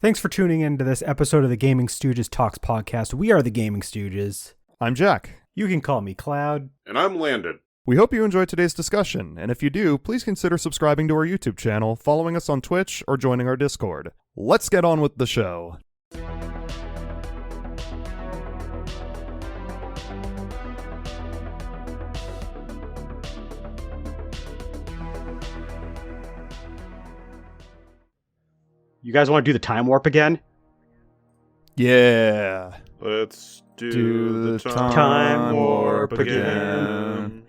Thanks for tuning in to this episode of the Gaming Stooges Talks podcast. We are the Gaming Stooges. I'm Jack. You can call me Cloud. And I'm Landon. We hope you enjoyed today's discussion, and if you do, please consider subscribing to our YouTube channel, following us on Twitch, or joining our Discord. Let's get on with the show. You guys want to do the time warp again? Yeah. Let's do the time warp warp again.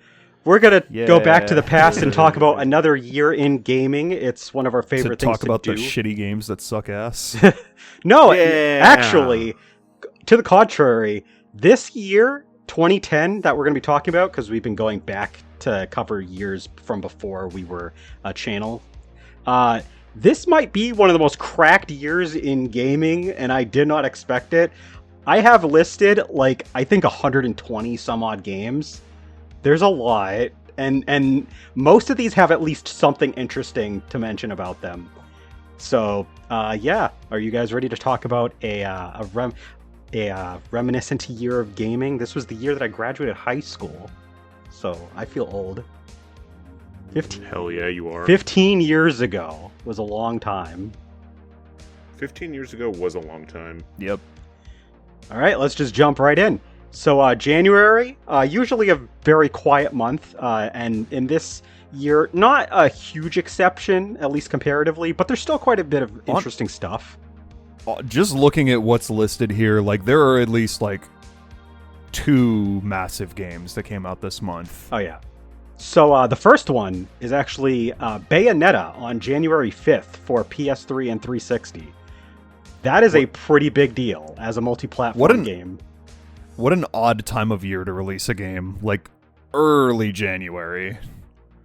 We're going to go back to the Yeah. past and talk about another year in gaming. It's one of our favorite To things talk about to the do. shitty games that suck ass. No, Yeah. actually, to the contrary, this year, 2010, that we're going to be talking about, because we've been going back to cover years from before we were a channel. This might be one of the most cracked years in gaming, and I did not expect it. I have listed, I think 120 some odd games. There's a lot, and most of these have at least something interesting to mention about them. So, yeah, are you guys ready to talk about a reminiscent year of gaming? This was the year that I graduated high school, so I feel old. 15, Hell yeah, you are. 15 years ago was a long time. 15 years ago was a long time. Yep. All right, let's just jump right in. So January, usually a very quiet month, and in this year, not a huge exception, at least comparatively, but there's still quite a bit of interesting stuff. Just looking at what's listed here, there are at least, two massive games that came out this month. Oh, yeah. So the first one is actually Bayonetta on January 5th for PS3 and 360. That is a pretty big deal as a multi-platform game. What an odd time of year to release a game, early January.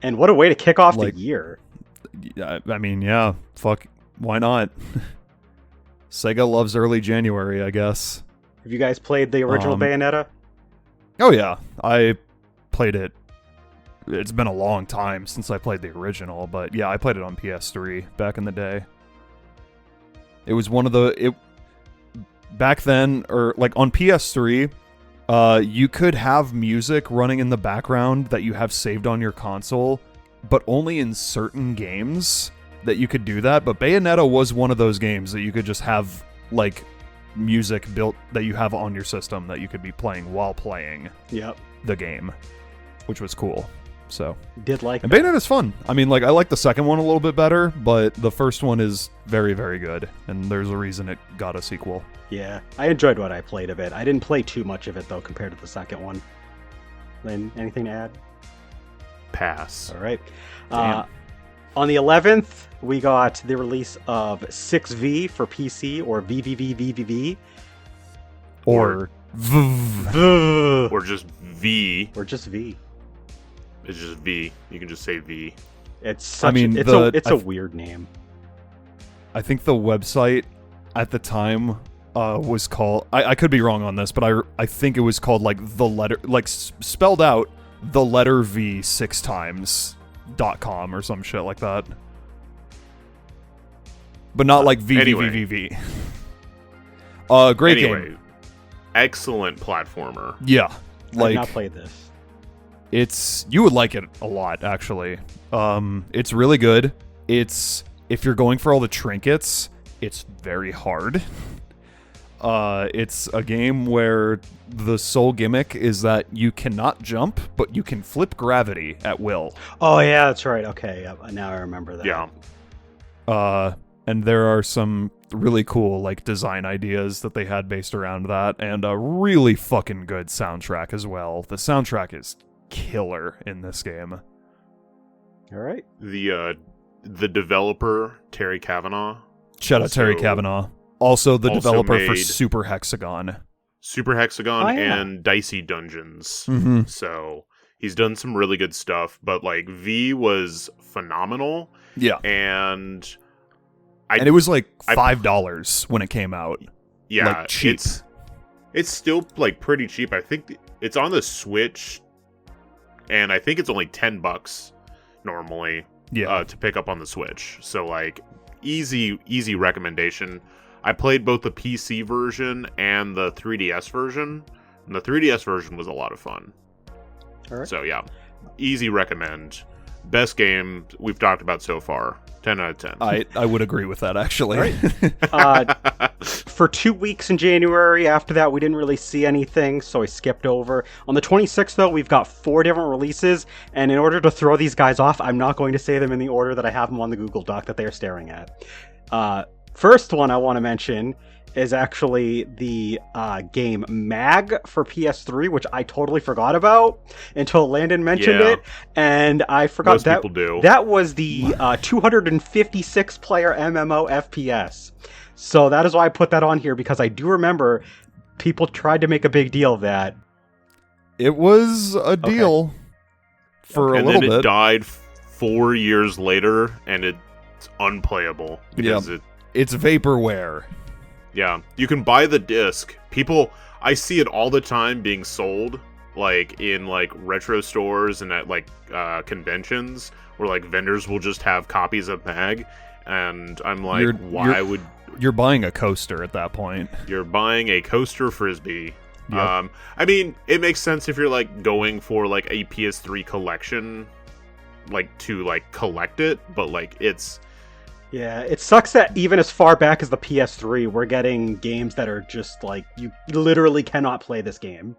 And what a way to kick off the year. I mean, yeah, fuck, why not? Sega loves early January, I guess. Have you guys played the original Bayonetta? Oh yeah, I played it. It's been a long time since I played the original, but yeah, I played it on PS3 back in the day. It was one of the... Back then, or on PS3, you could have music running in the background that you have saved on your console, but only in certain games that you could do that. But Bayonetta was one of those games that you could just have, music built that you have on your system that you could be playing while playing the game, which was cool. So Did like and that. Bayonetta's fun. I mean, I like the second one a little bit better, but the first one is very, very good, and there's a reason it got a sequel. Yeah, I enjoyed what I played of it. I didn't play too much of it, though, compared to the second one. Lynn, anything to add? Pass. All right. Damn. On the 11th, we got the release of 6V for PC, or VVVVVV. Or VV. Or just V. Or just V. It's just V. You can just say V. It's such it's a weird name. I think the website at the time was called... I could be wrong on this, but I think it was called, the letter... spelled out the letter V 6 times.com or some shit like that. But not VVVVV. Great game. Excellent platformer. Yeah. I've not played this. You would like it a lot, actually. It's really good. If you're going for all the trinkets, it's very hard. It's a game where the sole gimmick is that you cannot jump, but you can flip gravity at will. Oh, yeah, that's right. Okay, now I remember that. Yeah. And there are some really cool, design ideas that they had based around that, and a really fucking good soundtrack as well. The soundtrack is killer in this game. All right. The developer, Terry Kavanagh. Shout out Terry Kavanagh. Also the developer for made Super Hexagon. Super Hexagon Oh, yeah. and Dicey Dungeons. Mm-hmm. So he's done some really good stuff, but V was phenomenal. Yeah. And it was $5 when it came out. Yeah, cheap. It's still pretty cheap. I think it's on the Switch, and I think it's only $10 normally. Yeah. To pick up on the Switch. So easy recommendation. I played both the PC version and the 3DS version, and the 3DS version was a lot of fun. All right. So yeah, easy recommend. Best game we've talked about so far. 10 out of 10. I would agree with that, actually. For 2 weeks in January, after that, we didn't really see anything, so I skipped over. On the 26th, though, we've got 4 different releases, and in order to throw these guys off, I'm not going to say them in the order that I have them on the Google Doc that they are staring at. First one I want to mention is actually the game Mag for PS3, which I totally forgot about until Landon mentioned it, and I forgot Most people do. that was the 256 player MMO FPS. So that is why I put that on here, because I do remember people tried to make a big deal of that. It was a deal for a and little then it bit. died 4 years later, and it's unplayable because It's vaporware. Yeah, you can buy the disc. I see it all the time being sold, like in like retro stores and at like conventions, where like vendors will just have copies of Mag, and I'm like, You're buying a coaster at that point. You're buying a coaster frisbee. Yep. I mean, it makes sense if you're like going for like a PS3 collection, like to like collect it, but like it's. Yeah, it sucks that even as far back as the PS3, we're getting games that are just like, you literally cannot play this game,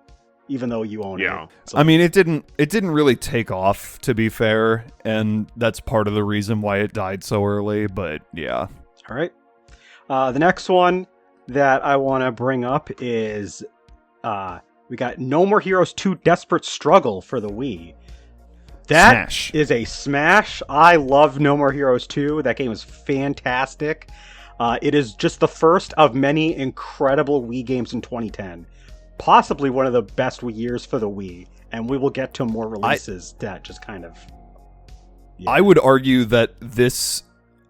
even though you own it. So, I mean, it didn't really take off, to be fair, and that's part of the reason why it died so early, but yeah. All right. The next one that I want to bring up is we got No More Heroes 2 Desperate Struggle for the Wii. That is a smash. I love No More Heroes 2. That game is fantastic. It is just the first of many incredible Wii games in 2010. Possibly one of the best years for the Wii. And we will get to more releases that just kind of... Yeah. I would argue that this...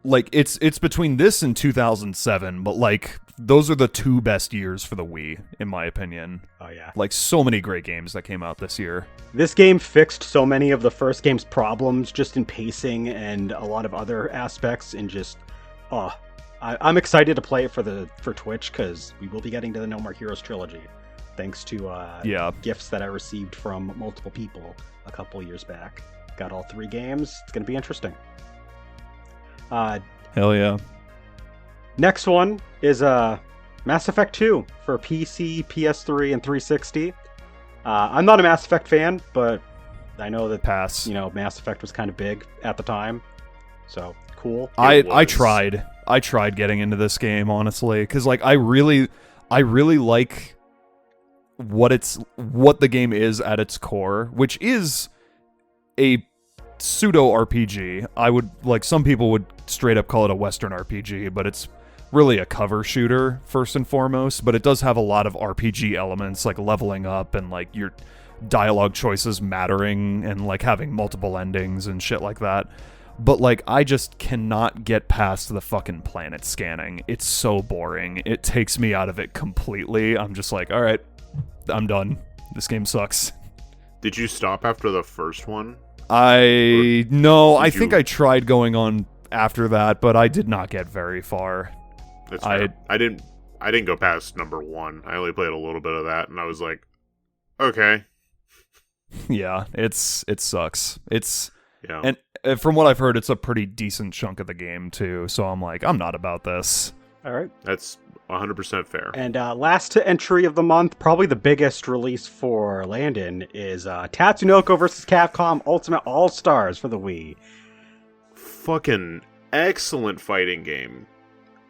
Like, it's between this and 2007, but, like, those are the 2 best years for the Wii, in my opinion. Oh, yeah. Like, so many great games that came out this year. This game fixed so many of the first game's problems, just in pacing and a lot of other aspects, and just... I'm excited to play it for Twitch, because we will be getting to the No More Heroes trilogy, thanks to gifts that I received from multiple people a couple years back. Got all 3 games. It's going to be interesting. Hell yeah. Next one is Mass Effect 2 for PC, PS3, and 360. I'm not a Mass Effect fan, but I know that Mass Effect was kind of big at the time. So, cool. I tried getting into this game, honestly, because like I really like what the game is at its core, which is a pseudo RPG. I would some people would straight up call it a Western RPG, but it's really a cover shooter first and foremost. But it does have a lot of RPG elements, like leveling up and like your dialogue choices mattering and like having multiple endings and shit like that. But like I just cannot get past the fucking planet scanning. It's so boring. It takes me out of it completely. I'm just like, all right, I'm done. This game sucks. Did you stop after the first one? I think I tried going on after that, but I did not get very far. That's fair. I didn't go past number 1. I only played a little bit of that, and I was like, okay. Yeah, it sucks. And from what I've heard, it's a pretty decent chunk of the game too. So I'm like, I'm not about this. All right, that's 100% fair. And last entry of the month, probably the biggest release for Landon, is Tatsunoko vs. Capcom Ultimate All-Stars for the Wii. Fucking excellent fighting game.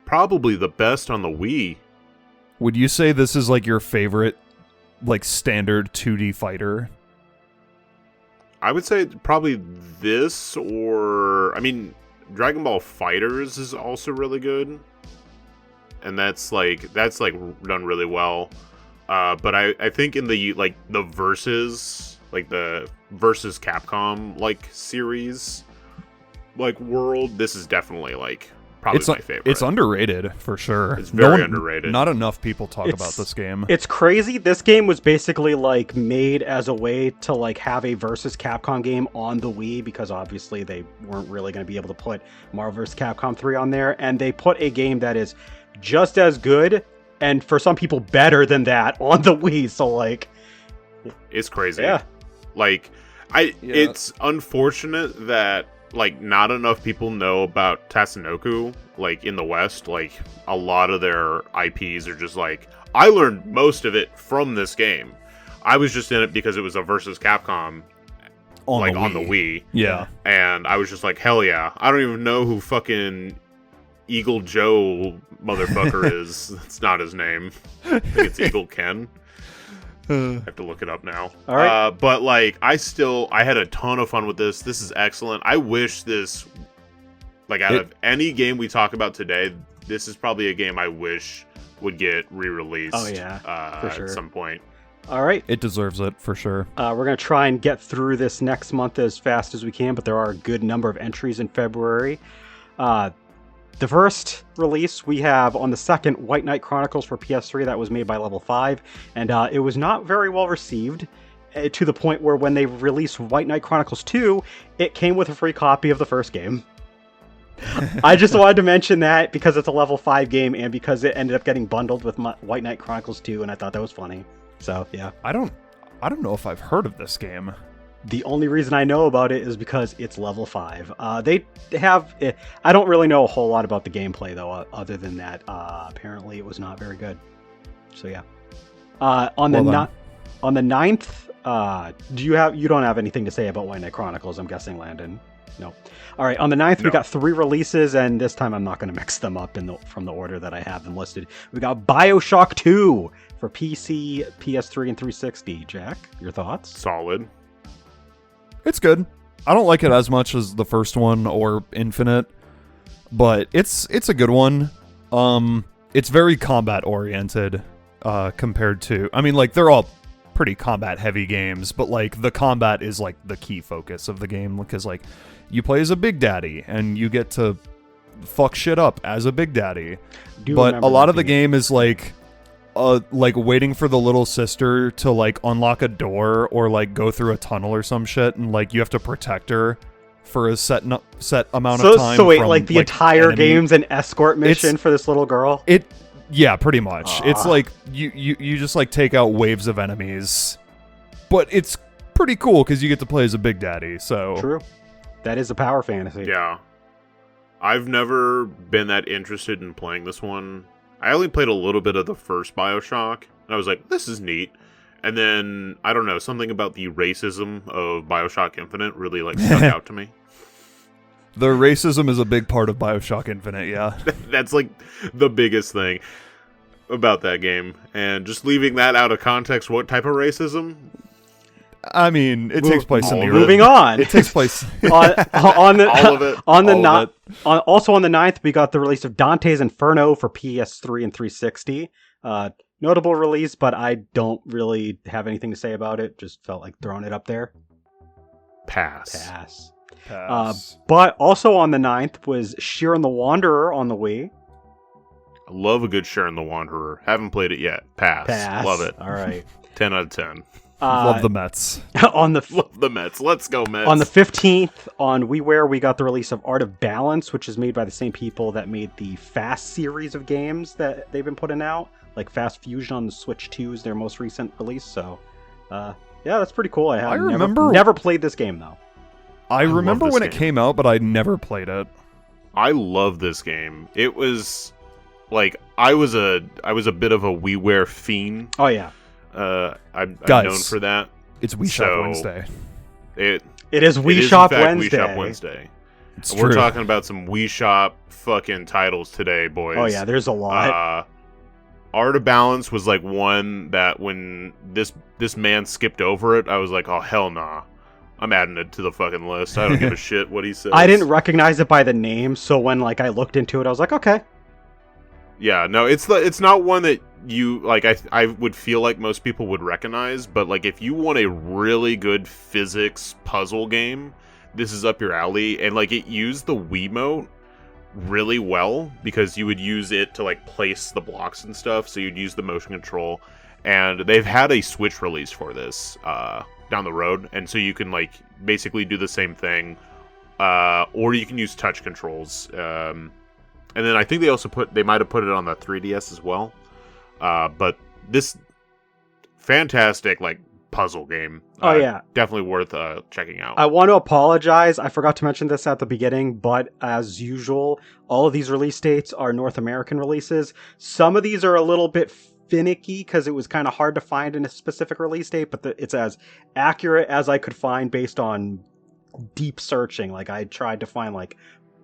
Probably the best on the Wii. Would you say this is like your favorite, like standard 2D fighter? I would say probably this, or I mean, Dragon Ball FighterZ is also really good. And that's done really well. But I think in the versus Capcom series world, this is definitely probably my favorite. It's underrated for sure. It's very underrated. Not enough people talk about this game. It's crazy. This game was basically made as a way to have a versus Capcom game on the Wii, because obviously they weren't really going to be able to put Marvel vs. Capcom 3 on there, and they put a game that is just as good, and for some people better than that on the Wii. So like, it's crazy. Yeah. Like, it's unfortunate that like not enough people know about Tatsunoko. Like in the West, like a lot of their IPs are just like, I learned most of it from this game. I was just in it because it was a versus Capcom on the Wii. Yeah. And I was just like, hell yeah. I don't even know who fucking Eagle Joe motherfucker is. That's not his name. I think it's Eagle Ken. I have to look it up now. All right. But like, I had a ton of fun with this. This is excellent. I wish this, like, out of any game we talk about today, this is probably a game I wish would get re-released. Oh yeah, for sure. At some point. All right. It deserves it for sure. We're going to try and get through this next month as fast as we can, but there are a good number of entries in February. The first release we have on the 2nd, White Knight Chronicles for PS3. That was made by Level 5, and it was not very well received, to the point where when they released White Knight Chronicles 2, it came with a free copy of the first game. I just wanted to mention that because it's a Level 5 game and because it ended up getting bundled with White Knight Chronicles 2, and I thought that was funny. So, yeah. I don't know if I've heard of this game. The only reason I know about it is because it's Level 5. They have... I don't really know a whole lot about the gameplay, though, other than that. Apparently, it was not very good. So, yeah. On the 9th, you don't have anything to say about White Knight Chronicles, I'm guessing, Landon? No. All right, on the 9th, we got 3 releases, and this time I'm not going to mix them up from the order that I have them listed. We got BioShock 2 for PC, PS3, and 360. Jack, your thoughts? Solid. It's good. I don't like it as much as the first one or Infinite, but it's a good one. It's very combat oriented compared to... I mean, like, they're all pretty combat heavy games, but like the combat is like the key focus of the game, because like you play as a Big Daddy and you get to fuck shit up as a Big Daddy. But a lot of the game is like waiting for the little sister to like unlock a door or like go through a tunnel or some shit, and like you have to protect her for a set amount of time. So wait, like the entire game's an escort mission for this little girl? Yeah, pretty much. It's like you just like take out waves of enemies, but it's pretty cool because you get to play as a Big Daddy. So true, that is a power fantasy. Yeah, I've never been that interested in playing this one. I only played a little bit of the first BioShock, and I was like, this is neat. And then, I don't know, something about the racism of BioShock Infinite really like stuck out to me. The racism is a big part of BioShock Infinite, yeah. That's like the biggest thing about that game. And just leaving that out of context, what type of racism? I mean, it takes place in the moving on. It takes place on the all of it. Also on the 9th, we got the release of Dante's Inferno for PS3 and 360. Notable release, but I don't really have anything to say about it. Just felt like throwing it up there. Pass. But also on the 9th was Sheeran the Wanderer on the Wii. I love a good Sheeran the Wanderer. Haven't played it yet. Pass. Love it. All right. 10 out of 10. Love the Mets. Love the Mets. Let's go, Mets. On the 15th, on WiiWare, we got the release of Art of Balance, which is made by the same people that made the Fast series of games that they've been putting out. Like Fast Fusion on the Switch 2 is their most recent release. So, yeah, that's pretty cool. I never played this game, though. I remember when it came out, but I never played it. I love this game. It was like I was a bit of a WiiWare fiend. Oh yeah. I'm known for that. It's Wii Shop Wednesday. It is Wii Shop Wednesday. Wii Shop Wednesday. It's We're talking about some Wii Shop fucking titles today, boys. Oh yeah, there's a lot. Art of Balance was like one that when this man skipped over it, I was like, oh hell nah. I'm adding it to the fucking list. I don't give a shit what he says. I didn't recognize it by the name, so when like I looked into it, I was like, okay. Yeah, no, it's not one that you like. I would feel like most people would recognize, but like if you want a really good physics puzzle game, this is up your alley. And like it used the Wiimote really well because you would use it to like place the blocks and stuff. So you'd use the motion control, and they've had a Switch release for this down the road, and so you can like basically do the same thing, or you can use touch controls. And then I think they might have put it on the 3DS as well. But this fantastic like puzzle game. Oh yeah, definitely worth checking out. I want to apologize. I forgot to mention this at the beginning, but as usual, all of these release dates are North American releases. Some of these are a little bit finicky because it was kind of hard to find in a specific release date, but it's as accurate as I could find based on deep searching. Like I tried to find like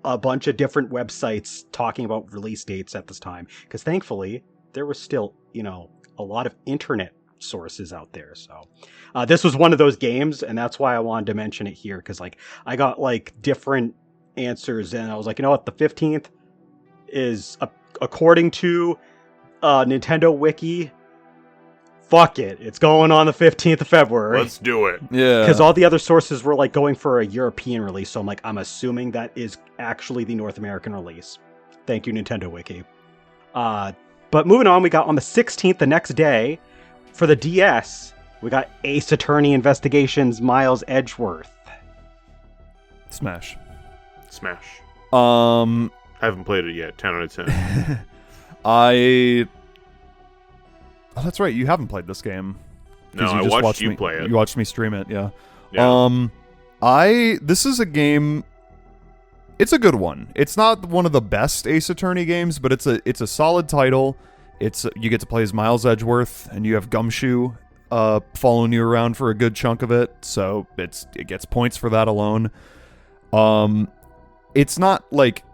a bunch of different websites talking about release dates at this time, because thankfully there was still, a lot of internet sources out there. So this was one of those games, and that's why I wanted to mention it here, because like I got like different answers, and I was like, you know what, the 15th is according to Nintendo Wiki. Fuck it, it's going on the 15th of February. Let's do it. Yeah. Because all the other sources were like going for a European release, so I'm assuming that is actually the North American release. Thank you, Nintendo Wiki. But moving on, we got on the 16th, the next day, for the DS, we got Ace Attorney Investigations Miles Edgeworth. Smash. I haven't played it yet. 10 out of 10. Oh, that's right. You haven't played this game. No, I watched you play it. You watched me stream it, yeah. Yeah. This is a game. It's a good one. It's not one of the best Ace Attorney games, but it's a solid title. You get to play as Miles Edgeworth, and you have Gumshoe following you around for a good chunk of it, so it gets points for that alone. It's not like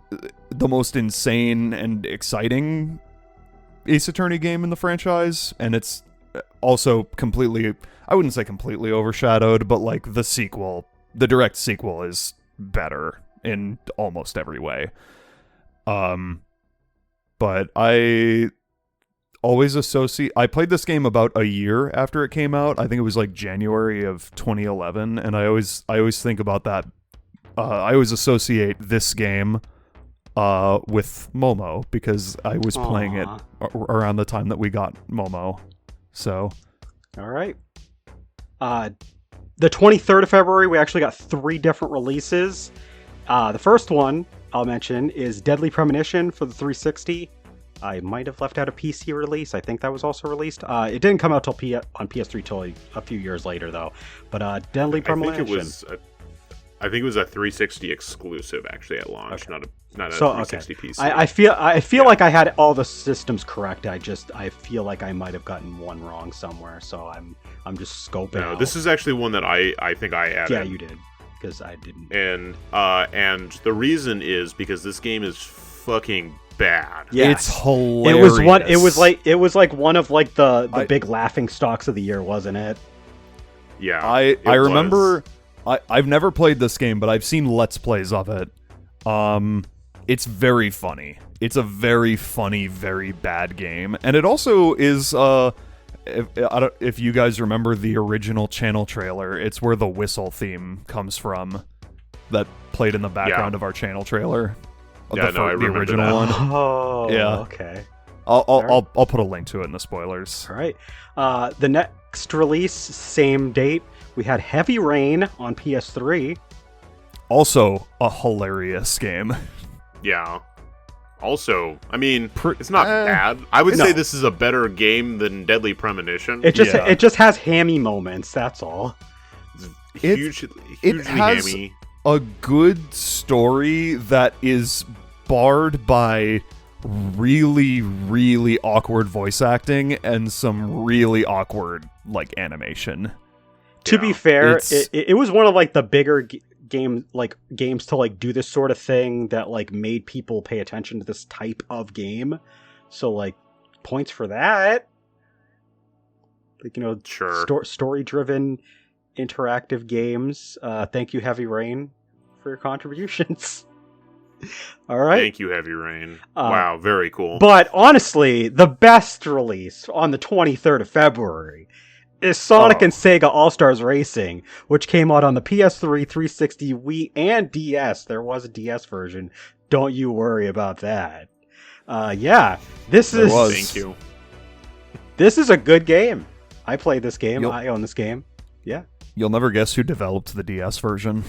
the most insane and exciting Ace Attorney game in the franchise, and it's also completely, I wouldn't say completely overshadowed, but like the direct sequel is better in almost every way. But I played this game about a year after it came out. I think it was like January of 2011, and I always think about that. I always associate this game with Momo, because I was playing it around the time that we got Momo. So, all right. The 23rd of February, we actually got 3 different releases. The first one I'll mention is Deadly Premonition for the 360. I might have left out a PC release. I think that was also released. It didn't come out on PS3 till a few years later, though. But Deadly Premonition. I think it was a 360 exclusive actually at launch, okay. not a 360 PC. I feel like I had all the systems correct. I feel like I might have gotten one wrong somewhere. So I'm just scoping. No, this is actually one that I think I added. Yeah, you did, because I didn't. And the reason is because this game is fucking bad. Yeah, it's hilarious. It was like one of like the big laughing stocks of the year, wasn't it? Yeah, I remember. I've never played this game, but I've seen Let's Plays of it. It's very funny. It's a very funny, very bad game, and it also is. If you guys remember the original channel trailer, it's where the whistle theme comes from, that played in the background of our channel trailer. I remember the original that one. Oh, yeah. Okay. I'll put a link to it in the spoilers. All right. The next release, same date, we had Heavy Rain on PS3. Also a hilarious game. Yeah. Also, I mean, it's not bad. I would say this is a better game than Deadly Premonition. It just has hammy moments. That's all. Hugely it has hammy. A good story that is barred by really, really awkward voice acting and some really awkward like animation. To be fair, it was one of like the bigger games to like do this sort of thing that like made people pay attention to this type of game. So like points for that. Like, sure. Story-driven interactive games. Thank you, Heavy Rain, for your contributions. All right. Thank you, Heavy Rain. Wow, very cool. But honestly, the best release on the 23rd of February is Sonic and Sega All-Stars Racing, which came out on the PS3, 360, Wii, and DS. There was a DS version. Don't you worry about that. Thank you. This is a good game. I played this game. I own this game. Yeah. You'll never guess who developed the DS version.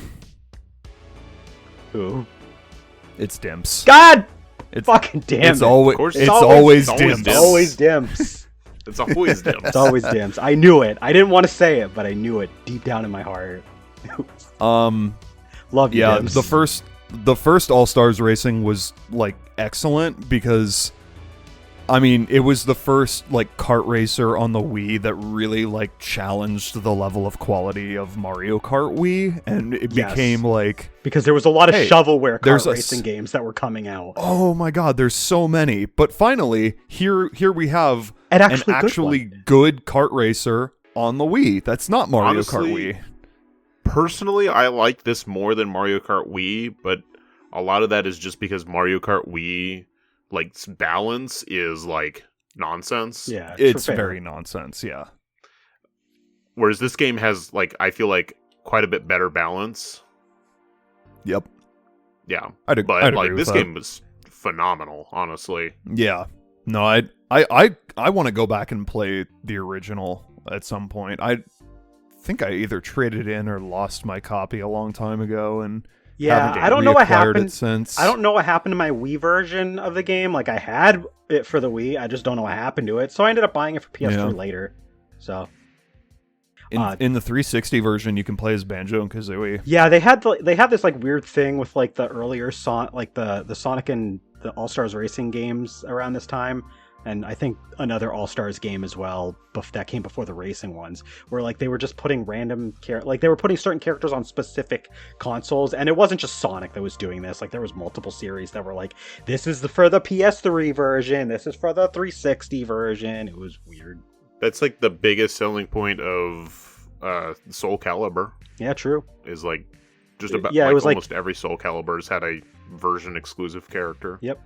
Who? It's Dimps. God Fucking damn It's it. always course, it's it's always always Dims. Dims. Always Dims. It's always dim. It's always Dims. I knew it. I didn't want to say it, but I knew it deep down in my heart. Love you, Yeah, Dims. the first All Stars Racing was like excellent because, I mean, it was the first like kart racer on the Wii that really like challenged the level of quality of Mario Kart Wii, and it Yes. became like, Because there was a lot of Hey, shovelware there's kart a racing games that were coming out. oh my god, there's so many. But finally, here we have An an actually good actually one. good kart racer on the Wii. That's not Mario Honestly, Kart Wii. Personally, I like this more than Mario Kart Wii, but a lot of that is just because Mario Kart Wii, like, balance is, like, nonsense. Yeah, It's fair. very nonsense, yeah. Whereas this game has, like, I feel like quite a bit better balance. Yep. Yeah. I'd But, agree like, with this that. game was phenomenal, honestly. Yeah. No, I want to go back and play the original at some point. I think I either traded in or lost my copy a long time ago, and Yeah, haven't I don't know what reacquired it happened. since. I don't know what happened to my Wii version of the game. Like, I had it for the Wii. I just don't know what happened to it. So I ended up buying it for PS3 Yeah. later. So In the 360 version, you can play as Banjo and Kazooie. yeah, they had this like weird thing with like the earlier like the Sonic and the All Stars Racing games around this time, and I think another All Stars game as well that came before the racing ones, where like they were just putting like they were putting certain characters on specific consoles, and it wasn't just Sonic that was doing this. Like there was multiple series that were like, this is for the PS3 version, this is for the 360 version. It was weird. That's, like, the biggest selling point of Soul Calibur, Yeah, true. is, like, just about, Yeah, it like, was, like- almost every Soul Calibur's had a version-exclusive character. Yep.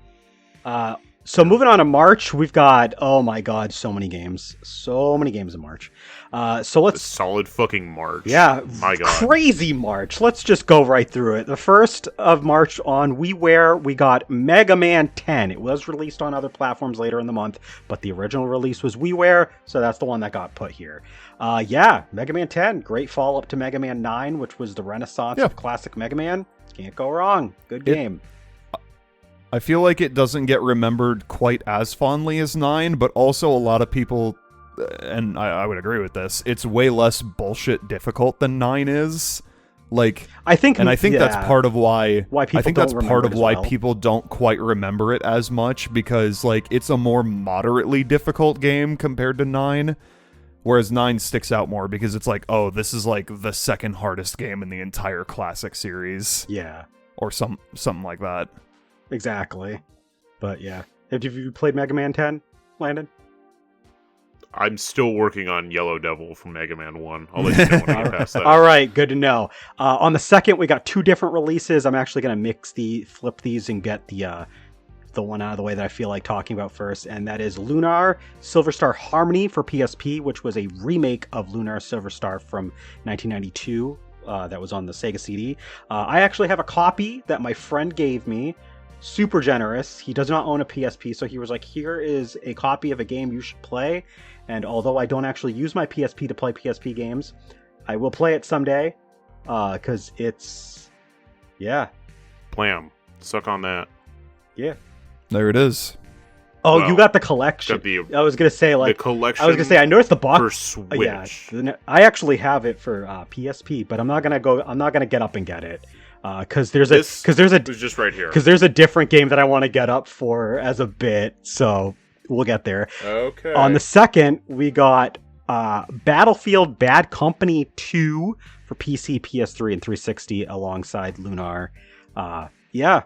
So moving on to March, we've got, oh my god, so many games in March. So A let's, solid fucking March. yeah, My God. crazy March. Let's just go right through it. The 1st of March on WiiWare, we got Mega Man 10. It was released on other platforms later in the month, but the original release was WiiWare, so that's the one that got put here. Yeah, Mega Man 10, great follow-up to Mega Man 9, which was the renaissance Yeah. of classic Mega Man. Can't go wrong. Good game. I feel like it doesn't get remembered quite as fondly as 9, but also a lot of people, and I would agree with this, it's way less bullshit difficult than 9 is. Like, I think that's part of why people I think don't that's remember part it of as why well. people don't quite remember it as much, because like it's a more moderately difficult game compared to 9, whereas 9 sticks out more because it's like, oh, this is like the second hardest game in the entire classic series, Yeah. or something like that. Exactly. But yeah. Have you played Mega Man 10, Landon? I'm still working on Yellow Devil from Mega Man 1. I'll let you know when I get past that. All right, good to know. On the 2nd, we got 2 different releases. I'm actually going to flip these and get the one out of the way that I feel like talking about first, and that is Lunar Silver Star Harmony for PSP, which was a remake of Lunar Silver Star from 1992 that was on the Sega CD. I actually have a copy that my friend gave me. Super generous. He does not own a PSP, so he was like, here is a copy of a game you should play. And although I don't actually use my PSP to play PSP games, I will play it someday. Because it's... Yeah. Blam. Suck on that. Yeah. There it is. Oh, Well, you got the collection. Got the I was going to say, the like... collection I was going to say, I noticed the box... for Switch. I actually have it for PSP, but I'm not gonna get up and get it. Because there's a It was just right here. different game that I want to get up for as a bit, so we'll get there. Okay. On the 2nd, we got Battlefield Bad Company 2 for PC, PS3, and 360 alongside Lunar. Yeah,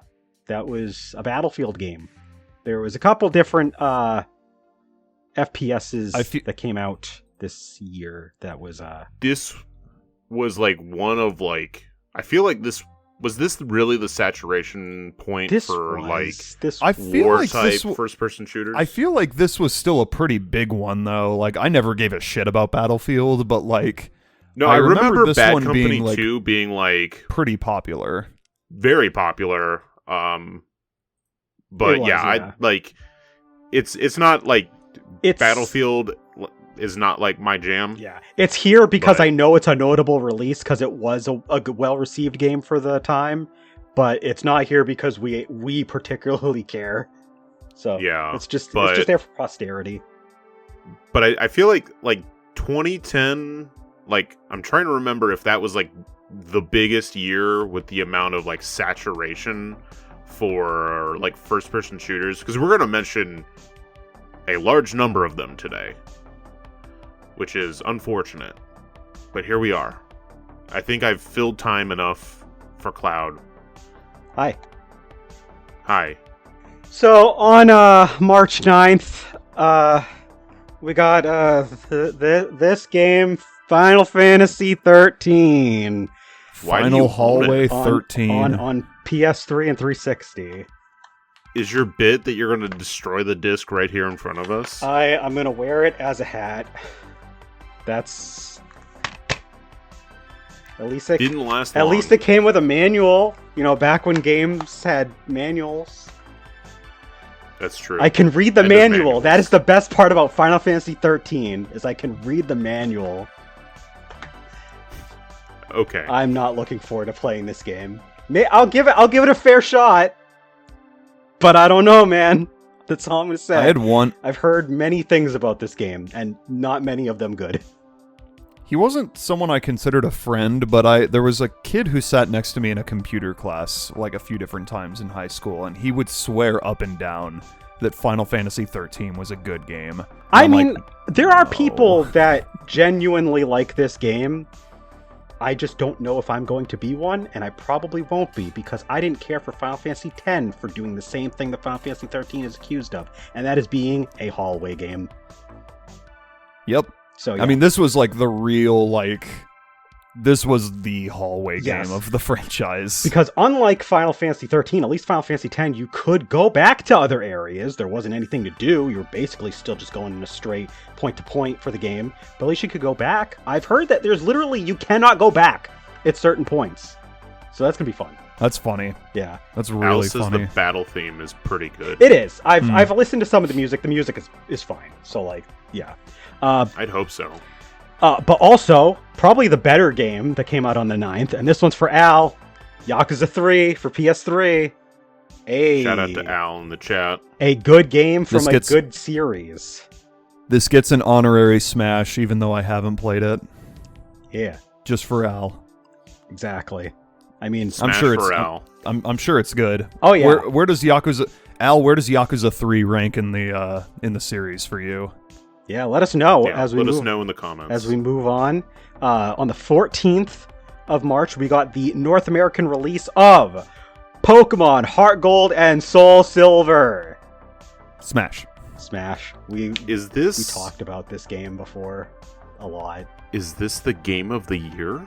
that was a Battlefield game. There was a couple different FPSs that came out this year that was... This was like one of like... I feel like this... Was this really the saturation point for like I feel war like type this first-person shooters? I feel like this was still a pretty big one though. Like I never gave a shit about Battlefield, but like No, I remember this Bad one Company being, like, 2 being like pretty popular. very popular. But It was, yeah, I yeah. like it's not like It's Battlefield is not like my jam. Yeah, it's here because But- I know it's a notable release because it was a well-received game for the time. but it's not here because we particularly care. So Yeah, it's just but- there for posterity. But I feel like 2010, like I'm trying to remember if that was like the biggest year with the amount of like saturation for like first person shooters, because we're going to mention a large number of them today, which is unfortunate. But here we are. I think I've filled time enough for Cloud. Hi. Hi. So on March 9th, we got this game, Final Fantasy 13. Why do Final you own Hallway it? 13. On PS3 and 360. Is your bit that you're going to destroy the disc right here in front of us? I'm gonna wear it as a hat. That's at least Didn't last at long. least it came with a manual. You know, back when games had manuals. That's true. I can read the And there's manual. manuals. That is the best part about Final Fantasy 13 is I can read the manual. Okay. I'm not looking forward to playing this game. I'll give it a fair shot. But I don't know, man. That's all I'm gonna say. I had one. I've heard many things about this game, and not many of them good. He wasn't someone I considered a friend, but there was a kid who sat next to me in a computer class like a few different times in high school, and he would swear up and down that Final Fantasy 13 was a good game. I I'm mean, like, there are no. people that genuinely like this game. I just don't know if I'm going to be one, and I probably won't be, because I didn't care for Final Fantasy X for doing the same thing that Final Fantasy 13 is accused of, and that is being a hallway game. Yep. So yeah. I mean, this was like the real, like, this was the hallway Yes. game of the franchise. Because unlike Final Fantasy 13, at least Final Fantasy X, you could go back to other areas. There wasn't anything to do. You were basically still just going in a straight point-to-point for the game. But at least you could go back. I've heard that there's literally, you cannot go back at certain points. So that's going to be fun. That's funny. Yeah. That's Al really says funny. the battle theme is pretty good. It is. I've listened to some of the music. The music is fine. So, like, yeah. I'd hope so. But also, probably the better game that came out on the 9th, and this one's for Al, Yakuza 3 for PS3. Shout out to Al in the chat. A good game from This gets- a good series. This gets an honorary smash, even though I haven't played it. Yeah, Just for Al. exactly. I mean, Smash sure for it's- Al. I'm sure it's good. oh yeah. Where does Yakuza Al? Where does Yakuza 3 rank in the series for you? Yeah, let us know Yeah, as we let us move know in the comments. as we move on. On the 14th of March, we got the North American release of Pokemon Heart Gold and Soul Silver. Smash. Smash. We Is this talked about this game before a lot. Is this the game of the year?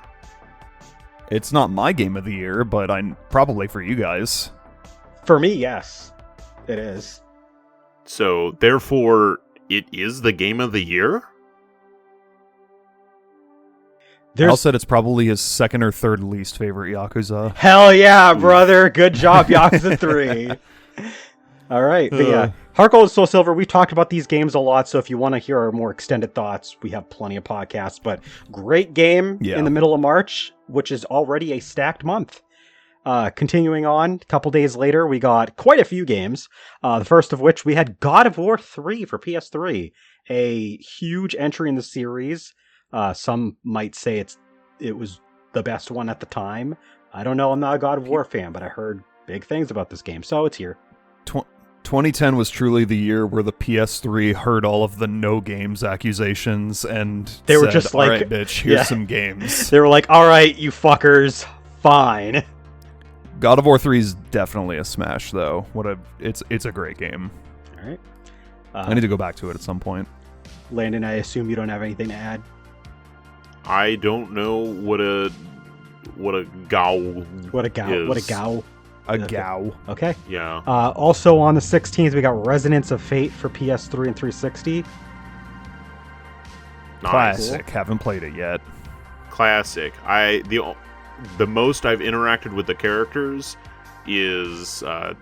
It's not my game of the year, but I'm probably for you guys. For me, yes, it is. So therefore, it is the game of the year. Al said it's probably his second or third least favorite Yakuza. Hell yeah, brother. Good job, Yakuza 3. All right. But yeah, Heart Gold and Soul Silver, we've talked about these games a lot, so if you want to hear our more extended thoughts, we have plenty of podcasts. But great game Yeah. in the middle of March, which is already a stacked month. Continuing on, a couple days later, we got quite a few games. The first of which we had God of War 3 for PS3, a huge entry in the series. Some might say it was the best one at the time. I don't know. I'm not a God of War fan, but I heard big things about this game, so it's here. 2010 was truly the year where the PS3 heard all of the no games accusations and They were said, just like, all right, bitch, here's yeah. some games. They were like, all right, you fuckers, fine. God of War 3 is definitely a smash, though. It's a great game. All right. I need to go back to it at some point. Landon, I assume you don't have anything to add. I don't know what a gow. What a gow. Is. What a gow. A Okay. gow. Okay. Yeah. Also on the 16th, we got Resonance of Fate for PS3 and 360. Nice. Classic. Haven't played it yet. Classic. The most I've interacted with the characters is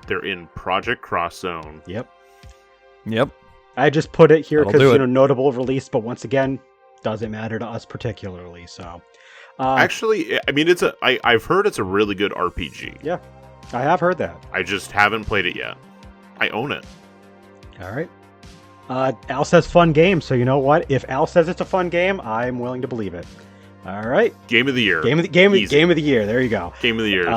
they're in Project Cross Zone. Yep. Yep. I just put it here That'll because, do it. notable release, but once again, doesn't matter to us particularly, so. Actually, I mean, I've heard it's a really good RPG. Yeah. I have heard that. I just haven't played it yet. I own it. All right. Al says fun game, so you know what? If Al says it's a fun game, I'm willing to believe it. All right. Game of the year. Game of the year. There you go. Game of the year.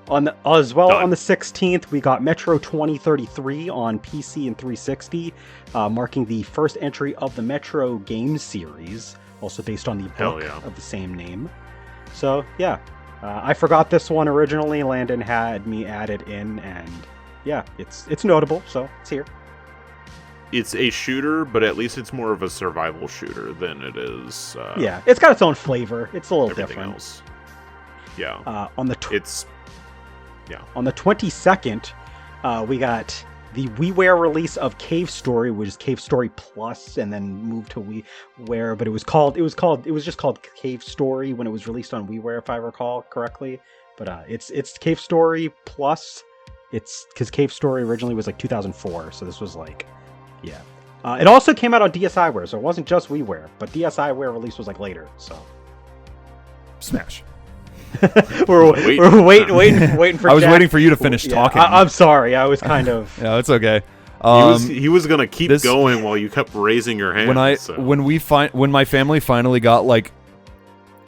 On the 16th, we got Metro 2033 on PC and 360, marking the first entry of the Metro game series, also based on the book of the same name. So yeah, I forgot this one originally. Landon had me add it in, and yeah, it's notable, so it's here. It's a shooter, but at least it's more of a survival shooter than it is. Yeah, it's got its own flavor. It's a little different. Else. Yeah. On the 22nd, we got the WiiWare release of Cave Story, which is Cave Story Plus, and then moved to WiiWare. But it was just called Cave Story when it was released on WiiWare, if I recall correctly. But it's Cave Story Plus. It's because Cave Story originally was like 2004, so this was like. Yeah. It also came out on DSiWare, so it wasn't just WiiWare, but DSiWare release was like later, so. Smash. we're waiting for I was Jack. waiting for you to finish talking. I'm sorry, I was kind of... Yeah, it's okay. He was gonna keep going while you kept raising your hand. When my family finally got like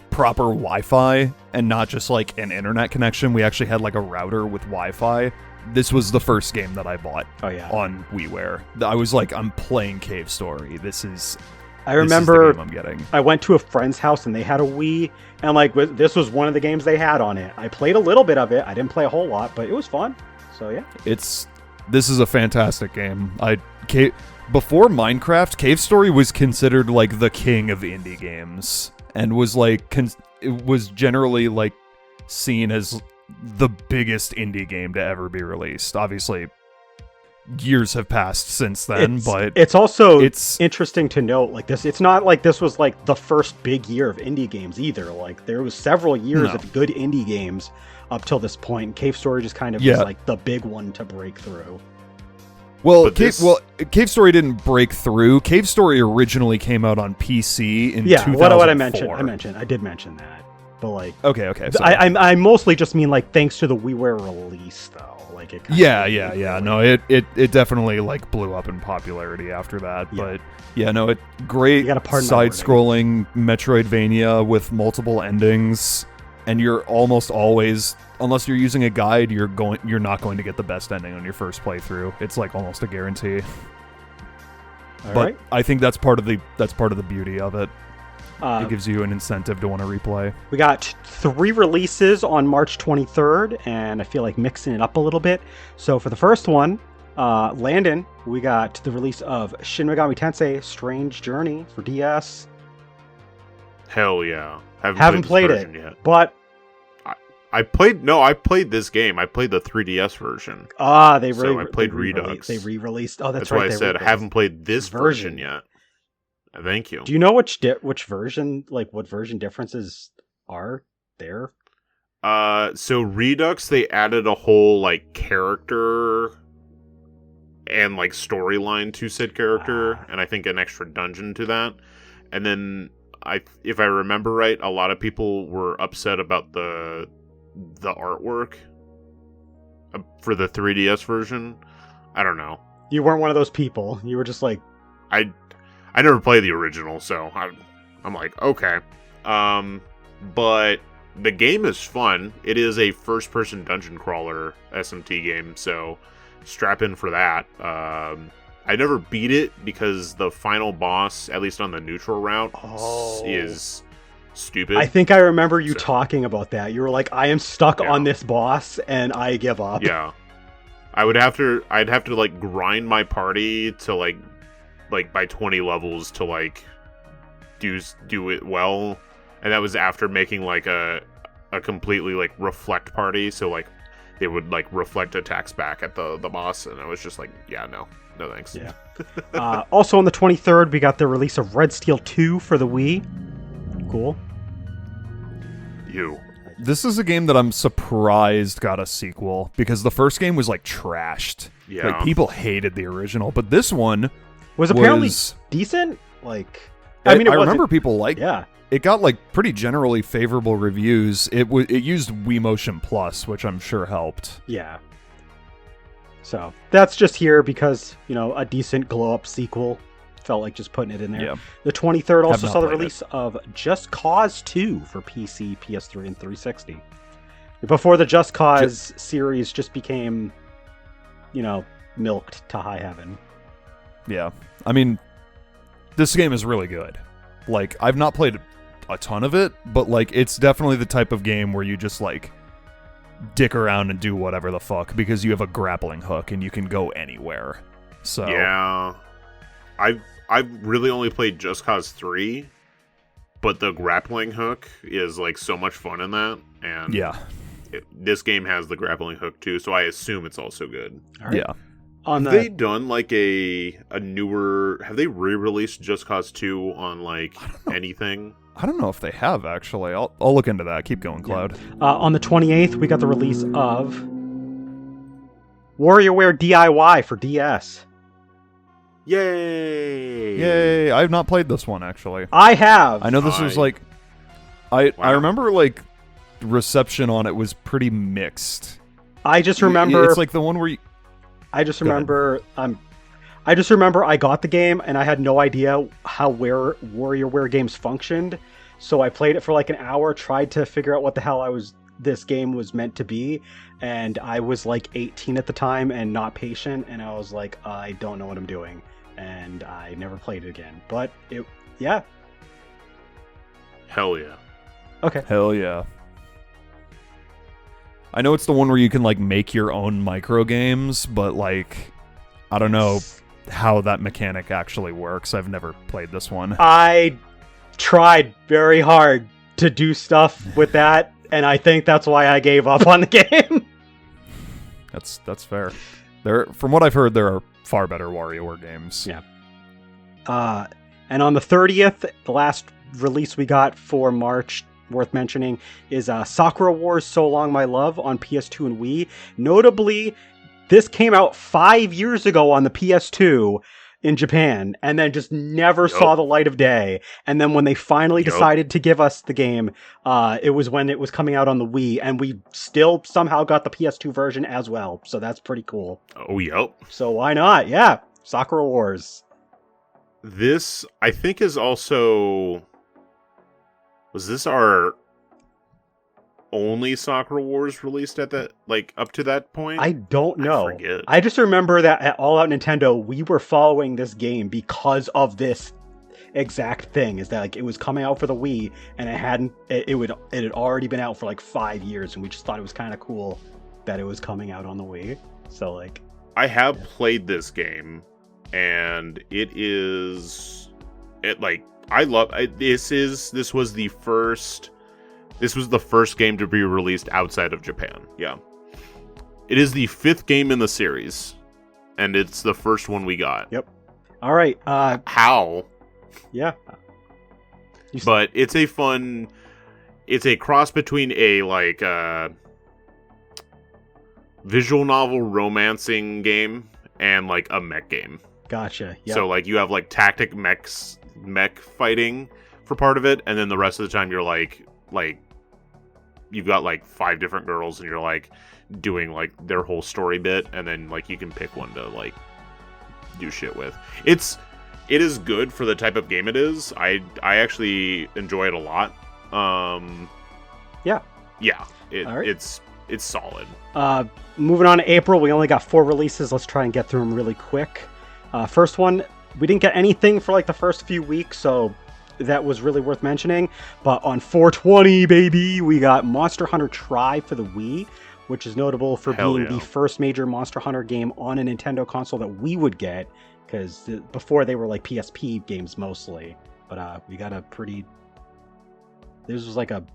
proper Wi-Fi and not just like an internet connection, we actually had like a router with Wi-Fi. This was the first game that I bought on WiiWare. I was like, I'm playing Cave Story. I remember the game I'm getting. I went to a friend's house and they had a Wii, and like this was one of the games they had on it. I played a little bit of it. I didn't play a whole lot, but it was fun. So yeah. This is a fantastic game. Before Minecraft, Cave Story was considered like the king of indie games and was like it was generally like seen as the biggest indie game to ever be released. Obviously, years have passed since then, but it's interesting to note like this. It's not like this was like the first big year of indie games either. Like there was several years of good indie games up till this point. Cave Story just kind of was like the big one to break through. Well, Cave Story didn't break through. Cave Story originally came out on PC in 2004. What I did mention that. But like, okay. I mostly just mean like thanks to the WiiWare release though. Like it. No, it definitely like blew up in popularity after that. Yeah. But great side-scrolling Metroidvania with multiple endings, and you're almost always, unless you're using a guide, you're not going to get the best ending on your first playthrough. It's like almost a guarantee. I think that's part of the beauty of it. It gives you an incentive to want to replay. We got 3 releases on March 23rd, and I feel like mixing it up a little bit. So for the first one, Landon, we got the release of Shin Megami Tensei Strange Journey for DS. Hell yeah. Haven't played it yet. But I played this game. I played the 3DS version. I played Redux. They re-released. Oh, that's why right. I said I haven't played this version yet. Thank you. Do you know which version, like what version differences are there? So Redux, they added a whole like character and like storyline to said character, and I think an extra dungeon to that. And then if I remember right, a lot of people were upset about the artwork for the 3DS version. I don't know. You weren't one of those people. You were just like, I never played the original, so I'm like, okay. But the game is fun. It is a first-person dungeon crawler SMT game, so strap in for that. I never beat it because the final boss, at least on the neutral route, is stupid. I think I remember you talking about that. You were like, I am stuck on this boss, and I give up. Yeah. I'd have to like grind my party to like by 20 levels to like do it well, and that was after making like a completely like reflect party, so like they would like reflect attacks back at the boss, and I was just like, no thanks. Also on the 23rd, we got the release of Red Steel 2 for the Wii. Cool. This is a game that I'm surprised got a sequel, because the first game was like trashed. Like people hated the original, but this one was apparently decent. Like, I mean, I remember people like. Yeah, it got like pretty generally favorable reviews. It used Wii Motion Plus, which I'm sure helped. Yeah. So that's just here because, a decent glow-up sequel. Felt like just putting it in there. Yeah. The 23rd also saw the played release of Just Cause 2 for PC, PS3, and 360. Before the Just Cause series just became, milked to high heaven. Yeah. I mean, this game is really good. Like, I've not played a ton of it, but, like, it's definitely the type of game where you just, like, dick around and do whatever the fuck because you have a grappling hook and you can go anywhere. So yeah, I've really only played Just Cause 3, but the grappling hook is like so much fun in that, and yeah, this game has the grappling hook too, so I assume it's also good. All right. Yeah. Have they done like a newer? Have they re-released Just Cause 2 on like anything? I don't know if they have actually. I'll look into that. Keep going, Cloud. On the 28th, we got the release of WarioWare DIY for DS. Yay! Yay! I have not played this one actually. I have. I know this was like, I remember like reception on it was pretty mixed. I just remember it's like the one where you. I just remember I got the game and I had no idea how WarioWare games functioned. So I played it for like an hour, tried to figure out what the hell this game was meant to be, and I was like 18 at the time and not patient, and I was like, I don't know what I'm doing, and I never played it again. But yeah. Hell yeah. Okay. Hell yeah. I know it's the one where you can like make your own micro games, but like I don't know how that mechanic actually works. I've never played this one. I tried very hard to do stuff with that, and I think that's why I gave up on the game. That's fair. From what I've heard, there are far better WarioWare games. Yeah. And on the 30th, the last release we got for March, worth mentioning, is Sakura Wars So Long My Love on PS2 and Wii. Notably, this came out 5 years ago on the PS2 in Japan, and then just never saw the light of day. And then when they finally decided to give us the game, it was when it was coming out on the Wii, and we still somehow got the PS2 version as well. So that's pretty cool. Oh, yep. So why not? Yeah, Sakura Wars. This, I think, is also... Was this our only Sakura Wars released at that, like, up to that point? I don't know. I forget. I just remember that at All Out Nintendo, we were following this game because of this exact thing. Is that like it was coming out for the Wii, and it had already been out for like 5 years, and we just thought it was kind of cool that it was coming out on the Wii. So like, I have played this game, and I love this was the first game to be released outside of Japan. Yeah. It is the 5th game in the series, and it's the first one we got. Yep. All right. How? Yeah. But it's a cross between a visual novel romancing game and like a mech game. Gotcha. Yep. So like you have like tactic mech fighting for part of it, and then the rest of the time you're like you've got like 5 different girls, and you're like doing like their whole story bit, and then like you can pick one to like do shit with. It is good for the type of game it is. I actually enjoy it a lot. Yeah. Right. It's solid. Moving on to April, we only got 4 releases. Let's try and get through them really quick. First one, we didn't get anything for like the first few weeks, so that was really worth mentioning. But on 4/20, baby, we got Monster Hunter Tri for the Wii, which is notable for being the first major Monster Hunter game on a Nintendo console that we would get, because before they were like PSP games mostly. But we got a pretty... This was like a...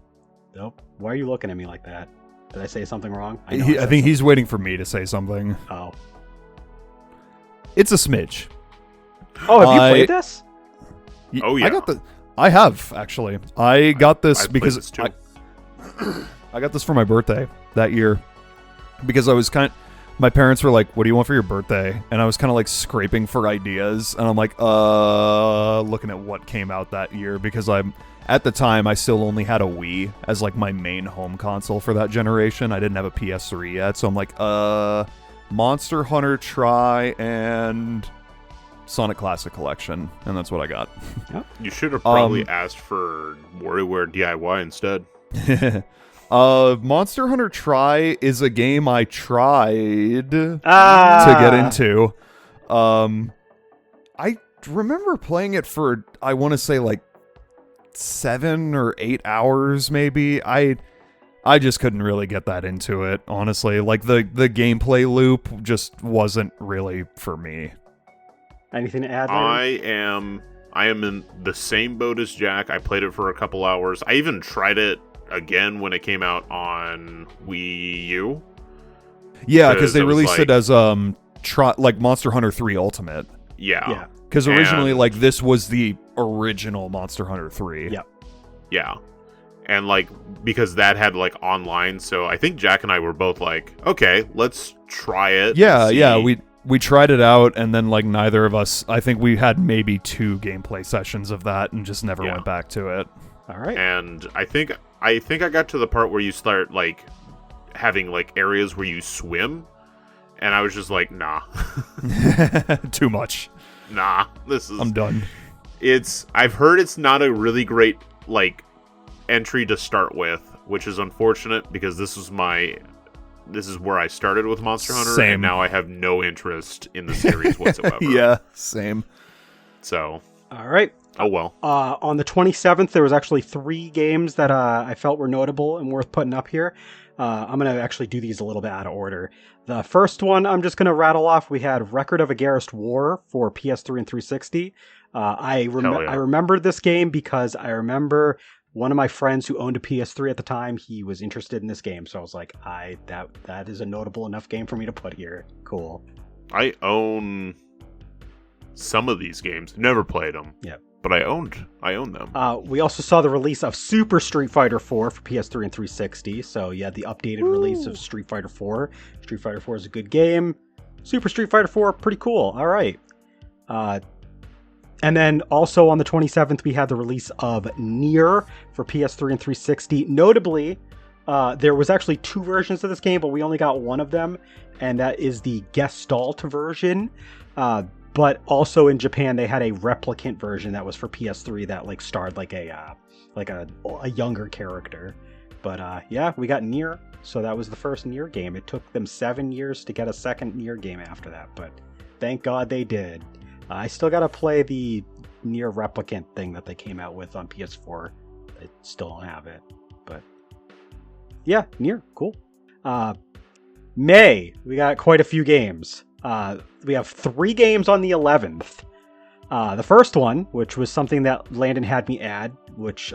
Nope. Why are you looking at me like that? Did I say something wrong? I think he's waiting for me to say something. Oh. It's a smidge. Oh, have you played this? Oh, yeah. I have, actually. I got this because this too. I got this for my birthday that year because I was my parents were like, "What do you want for your birthday?" And I was kind of like scraping for ideas, and I'm like, looking at what came out that year because at the time I still only had a Wii as like my main home console for that generation. I didn't have a PS3 yet, so I'm like, Monster Hunter Tri and Sonic Classic Collection, and that's what I got. You should have probably asked for WarioWare DIY instead. Monster Hunter Tri is a game I tried to get into. I remember playing it for, I want to say like 7 or 8 hours maybe. I just couldn't really get that into it, honestly. Like the gameplay loop just wasn't really for me. Anything to add? I am in the same boat as Jack. I played it for a couple hours. I even tried it again when it came out on Wii U. Yeah, because they released it as like Monster Hunter 3 Ultimate. Yeah. Because originally, like, this was the original Monster Hunter 3. Yeah. Yeah. And, like, because that had, like, online, so I think Jack and I were both like, okay, let's try it. Yeah, we tried it out, and then, like, neither of us, I think we had maybe 2 gameplay sessions of that and just never went back to it. All right. And I think I got to the part where you start, like, having, like, areas where you swim, and I was just like, nah. Too much. Nah, I'm done. I've heard it's not a really great, like, entry to start with, which is unfortunate because this is where I started with Monster Hunter, Same. and now I have no interest in the series whatsoever. Yeah, same. So. All right. Oh, well. On the 27th, there was actually 3 games that I felt were notable and worth putting up here. I'm going to actually do these a little bit out of order. The first one I'm just going to rattle off. We had Record of a Garrist War for PS3 and 360. I remembered this game because I remember one of my friends who owned a PS3 at the time, he was interested in this game. So I was like, that is a notable enough game for me to put here. Cool. I own some of these games. Never played them. Yep. But I own them. We also saw the release of Super Street Fighter 4 for PS3 and 360. So yeah, the updated release of Street Fighter 4. Street Fighter 4 is a good game. Super Street Fighter 4, pretty cool. All right. And then also on the 27th, we had the release of Nier for PS3 and 360. Notably, there was actually 2 versions of this game, but we only got one of them, and that is the Gestalt version. But also in Japan, they had a replicant version that was for PS3 that like starred like a younger character. But yeah, we got Nier, so that was the first Nier game. It took them 7 years to get a second Nier game after that, but thank God they did. I still gotta play the Nier replicant thing that they came out with on PS4. I still don't have it, but yeah, Nier, cool. May, we got quite a few games. We have 3 games on the 11th. The first one, which was something that Landon had me add, which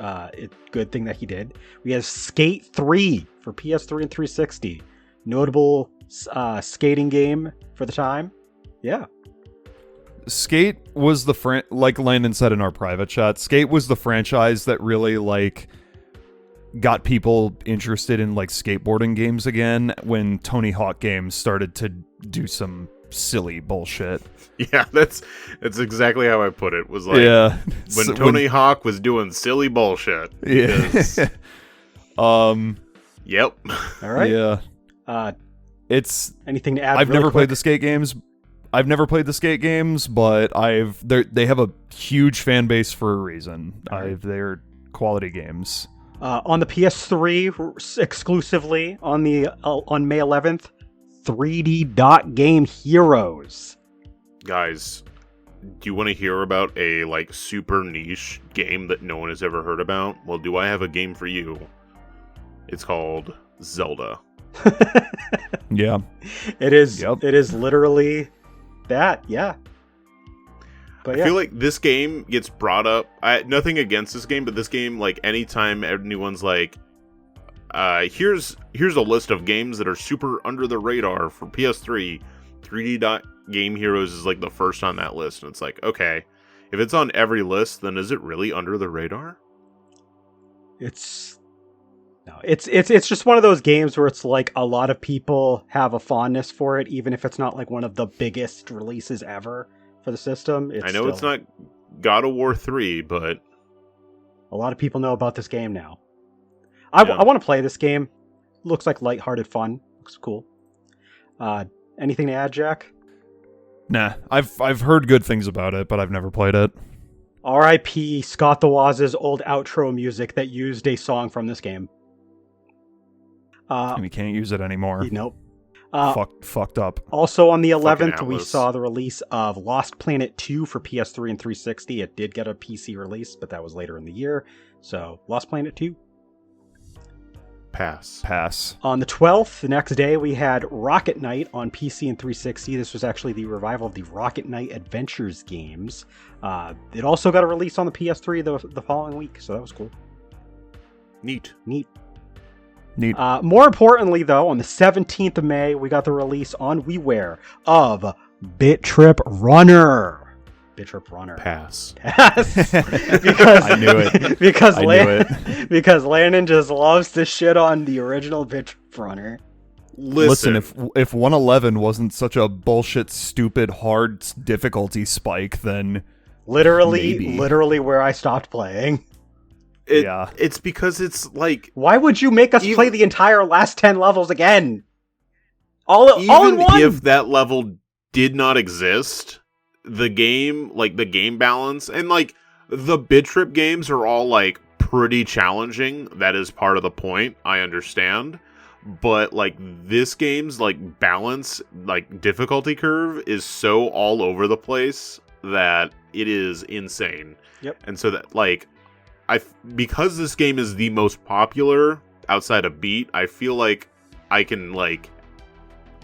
good thing that he did. We have Skate 3 for PS3 and 360. Notable skating game for the time. Yeah. Skate was like Landon said in our private chat, Skate was the franchise that really like got people interested in like skateboarding games again when Tony Hawk games started to do some silly bullshit. Yeah, that's exactly how I put it. Was like when Tony Hawk was doing silly bullshit. Yeah. Yep. All right. Yeah. It's anything to add? I've really never quick? played the skate games. But they have a huge fan base for a reason. They're quality games. On the PS3 exclusively on May 11th, 3D Dot Game Heroes. Guys, do you want to hear about a like super niche game that no one has ever heard about? Well, do I have a game for you? It's called Zelda. Yeah. It is. Yep. It is literally that. Yeah. But I feel like this game gets brought up. Nothing against this game, but this game, like anytime anyone's like, here's a list of games that are super under the radar for PS3, 3D Dot Game Heroes is like the first on that list, and it's like, okay, if it's on every list, then is it really under the radar? It's No, it's just one of those games where it's like a lot of people have a fondness for it, even if it's not like one of the biggest releases ever for the system. I know it's not God of War 3, but a lot of people know about this game now. I want to play this game. Looks like lighthearted fun. Looks cool. Anything to add, Jack? Nah, I've heard good things about it, but I've never played it. R.I.P. Scott the Waz's old outro music that used a song from this game. And we can't use it anymore. Nope. Fucked up. Also on the 11th, we Atlas. saw the release of Lost Planet 2 for PS3 and 360. It did get a PC release, but that was later in the year. So, Lost Planet 2. Pass. On the 12th, the next day, we had Rocket Knight on PC and 360. This was actually the revival of the Rocket Knight Adventures games. It also got a release on the PS3 the following week, so that was cool. Neat. More importantly, though, on the 17th of May, we got the release on WiiWare of Bit Trip Runner. Pass. Because I knew it. Because Landon just loves to shit on the original Bit Trip Runner. Listen, if 111 wasn't such a bullshit, stupid, hard difficulty spike, then literally where I stopped playing. it's because it's like, Why would you make us play the entire last 10 levels again? All in one? If that level did not exist, the game balance, and like the Bit Trip games are all like pretty challenging. That is part of the point. I understand. But like this game's like balance, like difficulty curve is so all over the place that it is insane. Yep. And so that like because this game is the most popular outside of Beat, I feel like I can like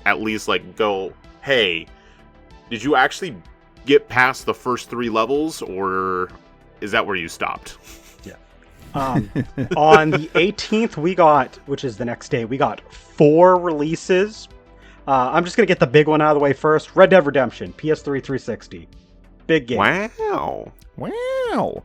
at least like go, hey, did you actually get past the first 3 levels, or is that where you stopped? Yeah. On the 18th, which is the next day, we got 4 releases. I'm just going to get the big one out of the way first. Red Dead Redemption, PS3 360. Big game. Wow. Wow.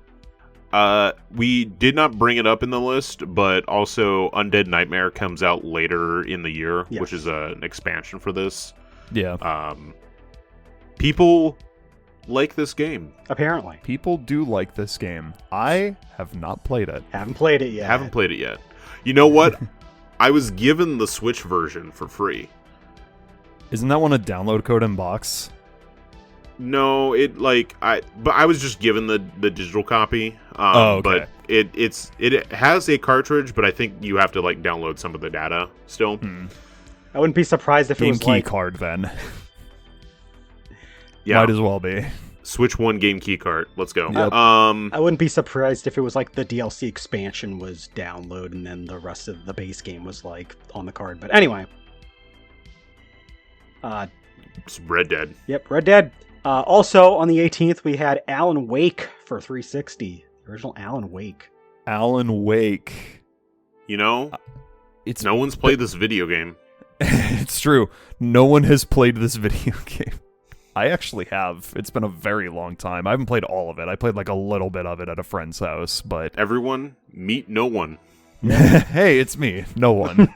We did not bring it up in the list, but also Undead Nightmare comes out later in the year, Yes. which is an expansion for this. Yeah. People like this game. Apparently. People do like this game. I have not played it. Haven't played it yet. Haven't played it yet. You know what? I was given the Switch version for free. Isn't that one a download code in box? No, I was just given the digital copy. Okay. But it has a cartridge, but I think you have to like download some of the data still. I wouldn't be surprised if it Game was key like... card then. Yeah. Might as well be. Switch 1 game key card. Let's go. Yep. I wouldn't be surprised if it was like the DLC expansion was download and then the rest of the base game was like on the card. But anyway. It's Red Dead. Yep, Red Dead. Also on the 18th, we had Alan Wake for 360. The original Alan Wake. Alan Wake. You know, It's no one's played this video game. It's true. No one has played this video game. I actually have. It's been a very long time. I haven't played all of it. I played like a little bit of it at a friend's house, but... Everyone, meet no one. Hey, it's me. No one.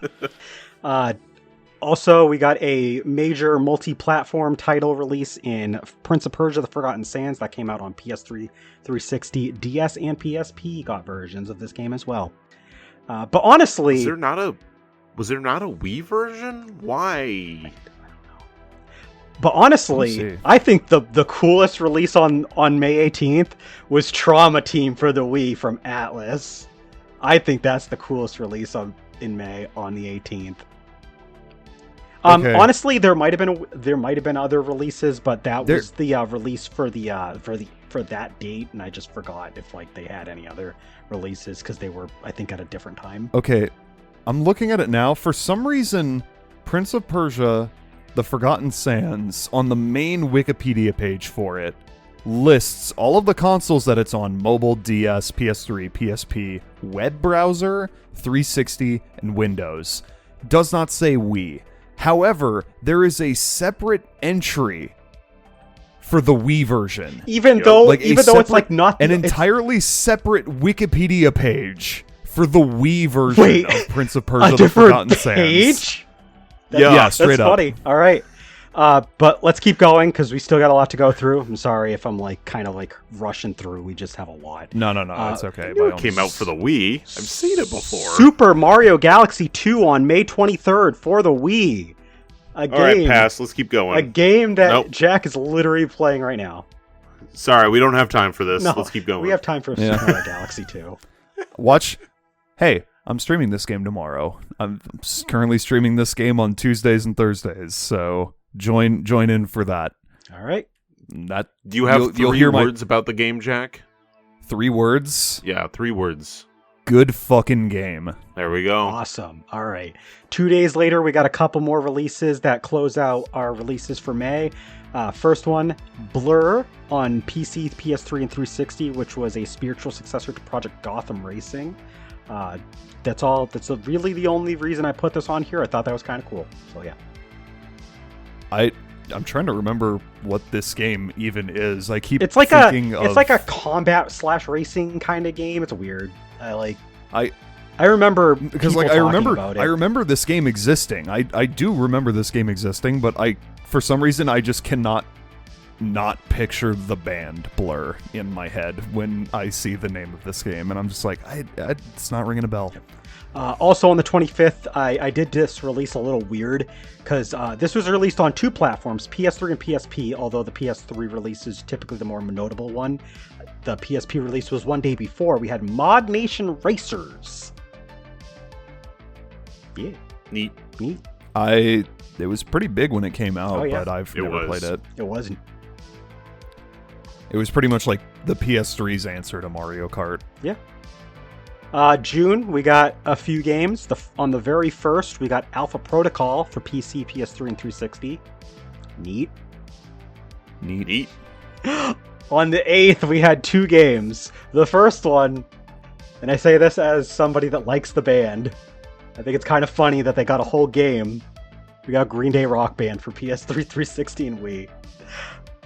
Also, we got a major multi-platform title release in Prince of Persia: The Forgotten Sands that came out on PS3, 360, DS, and PSP. Got versions of this game as well. But honestly, Was there not a Wii version? Why? But honestly, I think the coolest release on May 18th was Trauma Team for the Wii from Atlas. I think that's the coolest release in May on the 18th. Okay. Honestly, there might have been other releases, but that was the release for that date, and I just forgot if like they had any other releases because they were, I think, at a different time. Okay, I'm looking at it now. For some reason, Prince of Persia: The Forgotten Sands, on the main Wikipedia page for it, lists all of the consoles that it's on: mobile, DS, PS3, PSP, web browser, 360, and Windows. Does not say Wii. However, there is a separate entry for the Wii version. Even though it's like not an entirely separate Wikipedia page for the Wii version Wait, of Prince of Persia: a The different Forgotten Sands. page? Yeah, straight That's up. funny. All right. But let's keep going because we still got a lot to go through. I'm sorry if I'm like kind of like rushing through. We just have a lot. No, it's okay. I knew by it all came means. out for the Wii. I've seen it before. Super Mario Galaxy 2 on May 23rd for the Wii. A game. All right, pass. Let's keep going. A game that Nope. Jack is literally playing right now. Sorry, we don't have time for this. No, Let's keep going. We have time for Yeah. Super Mario Galaxy 2. Watch. Hey, I'm streaming this game tomorrow. I'm currently streaming this game on Tuesdays and Thursdays, so join in for that. All right. That Do you have you'll 3 hear words about the game, Jack? 3 words. Yeah, 3 words. Good fucking game. There we go. Awesome. All right. 2 days later, we got a couple more releases that close out our releases for May. First one, Blur on PC, PS3, and 360, which was a spiritual successor to Project Gotham Racing. That's all. That's really the only reason I put this on here. I thought that was kind of cool. So yeah. I'm trying to remember what this game even is. I keep It's like thinking it's of, like a combat / racing kind of game. It's weird. I remember because people like I talking about it. remember this game existing. I do remember this game existing, but for some reason I just cannot not picture the band Blur in my head when I see the name of this game, and I'm just like, it's not ringing a bell. Also on the 25th, I did this release a little weird because this was released on 2 platforms, PS3 and PSP, although the PS3 release is typically the more notable one. The PSP release was 1 day before. We had Mod Nation Racers. Yeah. Neat. It was pretty big when it came out, Oh, yeah. but I've It never was. played it. It wasn't. It was pretty much like the PS3's answer to Mario Kart. Yeah. June, we got a few games. On the very first, we got Alpha Protocol for PC, PS3, and 360. Neat. Neat. On the 8th, we had 2 games. The first one, and I say this as somebody that likes the band, I think it's kind of funny that they got a whole game. We got Green Day Rock Band for PS3, 360, and Wii.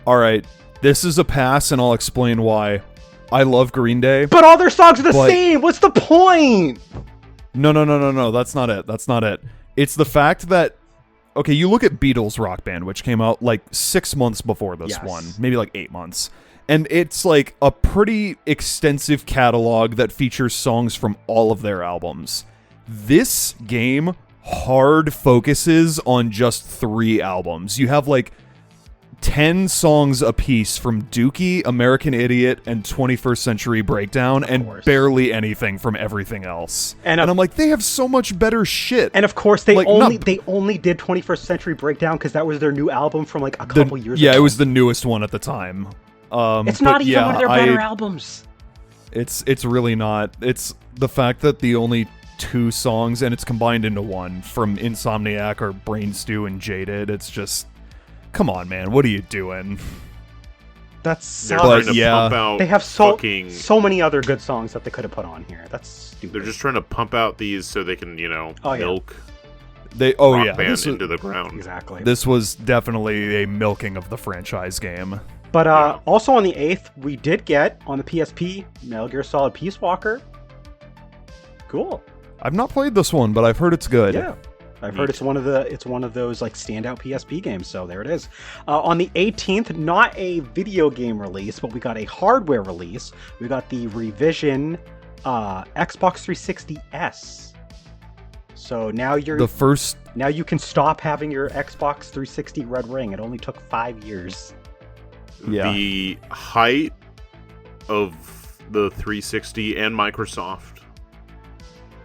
All right, this is a pass, and I'll explain why. I love Green Day. But all their songs are the But- same! What's the point? No. That's not it. It's the fact that, okay, you look at Beatles Rock Band, which came out like 6 months before this Yes. one, maybe like 8 months. And it's like a pretty extensive catalog that features songs from all of their albums. This game hard focuses on just 3 albums. You have like 10 songs apiece from Dookie, American Idiot, and 21st Century Breakdown, and course. barely anything from everything else. And I'm like, they have so much better shit. And of course, they Like, only did 21st Century Breakdown because that was their new album from like a couple years ago. Yeah, it was the newest one at the time. It's but not even yeah, one of their better albums. It's really not. It's the fact that the only 2 songs, and it's combined into one, from Insomniac are Brain Stew and Jaded. It's just, come on, man, what are you doing? That's They're But, trying to yeah. pump out they have fucking... so many other good songs that they could have put on here. That's stupid. They're just trying to pump out these so they can, Oh, yeah. milk This Rock Band was, into the ground. Exactly. this was definitely a milking of the franchise game. But Yeah. also on the 8th, we did get on the PSP Metal Gear Solid Peace Walker. Cool. I've not played this one, but I've heard it's good. Yeah. I've heard it's one of those like standout PSP games, so there it is. On the 18th, not a video game release, but we got a hardware release. We got the revision Xbox 360S. So now now you can stop having your Xbox 360 red ring. It only took 5 years. Yeah. The height of the 360 and Microsoft.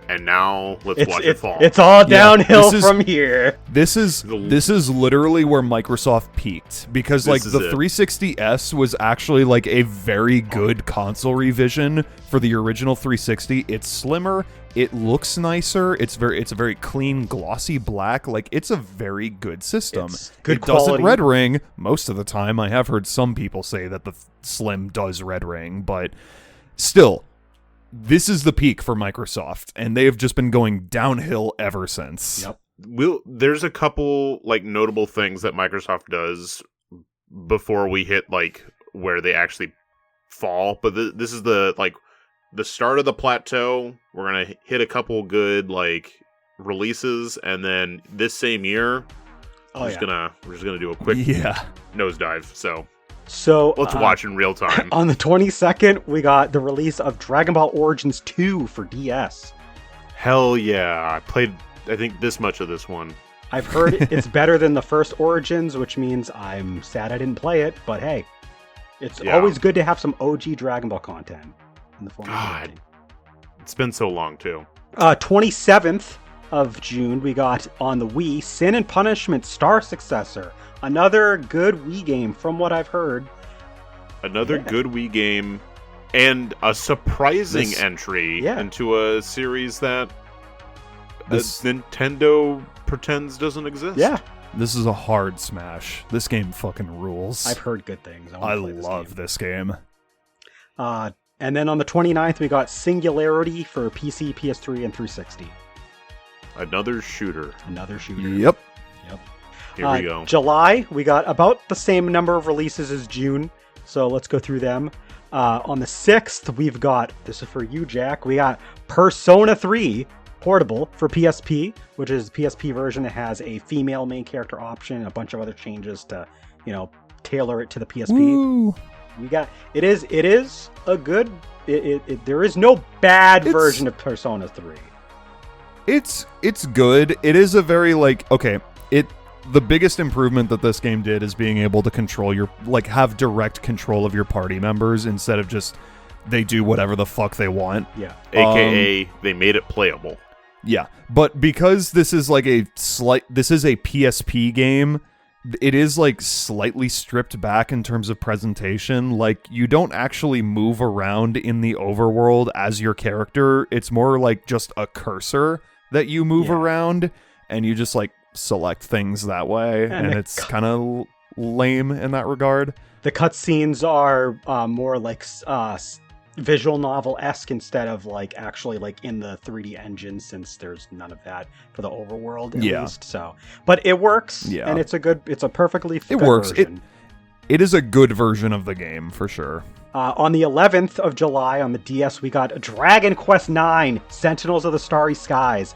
And now let's watch it fall. It's all Yeah, downhill this is- from here. This is literally where Microsoft peaked, because like This the is it. 360S was actually like a very good console revision for the original 360. It's slimmer, it looks nicer, it's a very clean glossy black, like it's a very good system. It's good it doesn't quality. red ring most of the time. I have heard some people say that the Slim does red ring, but still, this is the peak for Microsoft, and they have just been going downhill ever since. Yep. There's a couple like notable things that Microsoft does before we hit like where they actually fall, but this is the like the start of the plateau. We're gonna hit a couple good like releases, and then this same year, we're just gonna do a quick nosedive. So let's watch in real time. On the 22nd, we got the release of Dragon Ball Origins 2 for DS. Hell yeah! I played, I think, this much of this one. I've heard it's better than the first Origins, which means I'm sad I didn't play it. But hey, it's always good to have some OG Dragon Ball content in the form of God, it's been so long too. 27th of June, we got on the Wii Sin and Punishment Star Successor. Another good Wii game, from what I've heard. Another good Wii game, and a surprising entry into a series that Nintendo pretends doesn't exist. Yeah. This is a hard smash. This game fucking rules. I've heard good things. I love this game. And then on the 29th, we got Singularity for PC, PS3, and 360. Another shooter. Yep. Here we go. July, we got about the same number of releases as June, so let's go through them. On the 6th, we've got, this is for you, Jack, we got Persona 3 Portable for PSP, which is the PSP version that has a female main character option and a bunch of other changes to, tailor it to the PSP. Woo. We got, it is a good, there is no bad version of Persona 3. It's good. It is a very, the biggest improvement that this game did is being able to control have direct control of your party members instead of just they do whatever the fuck they want. Yeah. AKA, they made it playable. Yeah. But because this is this is a PSP game, it is slightly stripped back in terms of presentation. You don't actually move around in the overworld as your character. It's more like just a cursor that you move around, and you just select things that way, and it's kind of lame in that regard. The cutscenes are more visual novel-esque instead of actually in the 3D engine, since there's none of that for the overworld at least. So, but it works, and it's a perfectly good version. It is a good version of the game for sure. On the 11th of July on the DS, we got Dragon Quest IX: Sentinels of the Starry Skies.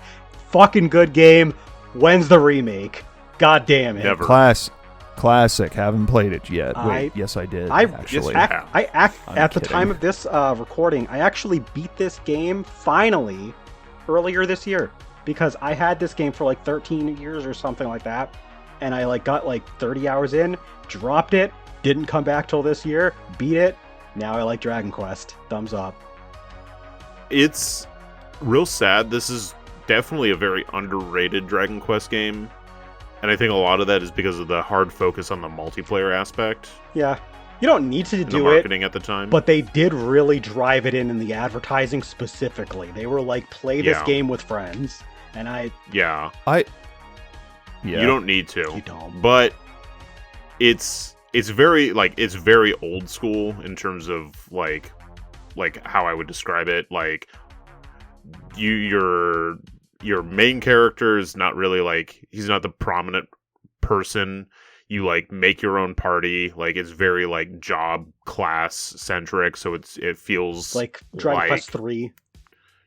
Fucking good game. When's the remake? God damn it. Never. Classic. Haven't played it yet. Wait, yes I did, actually. At the time of this recording, I actually beat this game finally earlier this year, because I had this game for 13 years or something like that, and I got 30 hours in, dropped it, didn't come back till this year, beat it. Now I like Dragon Quest. Thumbs up. It's real sad. This is definitely a very underrated Dragon Quest game, and I think a lot of that is because of the hard focus on the multiplayer aspect. Yeah, you don't need to do the marketing at the time, but they did really drive it in the advertising specifically. They were play this game with friends, and you don't need to. You don't. But it's very it's very old school in terms of how I would describe it. Your main character is not really he's not the prominent person. You make your own party. It's very job class centric. So it feels like Dragon Quest 3.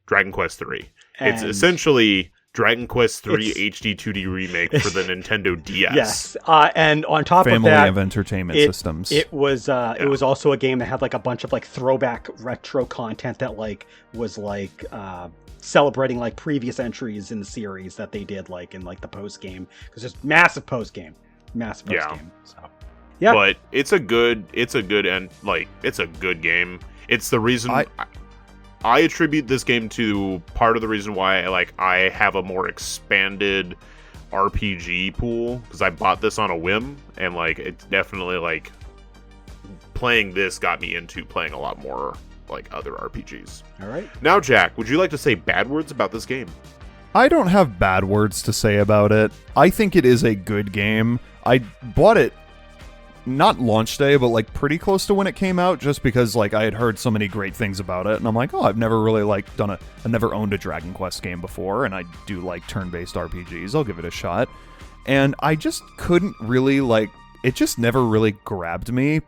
Dragon Quest 3. It's essentially Dragon Quest 3 HD 2D remake for the Nintendo DS. Yes, and on top of that, Family of entertainment systems. It was it was also a game that had a bunch of throwback retro content that was celebrating previous entries in the series that they did in the post game, because it's massive post game. So yeah, but it's a good and it's a good game. It's the reason I attribute this game to part of the reason why I have a more expanded RPG pool, because I bought this on a whim, and it's definitely playing this got me into playing a lot more other RPGs. All right. Now, Jack, would you like to say bad words about this game? I don't have bad words to say about it. I think it is a good game. I bought it not launch day, but pretty close to when it came out, just because I had heard so many great things about it, and I'm I've never really I never owned a Dragon Quest game before, and I do turn-based RPGs. I'll give it a shot. And I just couldn't really it just never really grabbed me,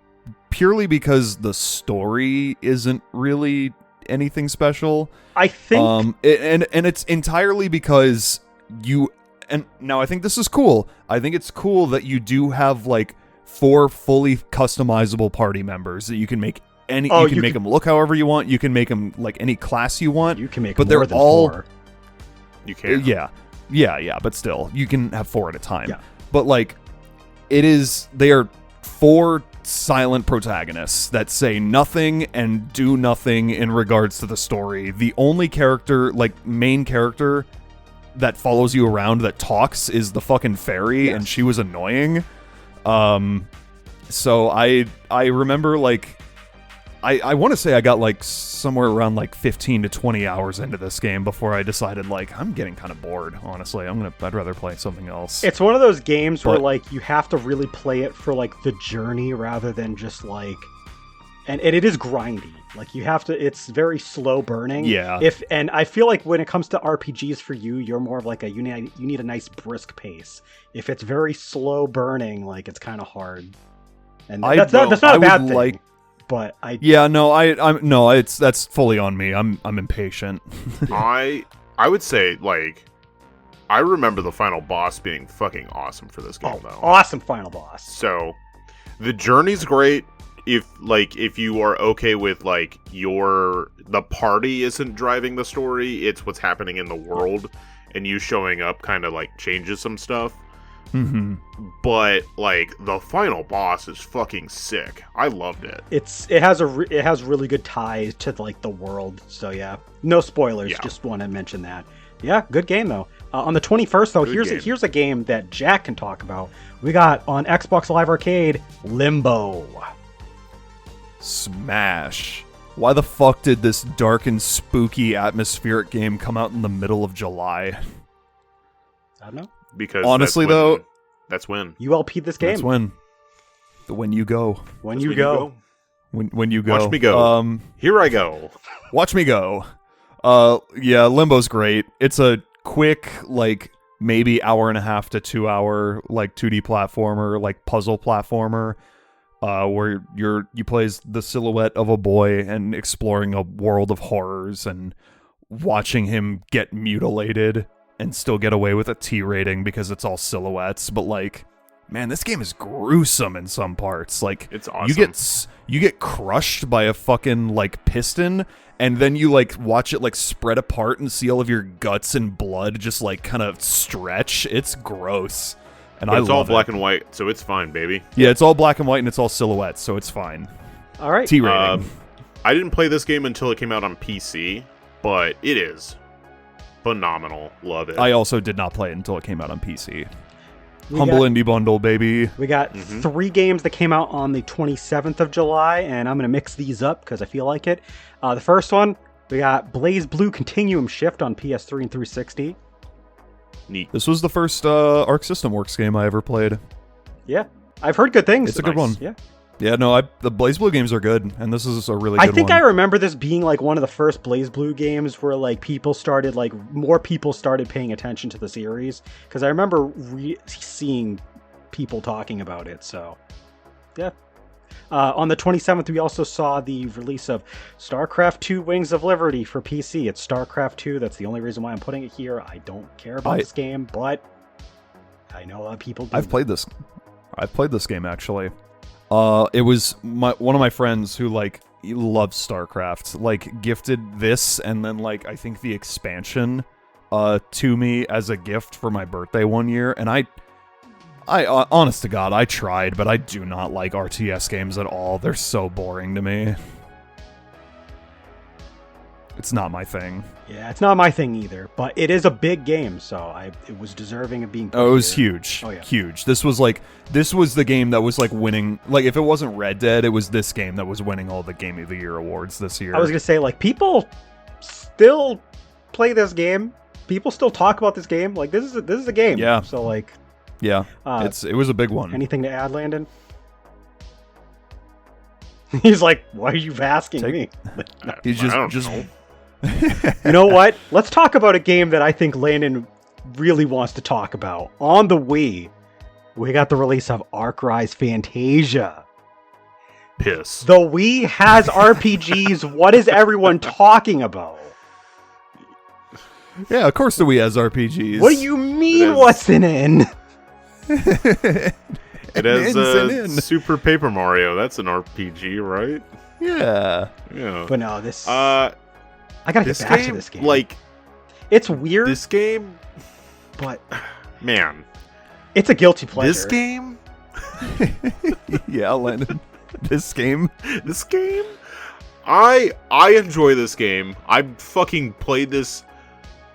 purely because the story isn't really anything special. I think and it's entirely because and now I think this is cool. I think it's cool that you do have like 4 fully customizable party members that you can make you can make them look however you want. You can make them like any class you want. You can make but more they're than all 4. You can. Yeah, but still, you can have 4 at a time. Yeah. But like, they are 4 silent protagonists that say nothing and do nothing in regards to the story. The only character, like main character, that follows you around that talks is the fucking fairy, and she was annoying. So I remember like. I want to say I got like somewhere around like 15 to 20 hours into this game before I decided like I'm getting kind of bored, honestly. I'd rather play something else. It's one of those games where like you have to really play it for like the journey rather than just like and it is grindy. Like you have to it's very slow burning. Yeah. And I feel like when it comes to RPGs for you, you're more of like you need a nice brisk pace. If it's very slow burning, like it's kind of hard. And that's not a bad thing. But that's fully on me. I'm impatient. I would say like I remember the final boss being fucking awesome for this game though. Awesome final boss. So the journey's great if you are okay with like the party isn't driving the story, it's what's happening in the world and you showing up kind of like changes some stuff. Mm-hmm. But like the final boss is fucking sick. I loved it. It has really good ties to like the world. So yeah, no spoilers. Yeah. Just want to mention that. Yeah, good game though. On the 21st though, here's a game that Jack can talk about. We got on Xbox Live Arcade Limbo. Smash. Why the fuck did this dark and spooky atmospheric game come out in the middle of July? I don't know. Because honestly that's when you LP'd this game. That's when you go. When you go. When you go. Watch me go. Here I go. Watch me go. Yeah, Limbo's great. It's a quick, like maybe hour and a half to 2 hour, like 2D platformer, like puzzle platformer, where you play as the silhouette of a boy and exploring a world of horrors and watching him get mutilated and still get away with a T rating because it's all silhouettes. But like, man, this game is gruesome in some parts. Like, it's awesome. You get crushed by a fucking like piston, and then you like watch it like spread apart and see all of your guts and blood just like kind of stretch. It's gross. And it's all black and white, so it's fine, baby. Yeah, it's all black and white and it's all silhouettes, so it's fine. All right. T rating. I didn't play this game until it came out on PC, but it is phenomenal. Love it. I also did not play it until it came out on PC. Humble indie bundle, baby. We got 3 games that came out on the 27th of July, and I'm going to mix these up because I feel like it. The first one, we got Blaze Blue Continuum Shift on PS3 and 360. Neat. This was the first Arc System Works game I ever played. Yeah. I've heard good things. It's a good one. Yeah. Yeah, no, the Blaze Blue games are good, and this is a really good one. I think I remember this being like one of the first Blaze Blue games where like more people started paying attention to the series, because I remember seeing people talking about it. So, yeah. On the 27th, we also saw the release of StarCraft 2 Wings of Liberty for PC. It's StarCraft 2. That's the only reason why I'm putting it here. I don't care about this game, but I know a lot of people do. I've played this game, actually. It was one of my friends who, like, he loves StarCraft, like, gifted this and then, like, I think the expansion to me as a gift for my birthday one year, and I honest to God, I tried, but I do not like RTS games at all. They're so boring to me. It's not my thing. Yeah, it's not my thing either, but it is a big game, so it was deserving of being put it was here. huge. Oh, yeah. Huge. This was the game that was like winning, like if it wasn't Red Dead, it was this game that was winning all the Game of the Year awards this year. I was going to say, like, people still play this game. People still talk about this game. Like, this is a game. Yeah. So, like... Yeah, it was a big one. Anything to add, Landon? He's like, why are you asking me? He's just You know what? Let's talk about a game that I think Landon really wants to talk about. On the Wii, we got the release of Arc Rise Fantasia. piss. The Wii has RPGs. What is everyone talking about? Yeah, of course the Wii has RPGs. What do you mean, has- what's in it? It has in. Super Paper Mario. That's an RPG, right? Yeah. Yeah. But no, this... Uh, I gotta get this back game, to this game. like it's weird, this game, but man. it's a guilty pleasure. This game, Yeah, Lennon. This game. this game. I enjoy this game. I fucking played this.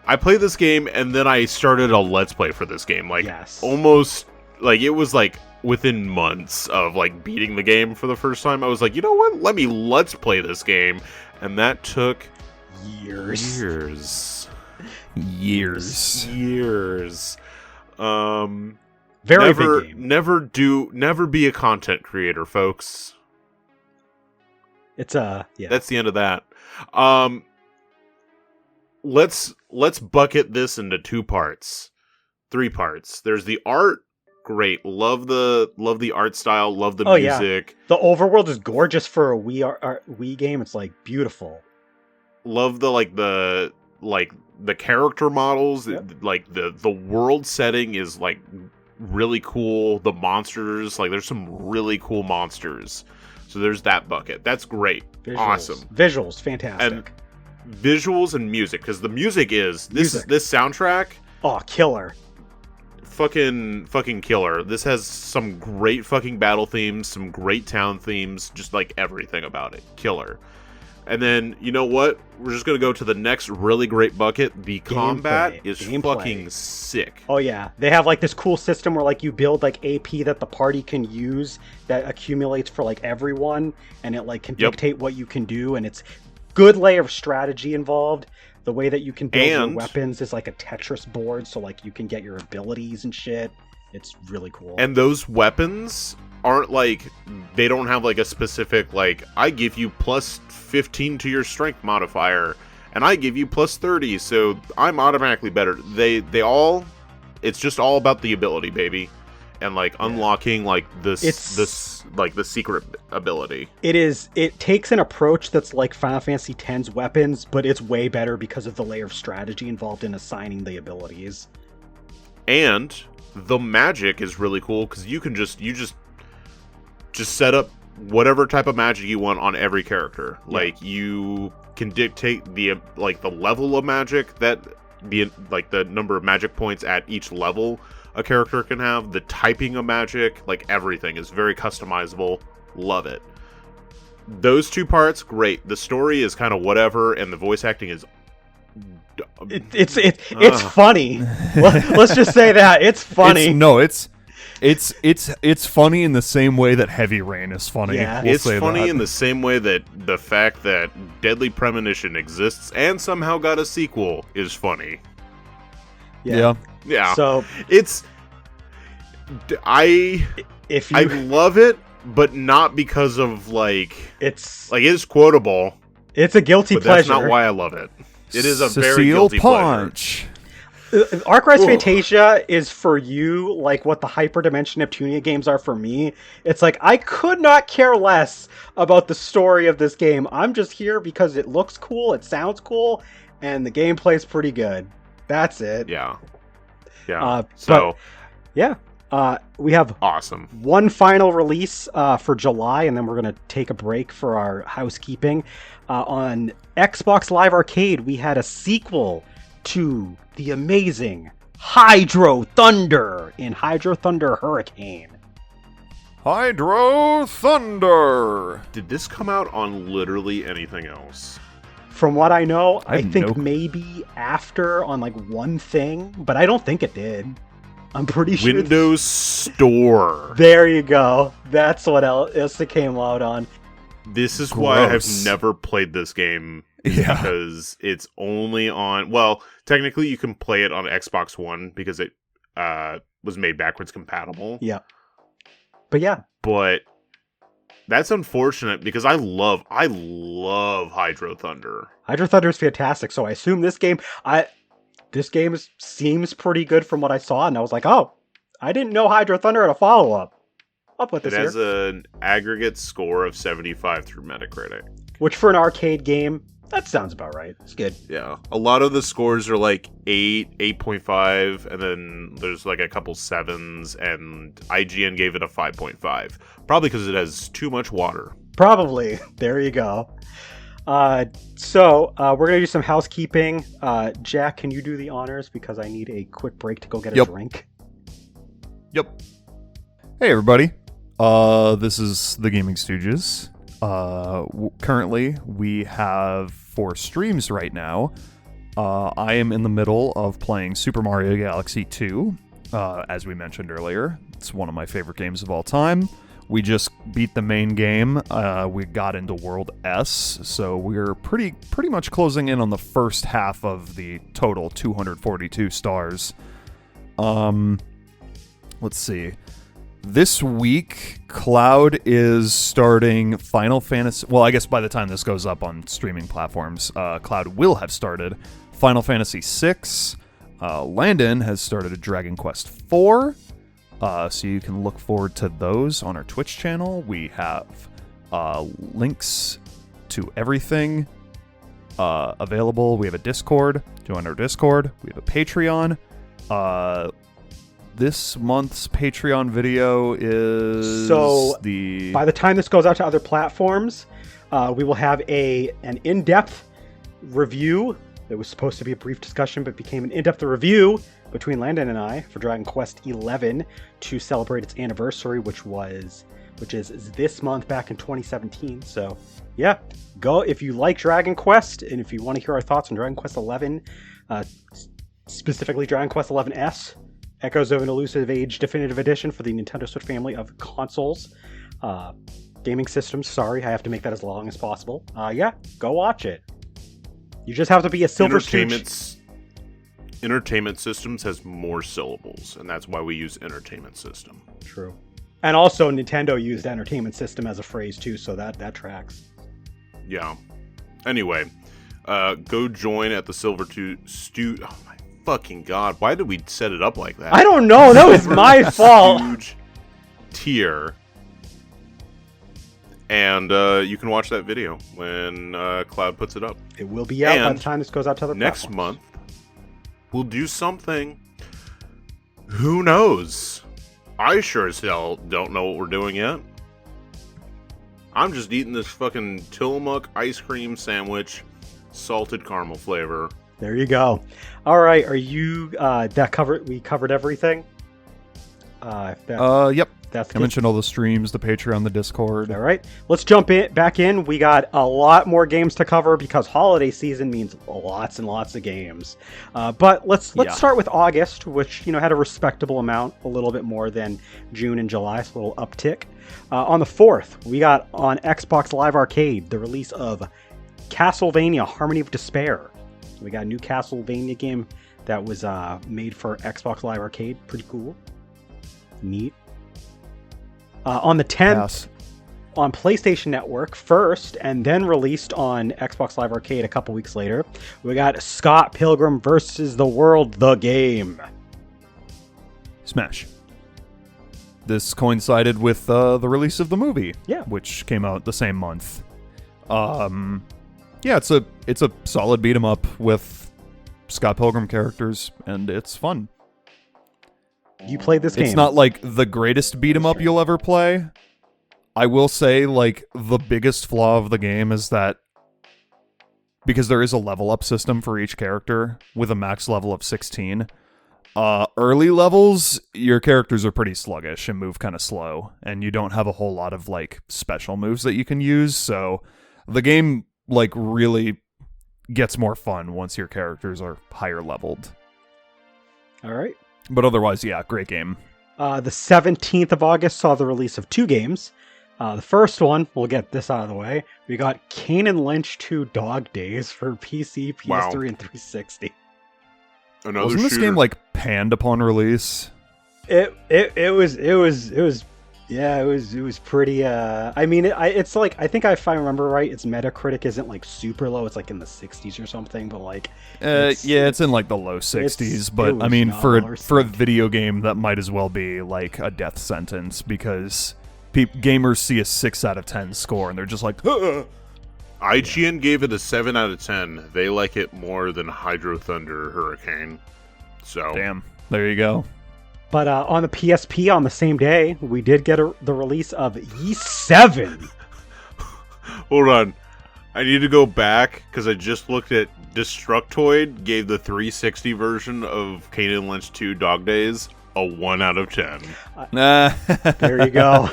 I played this game and then I started a Let's Play for this game. Like Yes. almost like it was like within months of like beating the game for the first time. I was like, you know what? Let me Let's Play this game, and that took Years. Years. Very never, big game. never be a content creator, folks. It's yeah. That's the end of that. Let's bucket this into 2 parts, 3 parts. There's the art, great. Love the art style. Love the Yeah. music. The overworld is gorgeous for a Wii game. It's like beautiful. Love the character models. Yep. Like the world setting is like really cool. The monsters, like there's some really cool monsters. So there's that bucket. That's great. Visuals. Awesome. Visuals, fantastic. And visuals and music, because the music is this soundtrack. Oh, killer. Fucking killer. This has some great fucking battle themes, some great town themes, just like everything about it. Killer. And then, you know what? We're just going to go to the next really great bucket. The combat is fucking sick. Oh yeah. They have like this cool system where like you build like AP that the party can use that accumulates for like everyone, and it like can dictate what you can do, and it's good layer of strategy involved. The way that you can build your weapons is like a Tetris board, so like you can get your abilities and shit. It's really cool. And those weapons aren't like, they don't have like a specific like, I give you plus 15 to your strength modifier, and I give you plus 30, so I'm automatically better. They all, it's just all about the ability, baby, and like unlocking like this like the secret ability. It takes an approach that's like Final Fantasy X's weapons, but it's way better because of the layer of strategy involved in assigning the abilities. And the magic is really cool because you can just set up whatever type of magic you want on every character. Yeah. Like you can dictate the level of magic, that the number of magic points at each level a character can have, the typing of magic, like everything is very customizable. Love it. Those 2 parts, great. The story is kind of whatever, and the voice acting is It's funny. Let's just say that it's funny. It's funny in the same way that Heavy Rain is funny. Yeah. It's funny in the same way that the fact that Deadly Premonition exists and somehow got a sequel is funny. Yeah. Yeah. So I love it, but not because of it's it's quotable. It's a guilty But pleasure. that's not why I love it. It is a very Cecile guilty Punch. Arkwright's Ooh. Fantasia is for you like what the Hyperdimension Neptunia games are for me. It's like I could not care less about the story of this game. I'm just here because it looks cool, it sounds cool, and the gameplay's pretty good. That's it. Yeah. Yeah. We have awesome. one final release for July, and then we're going to take a break for our housekeeping. On Xbox Live Arcade, we had a sequel to the amazing Hydro Thunder in Hydro Thunder Hurricane. Hydro Thunder. Did this come out on literally anything else? From what I know, I I have think no- maybe after on like one thing, but I don't think it did. I'm pretty sure. Windows Store. There you go. That's what else it came out on. This is why I have Gross. never played this game. Yeah. Because it's only on... Well, technically you can play it on Xbox One because it was made backwards compatible. Yeah. But yeah. But that's unfortunate because I love Hydro Thunder. Hydro Thunder is fantastic, so I assume this game seems pretty good from what I saw, and I was like, oh, I didn't know Hydro Thunder had a follow-up. I'll put this It has here. an aggregate score of 75 through Metacritic. Which for an arcade game, that sounds about right. It's good. Yeah. A lot of the scores are like 8, 8.5, and then there's like a couple 7s, and IGN gave it a 5.5. Probably because it has too much water. Probably. There you go. So we're going to do some housekeeping. Jack, can you do the honors? Because I need a quick break to go get a drink. Yep. Hey, everybody. This is the Gaming Stooges. Currently, we have 4 streams right now. I am in the middle of playing Super Mario Galaxy 2, as we mentioned earlier. It's one of my favorite games of all time. We just beat the main game. We got into World S, so we're pretty much closing in on the first half of the total 242 stars. Let's see. This week, Cloud is starting Final Fantasy... Well, I guess by the time this goes up on streaming platforms, Cloud will have started Final Fantasy VI. Landon has started a Dragon Quest IV. So you can look forward to those on our Twitch channel. We have links to everything available. We have a Discord. Join our Discord. We have a Patreon. This month's Patreon video is by the time this goes out to other platforms, we will have an in-depth review. It was supposed to be a brief discussion, but became an in-depth review between Landon and I for Dragon Quest XI to celebrate its anniversary, which is this month back in 2017. So yeah, go if you like Dragon Quest and if you want to hear our thoughts on Dragon Quest XI, specifically Dragon Quest XI-S. Echoes of an Elusive Age Definitive Edition for the Nintendo Switch family of consoles. Gaming systems, sorry, I have to make that as long as possible. Yeah, go watch it. You just have to be a Silver Stooge. Entertainment Systems has more syllables, and that's why we use Entertainment System. True. And also, Nintendo used Entertainment System as a phrase, too, so that tracks. Yeah. Anyway, go join at the Silver Stooge... Oh, my fucking God. Why did we set it up like that? I don't know. That was my fault. Stooge tier. And you can watch that video when Cloud puts it up. It will be out by the time this goes out to other next platforms. Month, we'll do something. Who knows? I sure as hell don't know what we're doing yet. I'm just eating this fucking Tillamook ice cream sandwich, salted caramel flavor. There you go. All right, are you we covered everything? Yep. That's I mentioned all the streams, the Patreon, the Discord. All right, let's jump back in. We got a lot more games to cover because holiday season means lots and lots of games. But let's start with August, which had a respectable amount, a little bit more than June and July, so a little uptick. On the 4th, we got on Xbox Live Arcade the release of Castlevania: Harmony of Despair. We got a new Castlevania game that was made for Xbox Live Arcade. Pretty cool. Neat. On the 10th, on PlayStation Network first, and then released on Xbox Live Arcade a couple weeks later, we got Scott Pilgrim vs. the World, the game. Smash. This coincided with the release of the movie, which came out the same month. Yeah, it's a solid beat 'em up with Scott Pilgrim characters, and it's fun. You played this game. It's not like the greatest beat 'em up you'll ever play. I will say, like, the biggest flaw of the game is that because there is a level up system for each character with a max level of 16, early levels, your characters are pretty sluggish and move kind of slow, and you don't have a whole lot of, like, special moves that you can use, so the game, like, really gets more fun once your characters are higher leveled. All right. But otherwise, yeah, great game. The 17th of August saw the release of 2 games. The first one, we'll get this out of the way. We got Kane and Lynch 2 Dog Days for PC, PS3, and 360. Wasn't this game like panned upon release? It was pretty. I mean, it's like, I think if I remember right, its Metacritic isn't like super low. It's like in the 60s or something. But like, it's in like the low 60s. But I mean, for a video game, that might as well be like a death sentence because gamers see a 6 out of 10 score and they're just like, IGN gave it a 7 out of 10. They like it more than Hydro Thunder Hurricane. So damn, there you go. But on the PSP on the same day, we did get the release of Ys 7. Hold on. I need to go back because I just looked at Destructoid gave the 360 version of Kane and Lynch 2 Dog Days a 1 out of 10. There you go.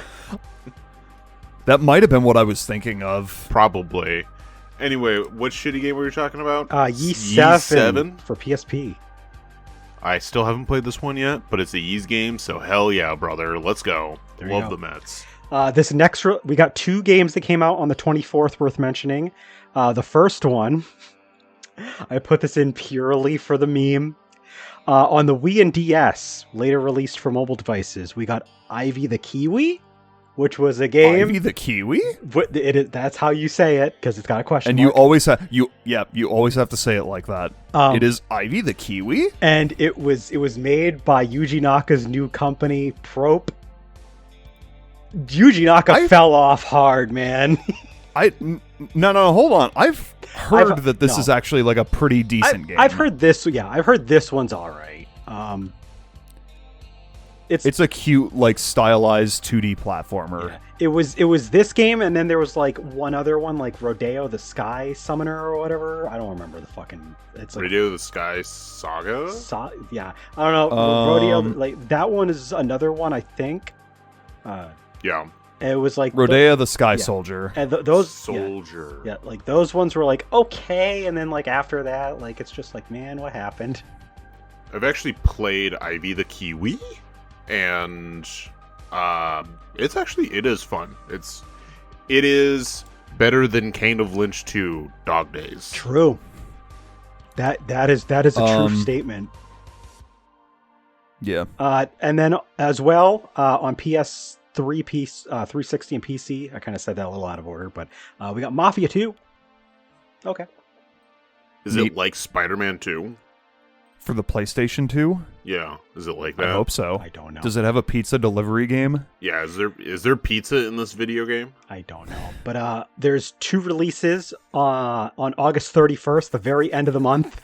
That might have been what I was thinking of. Probably. Anyway, what shitty game were you talking about? Ys 7 for PSP. I still haven't played this one yet, but it's a Ys game, so hell yeah, brother. Let's go. There you Love go. the Mets. This next, we got 2 games that came out on the 24th worth mentioning. The first one, I put this in purely for the meme. On the Wii and DS, later released for mobile devices, we got Ivy the Kiwi, which was a game. Ivy the Kiwi? That's how you say it, because it's got a question And mark. you always have you always have to say it like that. It is Ivy the Kiwi? And it was made by Yuji Naka's new company, Prope. Yuji Naka fell off hard, man. No, hold on. I've heard that this is actually like a pretty decent game. I've heard this. Yeah, I've heard this one's all right. It's a cute, like stylized 2D platformer. Yeah. It was this game, and then there was like one other one, like Rodeo the Sky Summoner or whatever. I don't remember the fucking. It's like Rodeo the Sky Saga? Yeah, I don't know. Rodeo, like that one is another one, I think. Yeah. It was like Rodeo the Sky Soldier. And those Soldier. Yeah, like those ones were like okay, and then like after that, like it's just like, man, what happened? I've actually played Ivy the Kiwi, and it is fun. It is better than Kane of Lynch 2 Dog Days. True. That is a true statement. Yeah. And then as well on PS3, 360, and PC. I kind of said that a little out of order, but we got Mafia 2. Okay. Is it like Spider-Man 2? For the PlayStation 2? Yeah. Is it like that? I hope so. I don't know. Does it have a pizza delivery game? Yeah. Is there pizza in this video game? I don't know. But there's 2 releases on August 31st, the very end of the month.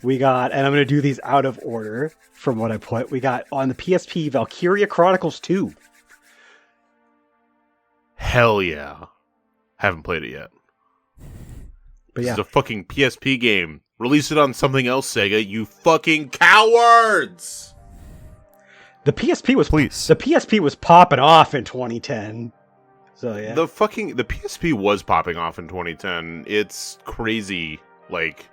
We got, and I'm going to do these out of order from what I put. We got on the PSP, Valkyria Chronicles 2. Hell yeah. Haven't played it yet. But This yeah, is a fucking PSP game. Release it on something else, Sega, you fucking cowards! the PSP was Please. popping off in 2010. So yeah. The PSP was popping off in 2010. It's crazy. Like,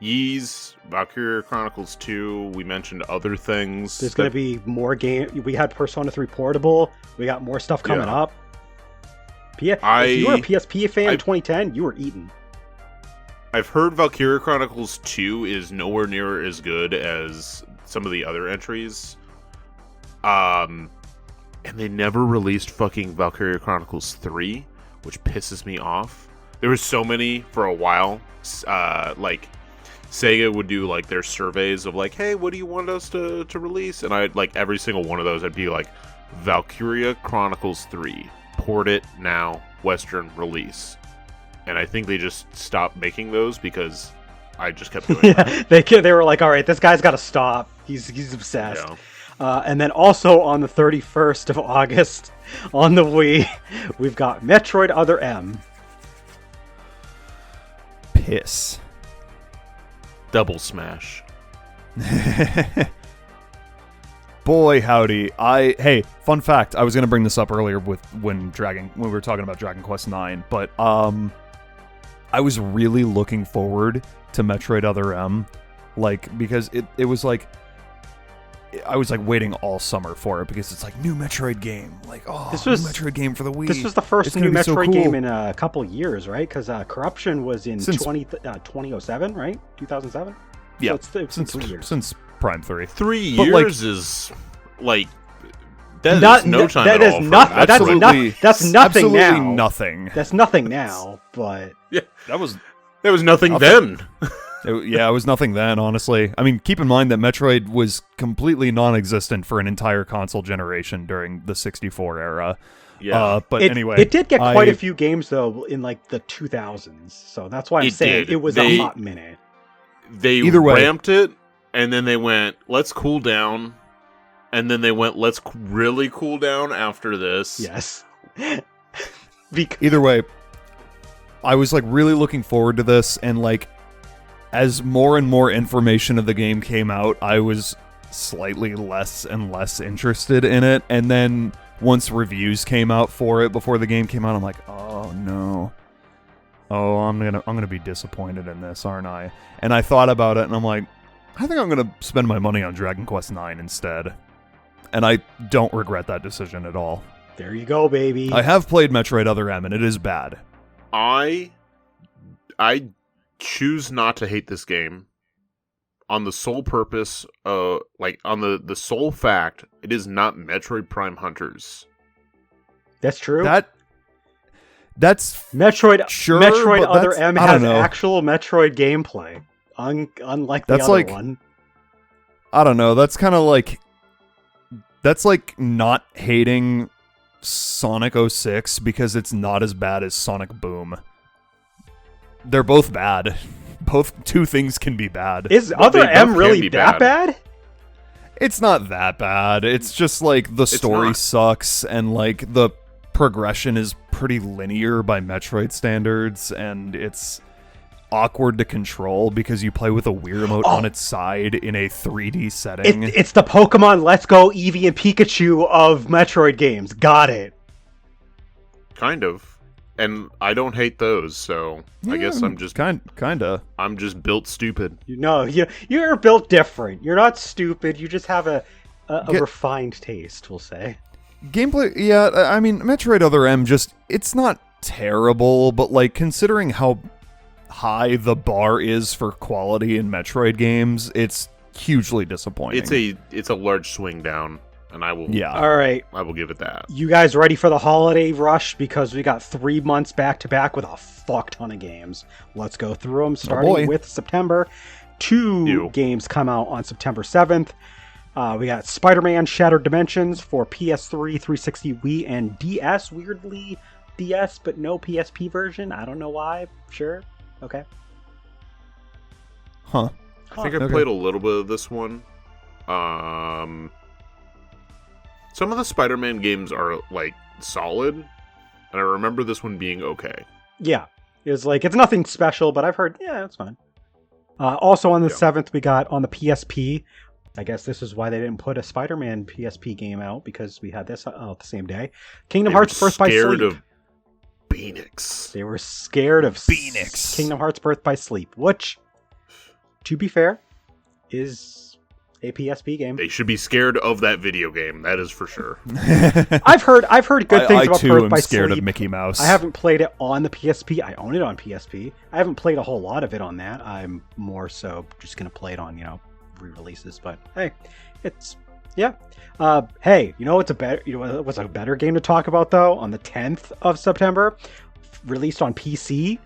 Ys, Valkyria Chronicles 2, we mentioned other things. There's going to be more game. We had Persona 3 Portable. We got more stuff coming up. If you were a PSP fan in 2010, you were eating. I've heard Valkyria Chronicles 2 is nowhere near as good as some of the other entries. And they never released fucking Valkyria Chronicles 3, which pisses me off. There was so many for a while. Like, Sega would do like their surveys of like, hey, what do you want us to release? And I'd like every single one of those, I'd be like, Valkyria Chronicles 3, port it now, Western release. And I think they just stopped making those because I just kept doing that. They were like, all right, this guy's got to stop. He's obsessed. Yeah. And then also on the 31st of August on the Wii, we've got Metroid Other M. Piss. Double Smash. Boy, howdy. Hey, fun fact. I was going to bring this up earlier when we were talking about Dragon Quest IX, but I was really looking forward to Metroid Other M, like, because it was like, I was like waiting all summer for it because it's like new Metroid game, like new Metroid game for the Wii. This was the first new Metroid so cool. game in a couple years, right? Because Corruption was in 2007, right? 2007. Yeah, so it's 3 years. Since Prime 3. 3 But, years is like that is no time that at is all. nothing. That's absolutely- nothing absolutely now. nothing. That's nothing now, but Yeah, That was nothing then. it was nothing then, honestly. I mean, keep in mind that Metroid was completely non-existent for an entire console generation during the 64 era. Yeah. But it, anyway, it did get quite a few games though in like the 2000s, so that's why I'm saying it was a hot minute. They Either way, ramped it, and then they went, let's cool down, and then they went, let's really cool down after this. Yes. Either way, I was like really looking forward to this, and like as more and more information of the game came out, I was slightly less and less interested in it. And then once reviews came out for it before the game came out, I'm like, oh no. Oh, I'm gonna be disappointed in this, aren't I? And I thought about it, and I'm like, I think I'm gonna spend my money on Dragon Quest IX instead. And I don't regret that decision at all. There you go, baby. I have played Metroid Other M, and it is bad. I choose not to hate this game on the sole purpose, like on the sole fact, it is not Metroid Prime Hunters. That's true. That's Metroid. Sure, Metroid Other that's, M has actual Metroid gameplay, unlike the other one. I don't know. That's kind of like not hating Sonic 06 because it's not as bad as Sonic Boom. They're both bad. Two things can be bad. Is Other M really that bad? It's not that bad. It's just like the story sucks and like the progression is pretty linear by Metroid standards, and it's awkward to control because you play with a Wii remote on its side in a 3D setting. It's the Pokemon Let's Go Eevee and Pikachu of Metroid games. Got it. Kind of. And I don't hate those, so I guess I'm just kinda. I'm just built stupid. You're built different. You're not stupid. You just have a refined taste, we'll say. Gameplay, yeah. I mean, Metroid Other M it's not terrible, but like considering how high the bar is for quality in Metroid games, it's hugely disappointing. It's a large swing down. And I will. Yeah. All right. I will give it that. You guys ready for the holiday rush? Because we got 3 months back to back with a fuck ton of games. Let's go through them. Starting with September. 2 games come out on September 7th. We got Spider-Man Shattered Dimensions for PS3, 360, Wii, and DS. Weirdly, DS, but no PSP version. I don't know why. Sure. Okay. Huh. I think I played a little bit of this one. Some of the Spider-Man games are, like, solid, and I remember this one being okay. Yeah. It's nothing special, but I've heard, yeah, it's fine. Also on the 7th, we got on the PSP, I guess this is why they didn't put a Spider-Man PSP game out, because we had this the same day. Kingdom Hearts Birth by Sleep. Scared of Phoenix. They were scared of Phoenix. Kingdom Hearts Birth by Sleep, which, to be fair, is a PSP game. They should be scared of that video game. That is for sure. I've heard good things about Birth by Sleep. I too am scared of Mickey Mouse. I haven't played it on the PSP. I own it on PSP. I haven't played a whole lot of it on that. I'm more so just gonna play it on re-releases. But hey, it's hey, what's a better game to talk about though? On the 10th of September, released on PC,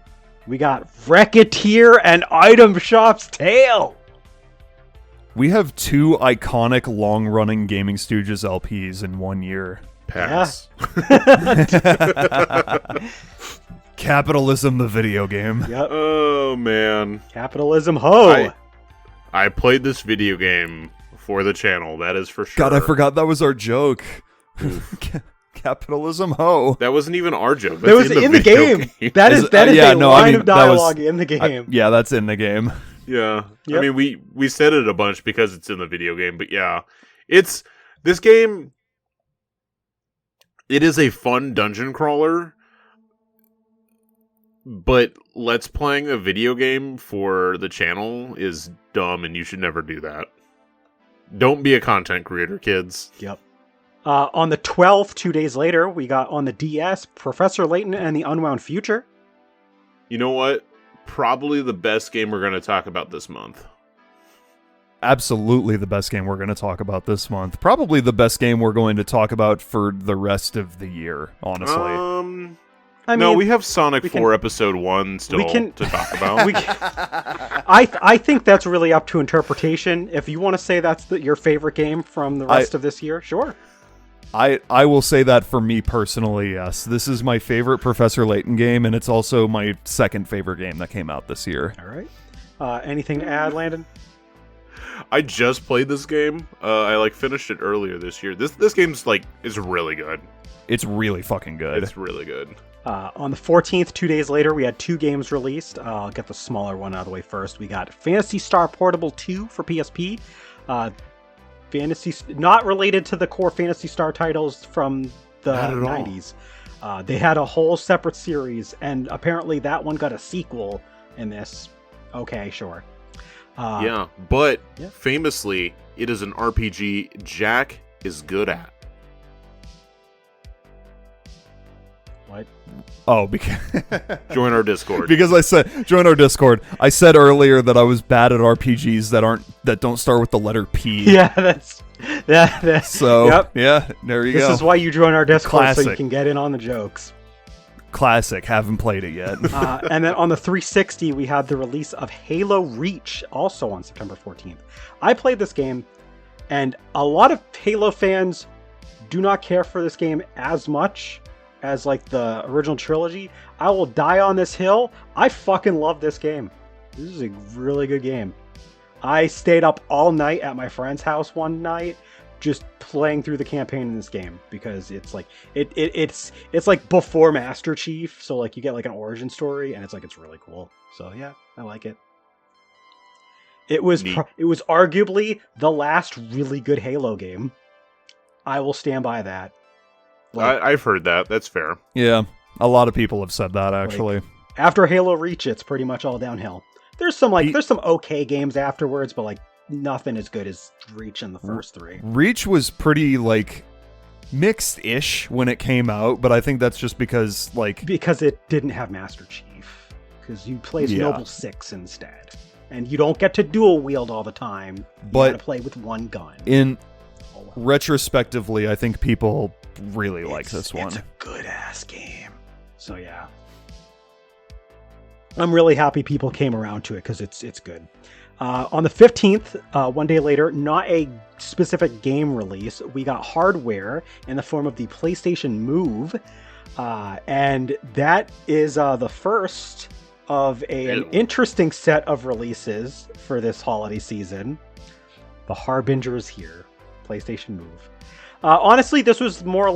we got Wrecketeer and Item Shop's Tale. We have 2 iconic long-running GamingStoges LPs in 1 year. Pass. Yeah. Capitalism, the video game. Yep. Oh, man. Capitalism, ho! I played this video game for the channel, that is for sure. God, I forgot that was our joke. Capitalism, ho! That wasn't even our joke. That was in the game. That is a line of dialogue in the game. Yeah, that's in the game. Yeah. Yep. I mean, we said it a bunch because it's in the video game, but yeah. This game, it is a fun dungeon crawler, but Let's Playing a video game for the channel is dumb, and you should never do that. Don't be a content creator, kids. Yep. On the 12th, 2 days later, we got on the DS, Professor Layton and the Unwound Future. You know what? Probably the best game we're going to talk about this month. Absolutely the best game we're going to talk about this month. Probably the best game we're going to talk about for the rest of the year, honestly. We have Sonic 4 Episode 1 still to talk about. I think that's really up to interpretation. If you want to say that's your favorite game from the rest of this year, sure. I will say that for me personally, yes. This is my favorite Professor Layton game, and it's also my second favorite game that came out this year. All right. Anything to add, Landon? I just played this game. I finished it earlier this year. This game's is really good. It's really fucking good. It's really good. On the 14th, 2 days later, we had 2 games released. I'll get the smaller one out of the way first. We got Phantasy Star Portable 2 for PSP. Not related to the core Phantasy Star titles from the 90s. They had a whole separate series, and apparently that one got a sequel in this. Okay, sure. But famously, it is an RPG Jack is good at. What? Oh, because join our Discord. Because I said join our Discord. I said earlier that I was bad at RPGs that don't start with the letter P. Yeah, that's so. Yep. Yeah, there you go. This is why you join our Discord. Classic. So you can get in on the jokes. Classic. Haven't played it yet. And then on the 360, we had the release of Halo Reach, also on September 14th. I played this game, and a lot of Halo fans do not care for this game as much as the original trilogy. I will die on this hill. I fucking love this game. This is a really good game. I stayed up all night at my friend's house one night just playing through the campaign in this game because it's it's like before Master Chief, so you get an origin story, and it's really cool. So yeah, I like it. It was arguably the last really good Halo game. I will stand by that. I've heard that. That's fair. Yeah, a lot of people have said that actually. After Halo Reach, it's pretty much all downhill. There's some there's some okay games afterwards, but nothing as good as Reach in the first 3. Reach was pretty mixed-ish when it came out, but I think that's just because because it didn't have Master Chief. Because you play as Noble 6 instead, and you don't get to dual wield all the time. You gotta play with one gun. Retrospectively, I think people really like this one. It's a good ass game. So yeah, I'm really happy people came around to it because it's good. On the 15th, 1 day later, not a specific game release, we got hardware in the form of the PlayStation Move, and that is the first of an interesting set of releases for this holiday season. The Harbinger is here. PlayStation Move. Honestly, this was more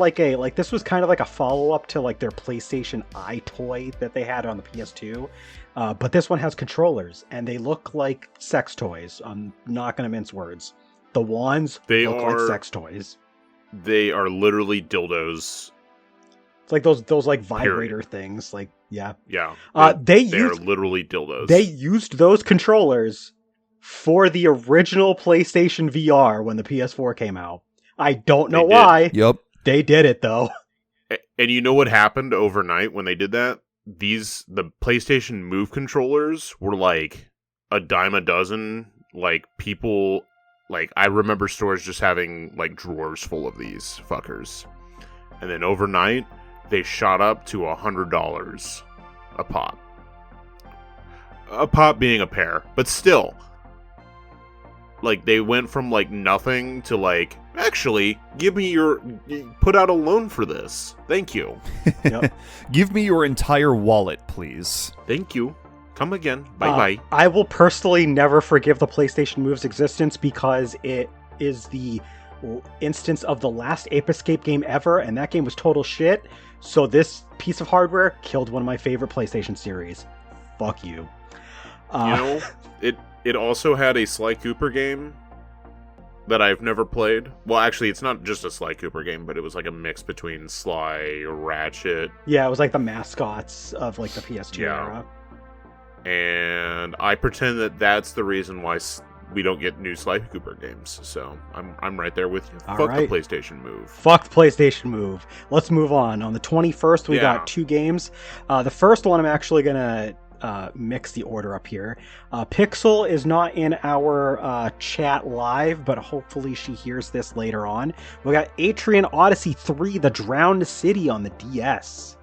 this was kind of like a follow-up to their PlayStation Eye toy that they had on the PS2. But this one has controllers, and they look like sex toys. I'm not going to mince words. The wands look like sex toys. They are literally dildos. It's like those vibrator things. Yeah. Yeah. They are literally dildos. They used those controllers for the original PlayStation VR when the PS4 came out. I don't know why. Yep. They did it, though. And you know what happened overnight when they did that? The PlayStation Move controllers were a dime a dozen. People, I remember stores just having drawers full of these fuckers. And then overnight, they shot up to $100 a pop. A pop being a pair, but still. They went from nothing to actually put out a loan for this. Thank you. Yep. Give me your entire wallet, please. Thank you. Come again. Bye-bye. I will personally never forgive the PlayStation Move's existence because it is the instance of the last Ape Escape game ever, and that game was total shit. So this piece of hardware killed one of my favorite PlayStation series. Fuck you. It also had a Sly Cooper game that I've never played. Well, actually, it's not just a Sly Cooper game, but it was a mix between Sly, Ratchet. Yeah, it was the mascots of the PS2 era. And I pretend that that's the reason why we don't get new Sly Cooper games. So I'm right there with you. Fuck the PlayStation Move. Fuck the PlayStation Move. Let's move on. On the 21st, we got 2 games. The first one I'm actually gonna mix the order up here. Pixel is not in our chat live, but hopefully she hears this later on. We got Atrian Odyssey 3, The Drowned City on the DS.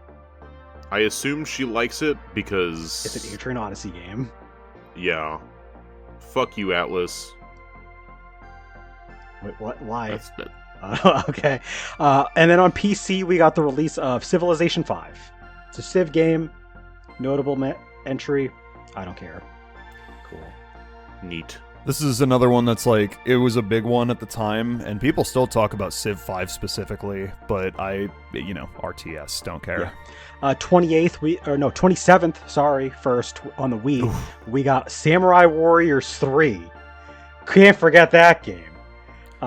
I assume she likes it because it's an Atrian Odyssey game. Yeah. Fuck you, Atlas. Wait, what? Why? Okay. And then on PC, we got the release of Civilization 5. It's a Civ game. Notable entry. I don't care. Cool. Neat. This is another one that's like, it was a big one at the time, and people still talk about Civ 5 specifically, but RTS, don't care. Yeah. 27th, first on the Wii, we got Samurai Warriors 3. Can't forget that game.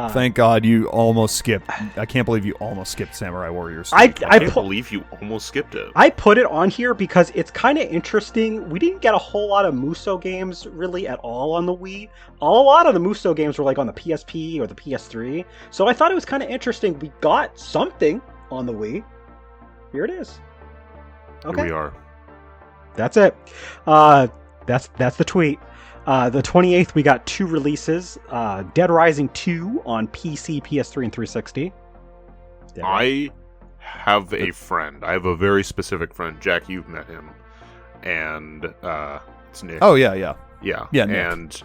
Thank God you almost skipped. I can't believe you almost skipped Samurai Warriors 3. I can't believe you almost skipped it. I put it on here because it's kind of interesting. We didn't get a whole lot of Musou games really at all on the Wii. A lot of the Musou games were like on the PSP or the PS3. So I thought it was kind of interesting. We got something on the Wii. Here it is. Okay. Here we are. That's it. That's the tweet. The 28th, we got 2 releases. Dead Rising 2 on PC, PS3, and 360. I have a friend. I have a very specific friend. Jack, you've met him. And it's Nick. Oh, yeah. Yeah. Yeah, Nick. And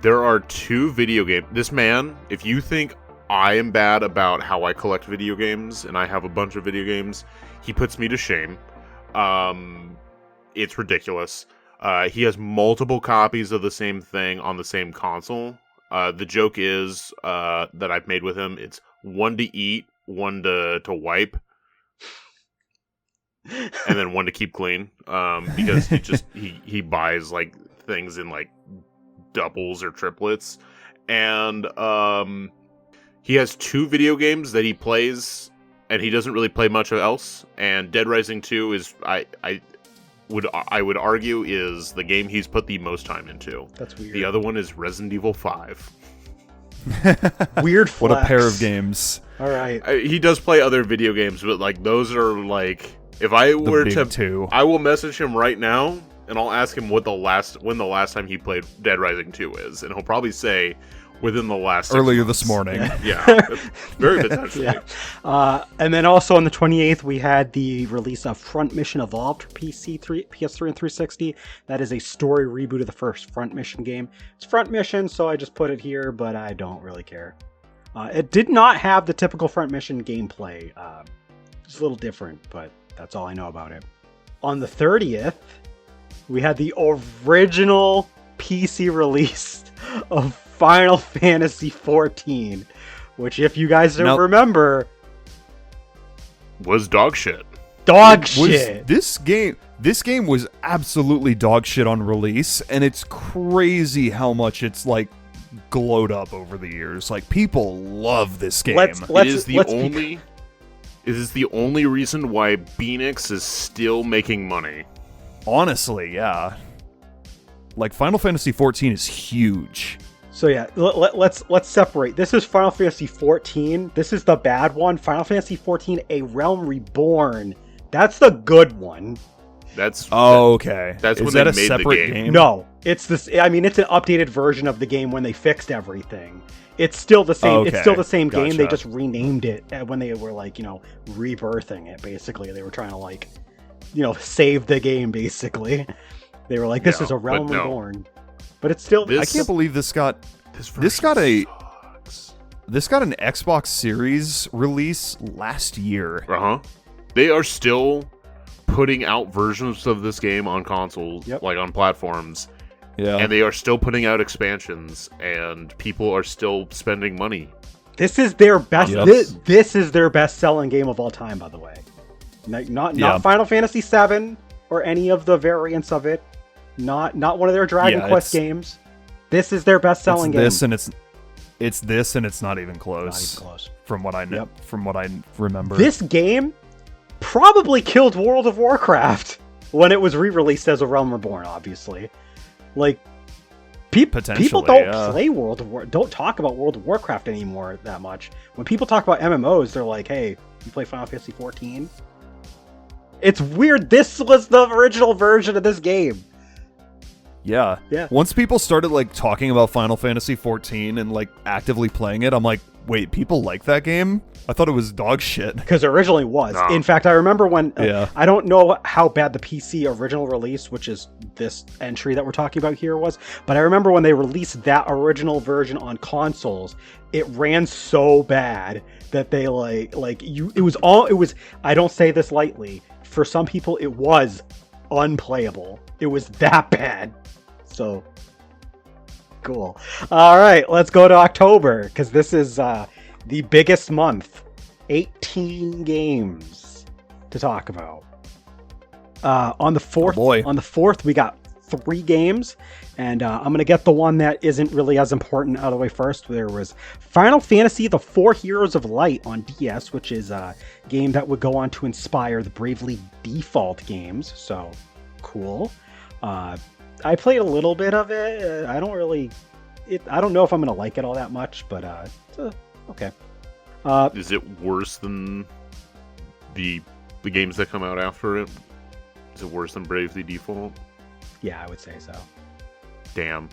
there are 2 video games. This man, if you think I am bad about how I collect video games, and I have a bunch of video games, he puts me to shame. It's ridiculous. He has multiple copies of the same thing on the same console. The joke is that I've made with him, it's one to eat, one to wipe, and then one to keep clean. Because he buys like things in like doubles or triplets. And he has 2 video games that he plays, and he doesn't really play much else. And Dead Rising 2 is I would argue is the game he's put the most time into. That's weird. The other one is Resident Evil 5. Weird flex. What a pair of games. All right. He does play other video games, but like those are like, if I were to, 2. I will message him right now and I'll ask him when the last time he played Dead Rising 2 is, and he'll probably say within the last 6 earlier months. this morning. Yeah, very potentially. Yeah. And then also on the 28th, we had the release of Front Mission Evolved for PS3 and 360. That is a story reboot of the first Front Mission game. It's Front Mission, so I just put it here, but I don't really care. It did not have the typical Front Mission gameplay. It's a little different, but that's all I know about it. On the 30th, we had the original PC release of Final Fantasy XIV, which, if you guys don't remember, was dog shit. Shit. This game was absolutely dog shit on release, and it's crazy how much it's like glowed up over the years. Like, people love this game. It is the only reason why Beanix is still making money. Honestly, yeah. Like, Final Fantasy XIV is huge. So yeah, let's separate. This is Final Fantasy XIV. This is the bad one. Final Fantasy XIV: A Realm Reborn. That's the good one. Okay. That's is when that they a made separate the game. No, it's this. I mean, it's an updated version of the game when they fixed everything. It's still the same. Okay. It's still the same game. Gotcha. They just renamed it when they were like, rebirthing it. Basically, they were trying to like, save the game. Basically, they were like, this is a Realm Reborn. But it's still. I can't believe this got an Xbox Series release last year. They are still putting out versions of this game on consoles, like on platforms. Yeah. And they are still putting out expansions, and people are still spending money. This is their best. This is their best-selling game of all time, by the way. Not Final Fantasy VII or any of the variants of it. Not one of their Dragon Quest games. This is their best-selling game. It's this, and it's not even close. From what I know, from what I remember. This game probably killed World of Warcraft when it was re-released as a Realm Reborn. Obviously, like people don't play don't talk about World of Warcraft anymore that much. When people talk about MMOs, they're like, "Hey, you play Final Fantasy XIV?" It's weird. This was the original version of this game. Yeah. Once people started like talking about Final Fantasy XIV and like actively playing it, I'm like, wait, people like that game? I thought it was dog shit. Because it originally was. No. In fact, I remember when... Yeah. I don't know how bad the PC original release, which is this entry that we're talking about here, was, but I remember when they released that original version on consoles, it ran so bad that they it was, I don't say this lightly, for some people it was unplayable. It was that bad. So... cool. All right, let's go to October, because this is the biggest month. 18 games to talk about. On the 4th, we got 3 games, and I'm gonna get the one that isn't really as important out of the way first. There was Final Fantasy: The 4 Heroes of Light on DS, which is a game that would go on to inspire the Bravely Default games. So cool. I played a little bit of it. I don't know if I'm gonna like it all that much, but it's okay. Is it worse than the games that come out after it? Is it worse than Bravely Default? Yeah, I would say so. Damn.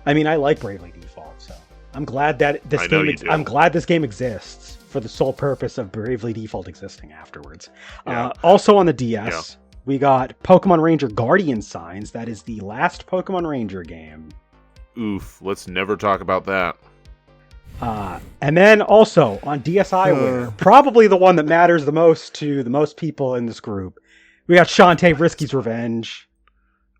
I mean, I like Bravely Default, so I'm glad that this I'm glad this game exists for the sole purpose of Bravely Default existing afterwards. Yeah. Also on the DS, we got Pokemon Ranger Guardian Signs. That is the last Pokemon Ranger game. Oof, let's never talk about that. And then also on DSiWare, probably the one that matters the most to the most people in this group, we got Shantae Risky's Revenge.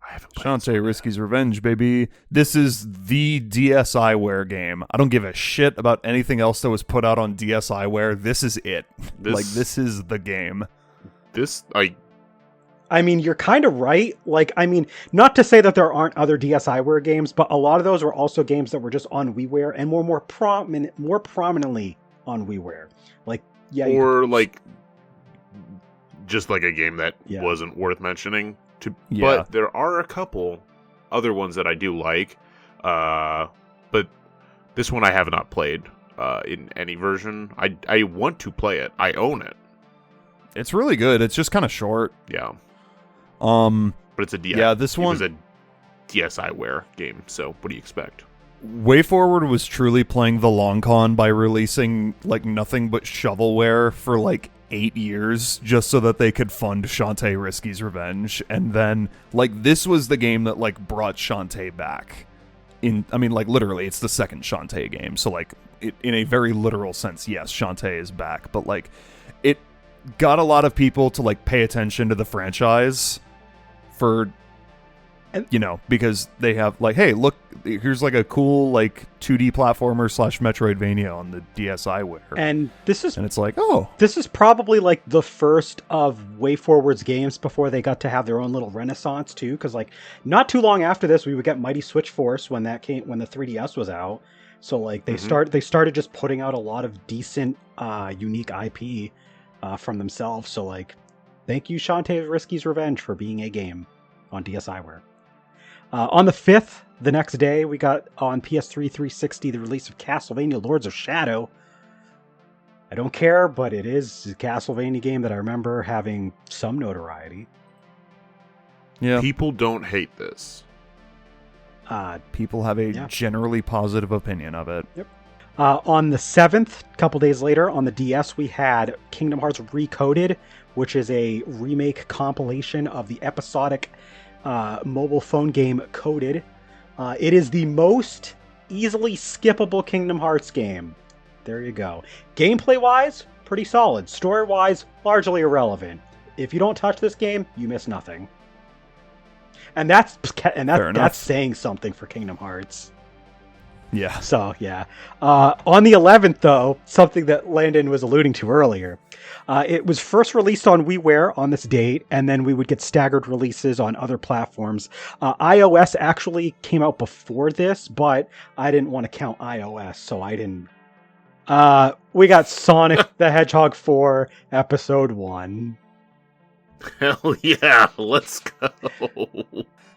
I haven't played Shantae Risky's Revenge, baby. This is the DSiWare game. I don't give a shit about anything else that was put out on DSiWare. This is it. This is the game. I mean, you're kind of right. Not to say that there aren't other DSiWare games, but a lot of those were also games that were just on WiiWare and more prominently on WiiWare. Just like a game that wasn't worth mentioning. Yeah. But there are a couple other ones that I do like. But this one I have not played in any version. I want to play it. I own it. It's really good. It's just kind of short. Yeah. But it's a DS. Yeah, this one was a DSiWare game, so what do you expect? WayForward was truly playing the long con by releasing nothing but shovelware for 8 years just so that they could fund Shantae Risky's Revenge, and then this was the game that brought Shantae back. Literally, it's the second Shantae game, so in a very literal sense, yes, Shantae is back, but it got a lot of people to pay attention to the franchise for because they have hey, look, here's a cool 2D platformer / Metroidvania on the DSiWare, and it's this is probably the first of WayForward's games before they got to have their own little renaissance too, because not too long after this we would get Mighty Switch Force when the 3DS was out, so they started just putting out a lot of decent unique IP from themselves, so thank you Shantae Risky's Revenge for being a game on DSiWare. On the 5th, the next day, we got on PS3 360 the release of Castlevania Lords of Shadow. I don't care, but it is a Castlevania game that I remember having some notoriety. Yeah. People don't hate this. People have a generally positive opinion of it. Yep. On the 7th, a couple days later, on the DS, we had Kingdom Hearts Recoded, which is a remake compilation of the episodic mobile phone game Coded. It is the most easily skippable Kingdom Hearts game. There you go. Gameplay-wise, pretty solid. Story-wise, largely irrelevant. If you don't touch this game, you miss nothing. And that's saying something for Kingdom Hearts. Yeah. So, yeah. On the 11th, though, something that Landon was alluding to earlier. It was first released on WiiWare on this date, and then we would get staggered releases on other platforms. iOS actually came out before this, but I didn't want to count iOS, so I didn't. We got Sonic the Hedgehog 4, Episode 1. Hell yeah, let's go.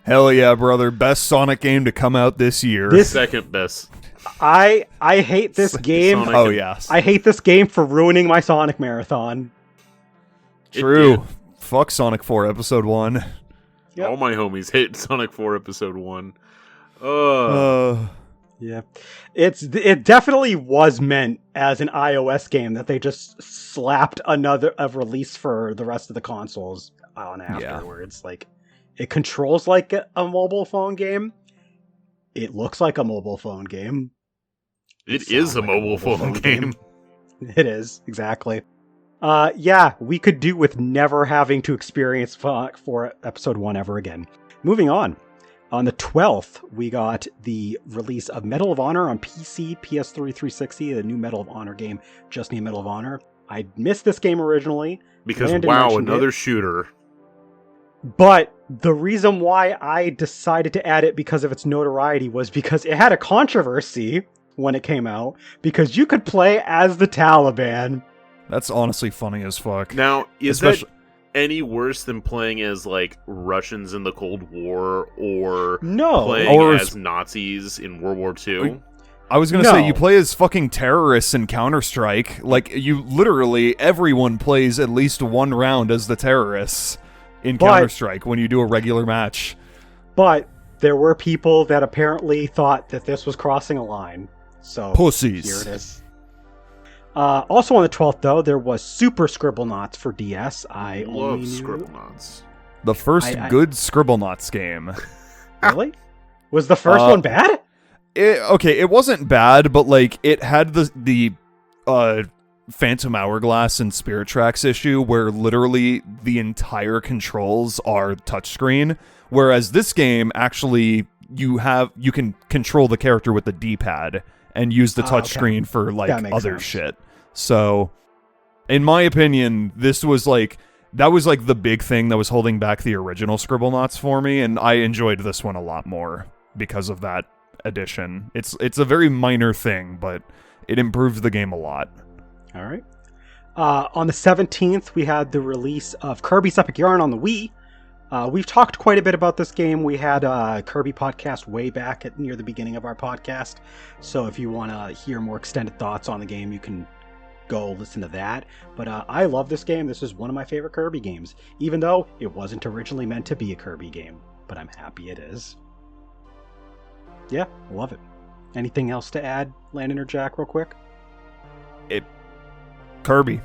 Hell yeah, brother. Best Sonic game to come out this year. Second best. I hate this game. Sonic Oh, yes. I hate this game for ruining my Sonic marathon. True. Fuck Sonic 4 Episode 1. Yep. All my homies hate Sonic 4 Episode 1. Yeah, it definitely was meant as an iOS game that they just slapped a release for the rest of the consoles on afterwards. Like, it controls like a mobile phone game. It looks like a mobile phone game. It is a mobile phone game. It is, exactly. Yeah, we could do with never having to experience for episode 1 ever again. Moving on. On the 12th, we got the release of Medal of Honor on PC, PS3, 360, the new Medal of Honor game, just named Medal of Honor. I missed this game originally. Because, Landon wow, another shooter. But the reason why I decided to add it because of its notoriety was because it had a controversy when it came out, because you could play as the Taliban. That's honestly funny as fuck. Now, is that any worse than playing as, like, Russians in the Cold War or playing as Nazis in World War II? I was going to say, you play as fucking terrorists in Counter-Strike. Like, you literally, everyone plays at least one round as the terrorists in Counter-Strike when you do a regular match. But there were people that apparently thought that this was crossing a line. So, pussies. Here it is. Also on the 12th, though, there was Super Scribblenauts for DS. I love Scribblenauts. The first good Scribblenauts game. Really? Was the first one bad? It wasn't bad, but like it had the Phantom Hourglass and Spirit Tracks issue where literally the entire controls are touchscreen, whereas this game actually you can control the character with the D-pad and use the touchscreen for like other shit. So, in my opinion, that was like the big thing that was holding back the original Scribblenauts for me, and I enjoyed this one a lot more because of that addition. It's a very minor thing, but it improved the game a lot. All right. On the 17th, we had the release of Kirby's Epic Yarn on the Wii. We've talked quite a bit about this game. We had a Kirby podcast way back near the beginning of our podcast. So if you want to hear more extended thoughts on the game, you can go listen to that. But I love this game. This is one of my favorite Kirby games, even though it wasn't originally meant to be a Kirby game. But I'm happy it is. Yeah, I love it. Anything else to add, Landon or Jack, real quick? Kirby.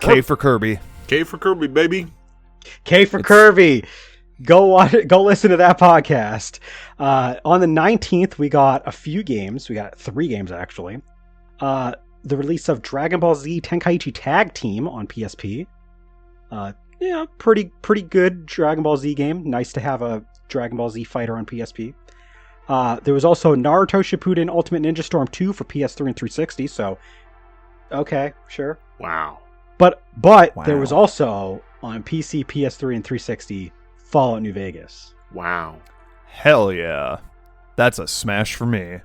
K for Kirby. K for Kirby, baby. K for Kirby. Go listen to that podcast. On the 19th, we got a few games. We got 3 games, actually. The release of Dragon Ball Z Tenkaichi Tag Team on PSP. Yeah, pretty good Dragon Ball Z game. Nice to have a Dragon Ball Z fighter on PSP. There was also Naruto Shippuden Ultimate Ninja Storm 2 for PS3 and 360, so okay, sure. Wow. But there was also on PC, PS3, and 360 Fallout New Vegas. Wow. Hell yeah. That's a smash for me.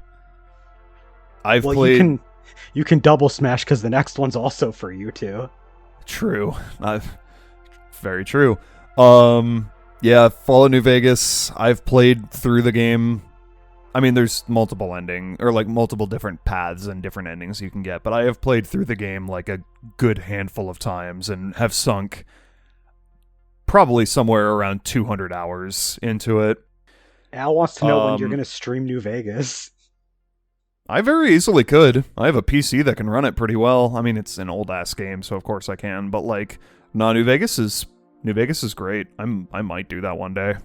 I've played... You can double smash because the next one's also for you too. True. Very true. Yeah, Fallout New Vegas, I've played through the game. I mean, there's multiple different paths and different endings you can get, but I have played through the game like a good handful of times and have sunk probably somewhere around 200 hours into it. Al wants to know when you're going to stream New Vegas. I very easily could. I have a PC that can run it pretty well. I mean, it's an old-ass game, so of course I can, but like, no, New Vegas is great. I might do that one day.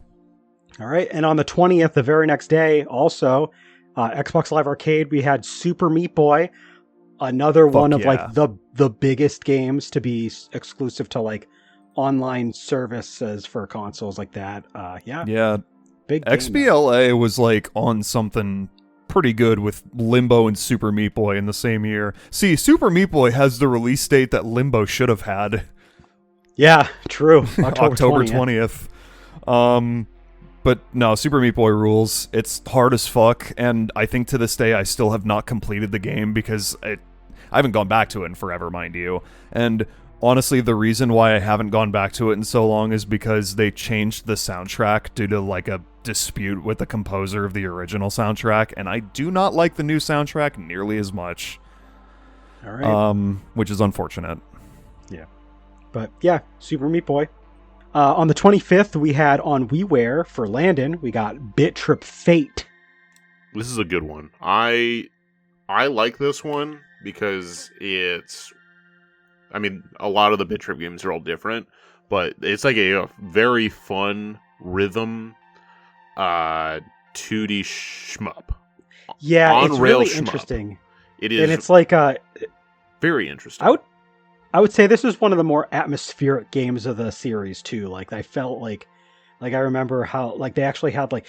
All right, and on the 20th, the very next day, also, Xbox Live Arcade, we had Super Meat Boy, another one of like the biggest games to be exclusive to like online services for consoles like that. Yeah. Big game, XBLA was like on something pretty good with Limbo and Super Meat Boy in the same year. See, Super Meat Boy has the release date that Limbo should have had. Yeah, true. October 20th. But no, Super Meat Boy rules. It's hard as fuck, and I think to this day I still have not completed the game because I haven't gone back to it in forever, mind you. And honestly, the reason why I haven't gone back to it in so long is because they changed the soundtrack due to like a dispute with the composer of the original soundtrack, and I do not like the new soundtrack nearly as much. All right. Which is unfortunate. Yeah. But yeah, Super Meat Boy. On the 25th, we had on WiiWare for Landon, we got Bit Trip Fate. This is a good one. I like this one because it's... I mean, a lot of the Bit Trip games are all different, but it's like a very fun rhythm 2D shmup. Yeah, On it's rail really shmup. interesting. It is And it's like very interesting. I would say this is one of the more atmospheric games of the series too. Like I felt like I remember how like they actually had like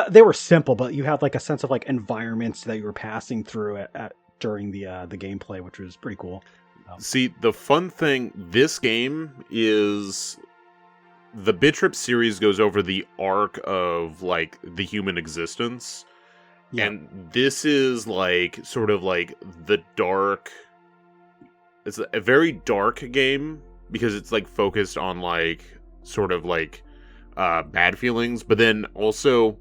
they were simple, but you had like a sense of like environments that you were passing through during the gameplay, which was pretty cool. See, the fun thing, this game is the Bit Trip series goes over the arc of like the human existence. Yeah. And this is like sort of like the dark. It's a very dark game because it's like focused on like sort of like bad feelings, but then also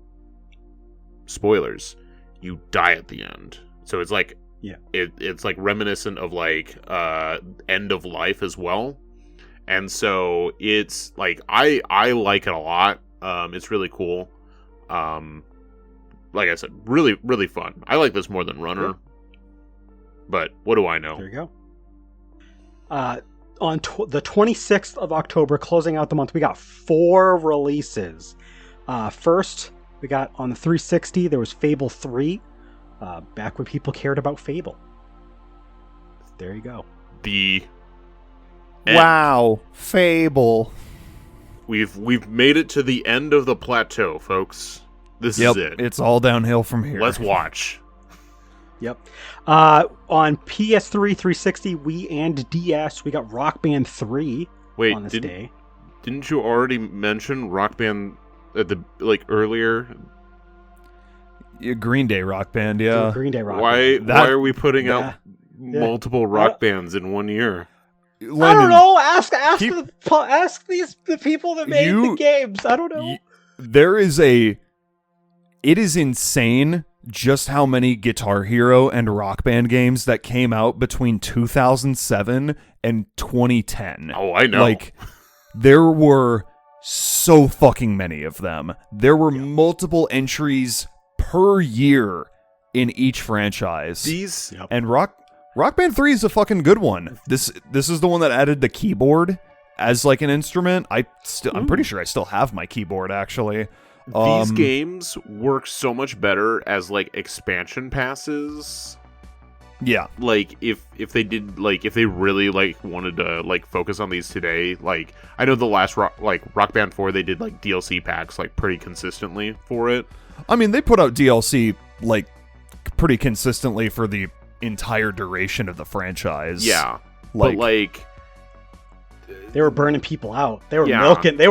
spoilers, you die at the end. So it's like it's like reminiscent of like end of life as well. And so it's like I like it a lot. It's really cool. Like I said, really, really fun. I like this more than Runner. Yeah. But what do I know? There you go. On the 26th of October, closing out the month, we got 4 releases. First, we got on the 360, there was Fable 3. Back when people cared about Fable. There you go. The end. Wow, Fable. We've made it to the end of the plateau, folks. This is it. It's all downhill from here. Let's watch. Yep. On PS3, 360, Wii, and DS, we got Rock Band 3 Wait, on this day. Didn't you already mention Rock Band at the earlier? Yeah, Green Day Rock Band, yeah. Green Day Rock Why Band. why are we putting out multiple rock bands in one year? Landon, I don't know. Ask the people that made the games. I don't know. It is insane just how many Guitar Hero and Rock Band games that came out between 2007 and 2010. Oh, I know. Like, there were so fucking many of them. There were multiple entries per year in each franchise. And Rock Band 3 is a fucking good one. This is the one that added the keyboard as like an instrument. I'm pretty sure I still have my keyboard actually. These games work so much better as like expansion passes. Yeah. Like if they did like if they really like wanted to like focus on these today, like I know the last Rock Band 4 they did like DLC packs like pretty consistently for it. I mean, they put out DLC like pretty consistently for the entire duration of the franchise. Yeah. But like they were burning people out. They were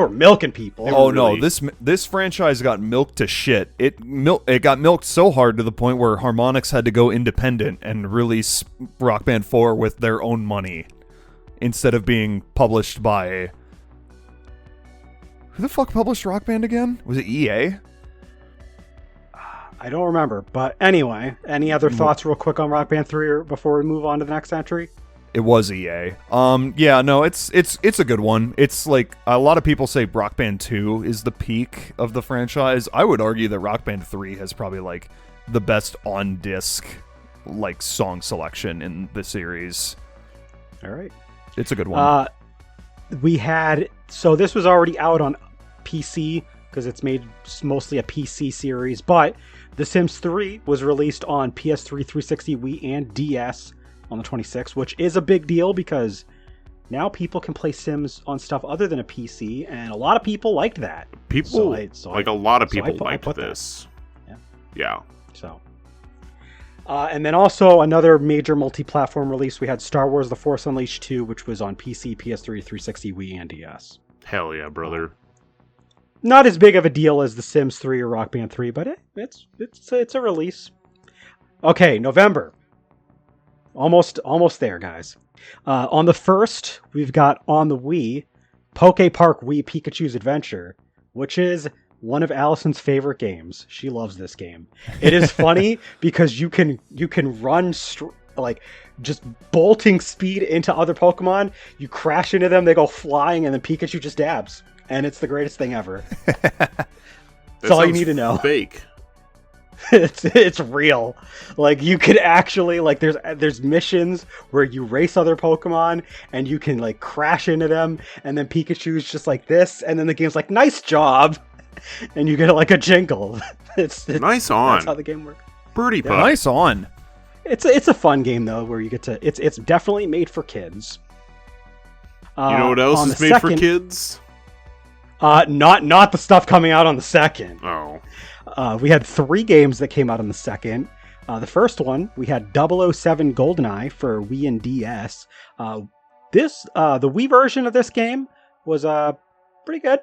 milking people. No, this franchise got milked to shit. It got milked so hard to the point where Harmonix had to go independent and release Rock Band 4 with their own money instead of being published by... Who the fuck published Rock Band again? Was it EA? I don't remember, but anyway, any other thoughts real quick on Rock Band 3 before we move on to the next entry? It was EA. Yeah, no, it's a good one. It's like a lot of people say Rock Band 2 is the peak of the franchise. I would argue that Rock Band 3 has probably like the best on disc like song selection in the series. All right. It's a good one. So this was already out on PC because it's made mostly a PC series, but The Sims 3 was released on PS3, 360, Wii, and DS on the 26th, which is a big deal because now people can play Sims on stuff other than a PC, and a lot of people liked that. A lot of people liked this. Yeah. So, and then also another major multi-platform release, we had Star Wars: The Force Unleashed 2, which was on PC, PS3, 360, Wii, and DS. Hell yeah, brother. Not as big of a deal as The Sims 3 or Rock Band 3, but it's a release. Okay, November. Almost there, guys. On the 1st, we've got on the Wii, Poke Park Wii Pikachu's Adventure, which is one of Allison's favorite games. She loves this game. It is funny because you can run like just bolting speed into other Pokemon. You crash into them, they go flying, and then Pikachu just dabs. And it's the greatest thing ever. That's all you need to know. Fake. It's real. Like you could actually like there's missions where you race other Pokemon and you can like crash into them, and then Pikachu's just like this, and then the game's like nice job, and you get like a jingle. It's Nice on. That's how the game works. Birdie putt. Nice on. It's a fun game though, where you get to. It's definitely made for kids. You know what else is made for kids? Not the stuff coming out on the second. Oh. We had 3 games that came out on the second. The first one, we had 007 GoldenEye for Wii and DS. The Wii version of this game was pretty good.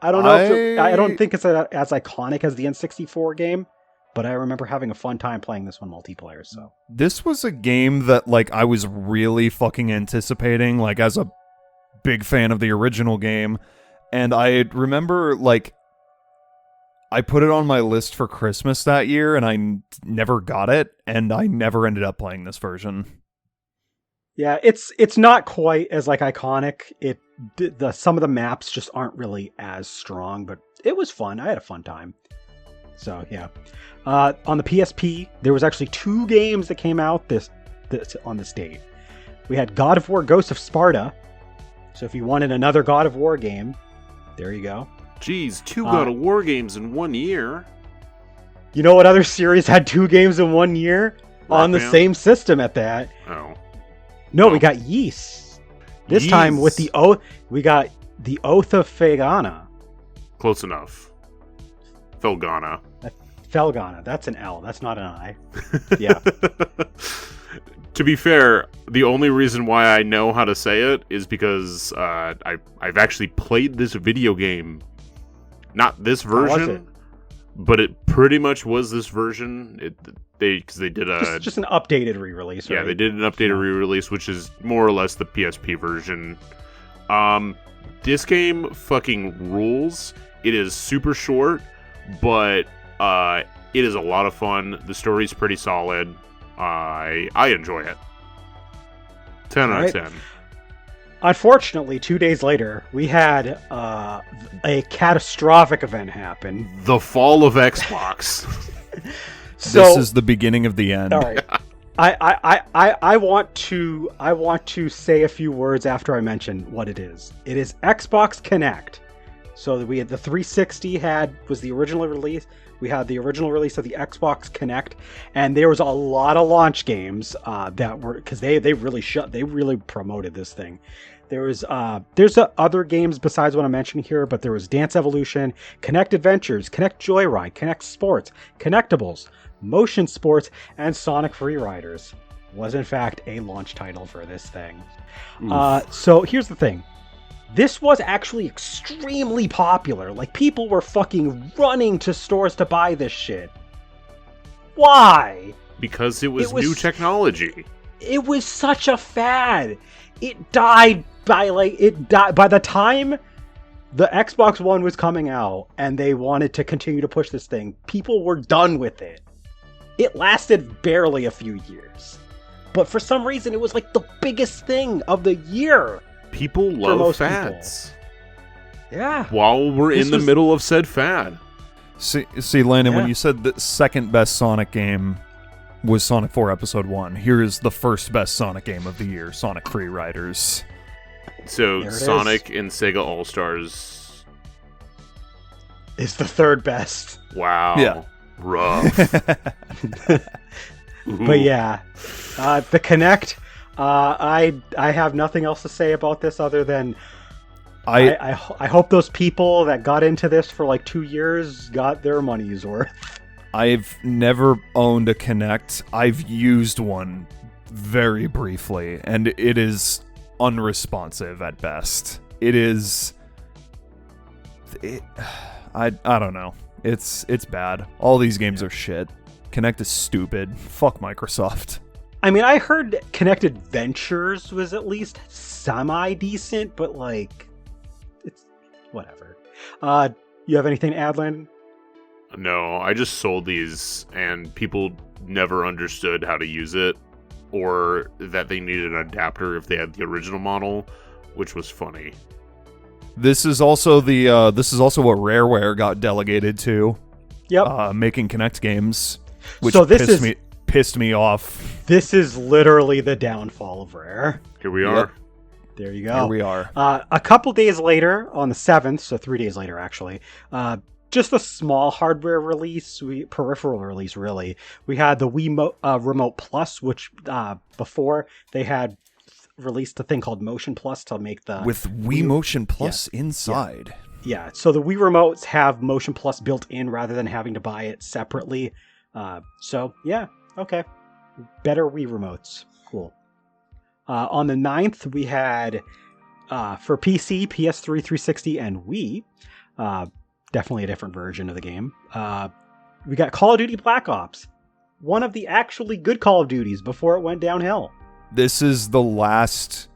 I don't know. I don't think it's as iconic as the N64 game, but I remember having a fun time playing this one multiplayer. So This was a game that like I was really fucking anticipating, like as a big fan of the original game, and I remember like I put it on my list for Christmas that year, and I never got it, and I never ended up playing this version. yeah, it's not quite as like iconic. Some of the maps just aren't really as strong, but it was fun. I had a fun time. So yeah, on the PSP, there was actually 2 games that came out this on this date. We had God of War: Ghost of Sparta. So if you wanted another God of War game, there you go. Geez, 2 God of War games in 1 year. You know what other series had 2 games in 1 year on the same system at that? Oh. No, we got Ys. This time with the Oath, we got the Oath of Felghana. Close enough. Felghana. Felghana. That's an L. That's not an I. Yeah. To be fair, the only reason why I know how to say it is because I've actually played this video game. Not this version, but it pretty much was this version. Because they did a just an updated re-release. Yeah, right? they did an updated re-release, which is more or less the PSP version. This game fucking rules. It is super short, but it is a lot of fun. The story's pretty solid. I enjoy it. 10 out of 10. Unfortunately, 2 days later, we had a catastrophic event happen. The fall of Xbox. So, this is the beginning of the end. All right. I want to say a few words after I mention what it is. It is Xbox Connect. So we had the 360 was the original release. We had the original release of the Xbox Connect, and there was a lot of launch games that were because they really promoted this thing. There's other games besides what I'm mentioning here, but there was Dance Evolution, Connect Adventures, Connect Joyride, Connect Sports, Connectables, Motion Sports, and Sonic Freeriders. Was in fact a launch title for this thing. So here's the thing. This was actually extremely popular. Like, people were fucking running to stores to buy this shit. Why? Because it was new technology. It was such a fad. It died by by the time the Xbox One was coming out and they wanted to continue to push this thing, people were done with it. It lasted barely a few years. But for some reason, it was like the biggest thing of the year. People love fads. Yeah. While we're in the middle of said fad. See, Landon, when you said the second best Sonic game was Sonic 4 Episode 1, here is the first best Sonic game of the year, Sonic Freeriders. So Sonic and Sega All-Stars is the third best. Wow. Yeah. Rough. But yeah, the Kinect. I have nothing else to say about this other than I hope those people that got into this for like 2 years got their money's worth. I've never owned a Kinect. I've used one very briefly, and it is unresponsive at best. I don't know. It's bad. All these games are shit. Kinect is stupid. Fuck Microsoft. I mean, I heard Kinect Adventures was at least semi-decent, but like, it's whatever. You have anything to add, Landon? No, I just sold these, and people never understood how to use it, or that they needed an adapter if they had the original model, which was funny. This is also what Rareware got delegated to. Yep. making Kinect games, which So this pissed me off. This is literally the downfall of Rare. Here we are. There you go. Here we are. A couple days later, on the 7th, so 3 days later actually, just a small hardware release, peripheral release really. We had the Wii Remote Plus, which before they had released a thing called Motion Plus to make the... With Wii Motion Plus inside. Yeah, so the Wii Remotes have Motion Plus built in rather than having to buy it separately. So, yeah, okay. Better Wii Remotes. Cool. On the 9th, we had, for PC, PS3, 360, and Wii, definitely a different version of the game, we got Call of Duty Black Ops. One of the actually good Call of Duties before it went downhill. This was the last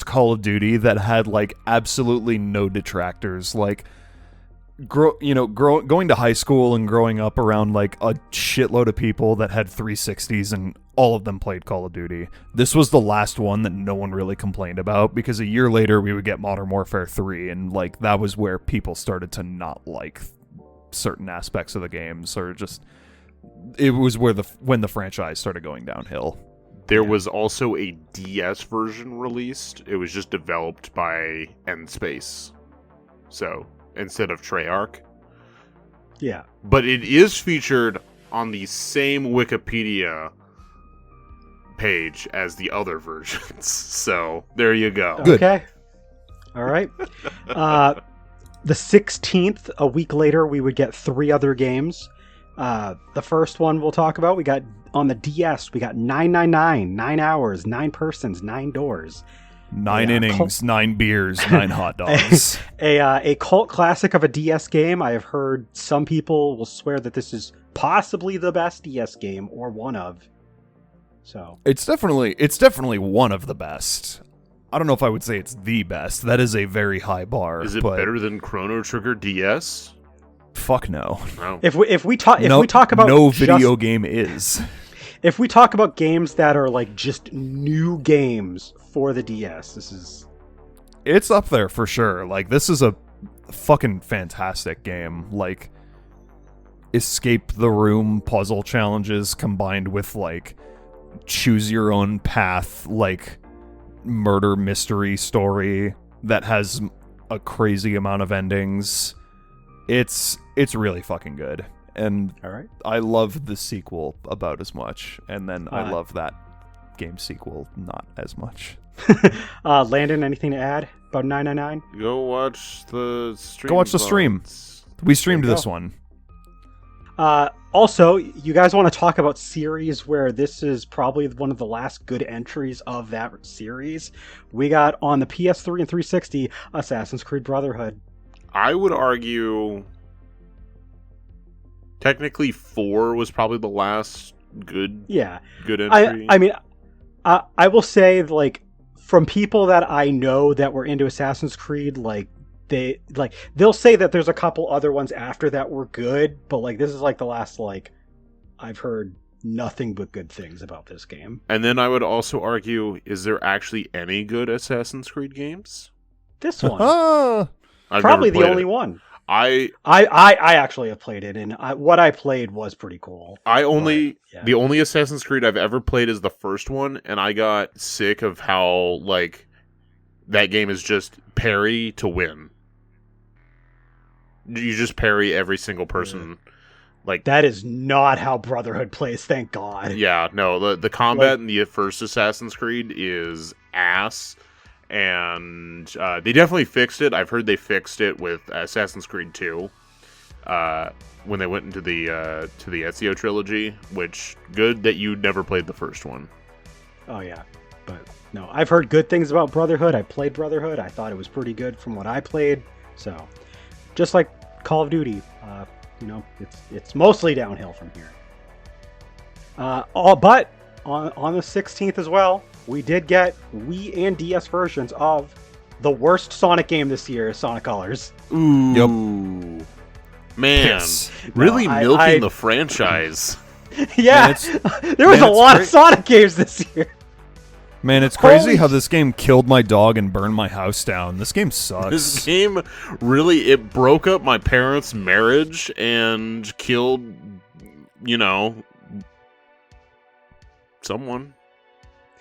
Call of Duty that had, like, absolutely no detractors. Like, going to high school and growing up around, like, a shitload of people that had 360s and all of them played Call of Duty. This was the last one that no one really complained about, because a year later we would get Modern Warfare 3, and, like, that was where people started to not like certain aspects of the games, or just... It was when the franchise started going downhill. There was also a DS version released. It was just developed by Endspace. So, instead of Treyarch. Yeah. But it is featured on the same Wikipedia page as the other versions. So, there you go. Good. Okay. All right. The 16th, a week later, we would get 3 other games. The first one we'll talk about, we got on the DS, we got 999, 9 hours, 9 persons, 9 doors. 9 innings, 9 beers, 9 hot dogs. A cult classic of a DS game. I have heard some people will swear that this is possibly the best DS game, or one of. So it's definitely one of the best. I don't know if I would say it's the best. That is a very high bar. Is it better than Chrono Trigger DS? Fuck no. No. If we talk about no video game is. If we talk about games that are like just new games for the DS, it's up there for sure. Like, this is a fucking fantastic game. Like, escape the room puzzle challenges combined with, like, choose your own path, like, murder mystery story that has a crazy amount of endings. It's really fucking good. And all right. I love the sequel about as much, and then I love that game sequel not as much. Landon, anything to add about 999? Go watch the stream. Go watch the stream. We streamed this one. Also, you guys want to talk about series where this is probably one of the last good entries of that series? We got on the PS3 and 360 Assassin's Creed Brotherhood. I would argue technically 4 was probably the last good entry. I mean, I will say, like, from people that I know that were into Assassin's Creed, like, they'll say that there's a couple other ones after that were good, but, like, this is like the last, like, I've heard nothing but good things about this game. And then I would also argue, is there actually any good Assassin's Creed games? This one. Probably the only one. I actually have played it, and what I played was pretty cool. The only Assassin's Creed I've ever played is the first one, and I got sick of how, like, that game is just parry to win. You just parry every single person. Like, that is not how Brotherhood plays, thank God. Yeah, no, the combat in the first Assassin's Creed is ass. And they definitely fixed it. I've heard they fixed it with Assassin's Creed 2 when they went into the Ezio trilogy, which, good that you never played the first one. Oh, yeah. But, no, I've heard good things about Brotherhood. I played Brotherhood. I thought it was pretty good from what I played. So, just like Call of Duty, it's mostly downhill from here. But on the 16th as well, we did get Wii and DS versions of the worst Sonic game this year, Sonic Colors. Ooh. Yep. Man, really milking the franchise. Yeah, there was a lot of Sonic games this year. Man, it's crazy Holy how this game killed my dog and burned my house down. This game sucks. This game really, it broke up my parents' marriage and killed, someone.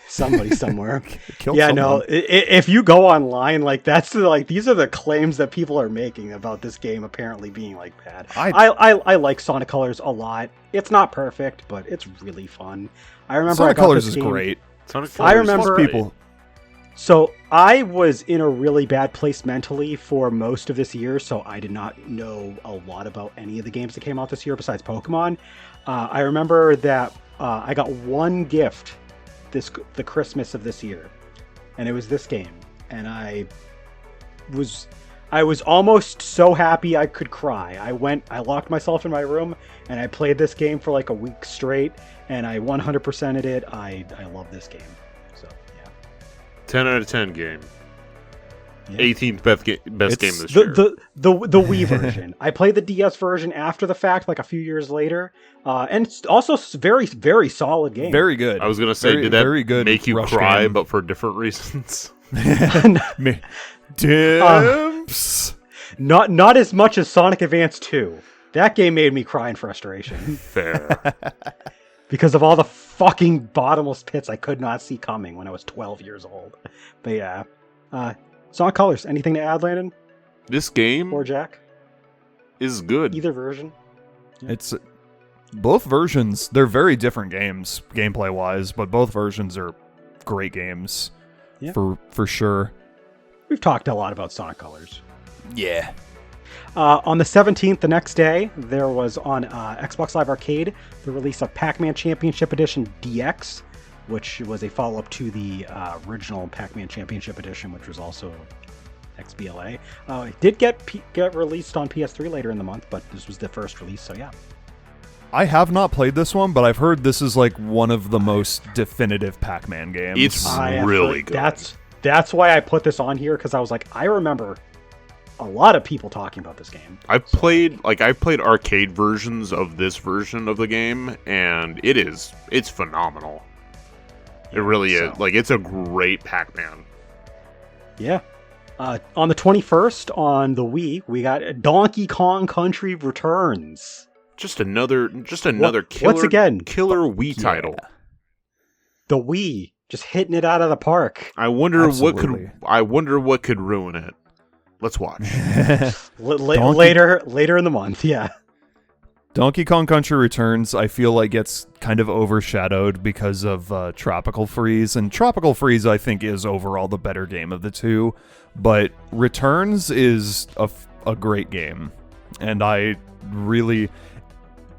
Somebody somewhere. Killed Yeah, someone. no. If you go online, like these are the claims that people are making about this game apparently being like bad. I like Sonic Colors a lot. It's not perfect, but it's really fun. I remember Sonic I got Colors this is game- great. Sonic I Colors remember- is People. So I was in a really bad place mentally for most of this year, so I did not know a lot about any of the games that came out this year besides Pokemon. I remember that I got one gift the Christmas of this year, and it was this game, and I was almost so happy I could cry. I locked myself in my room and I played this game for like a week straight, and I 100%ed it. I love this game. So yeah, 10 out of 10 game. Yeah. 18th best game It's this year. The Wii version. I played the DS version after the fact, like a few years later, and it's also very, very solid game. Very good. I was gonna say, Very- did that very good make you rush cry, game. but for different reasons? Dimps. Not as much as Sonic Advance 2. That game made me cry in frustration Fair. because of all the fucking bottomless pits I could not see coming when I was 12 years old. But yeah, Sonic Colors. Anything to add, Landon This game or Jack? is good. Either version. It's both versions. They're very different games, gameplay wise, but both versions are great games. Yeah. For sure. We've talked a lot about Sonic Colors. Yeah. On the 17th, the next day, there was on Xbox Live Arcade the release of Pac-Man Championship Edition DX, which was a follow-up to the original Pac-Man Championship Edition, which was also XBLA. It did get released on PS3 later in the month, but this was the first release, so yeah. I have not played this one, but I've heard this is like one of the most definitive Pac-Man games. It's I have really heard- good. That's why I put this on here, because I was like, I remember a lot of people talking about this game. I've played arcade versions of this version of the game, and it's phenomenal. It really is. So- Like, it's a great Pac-Man. Yeah. On the 21st on the Wii, we got Donkey Kong Country Returns. Just another killer Once again, killer Wii title. The Wii just hitting it out of the park. I wonder Absolutely. what could ruin it. Let's watch. Later in the month, yeah. Donkey Kong Country Returns, I feel like gets kind of overshadowed because of Tropical Freeze, and Tropical Freeze I think is overall the better game of the two, but Returns is a great game, and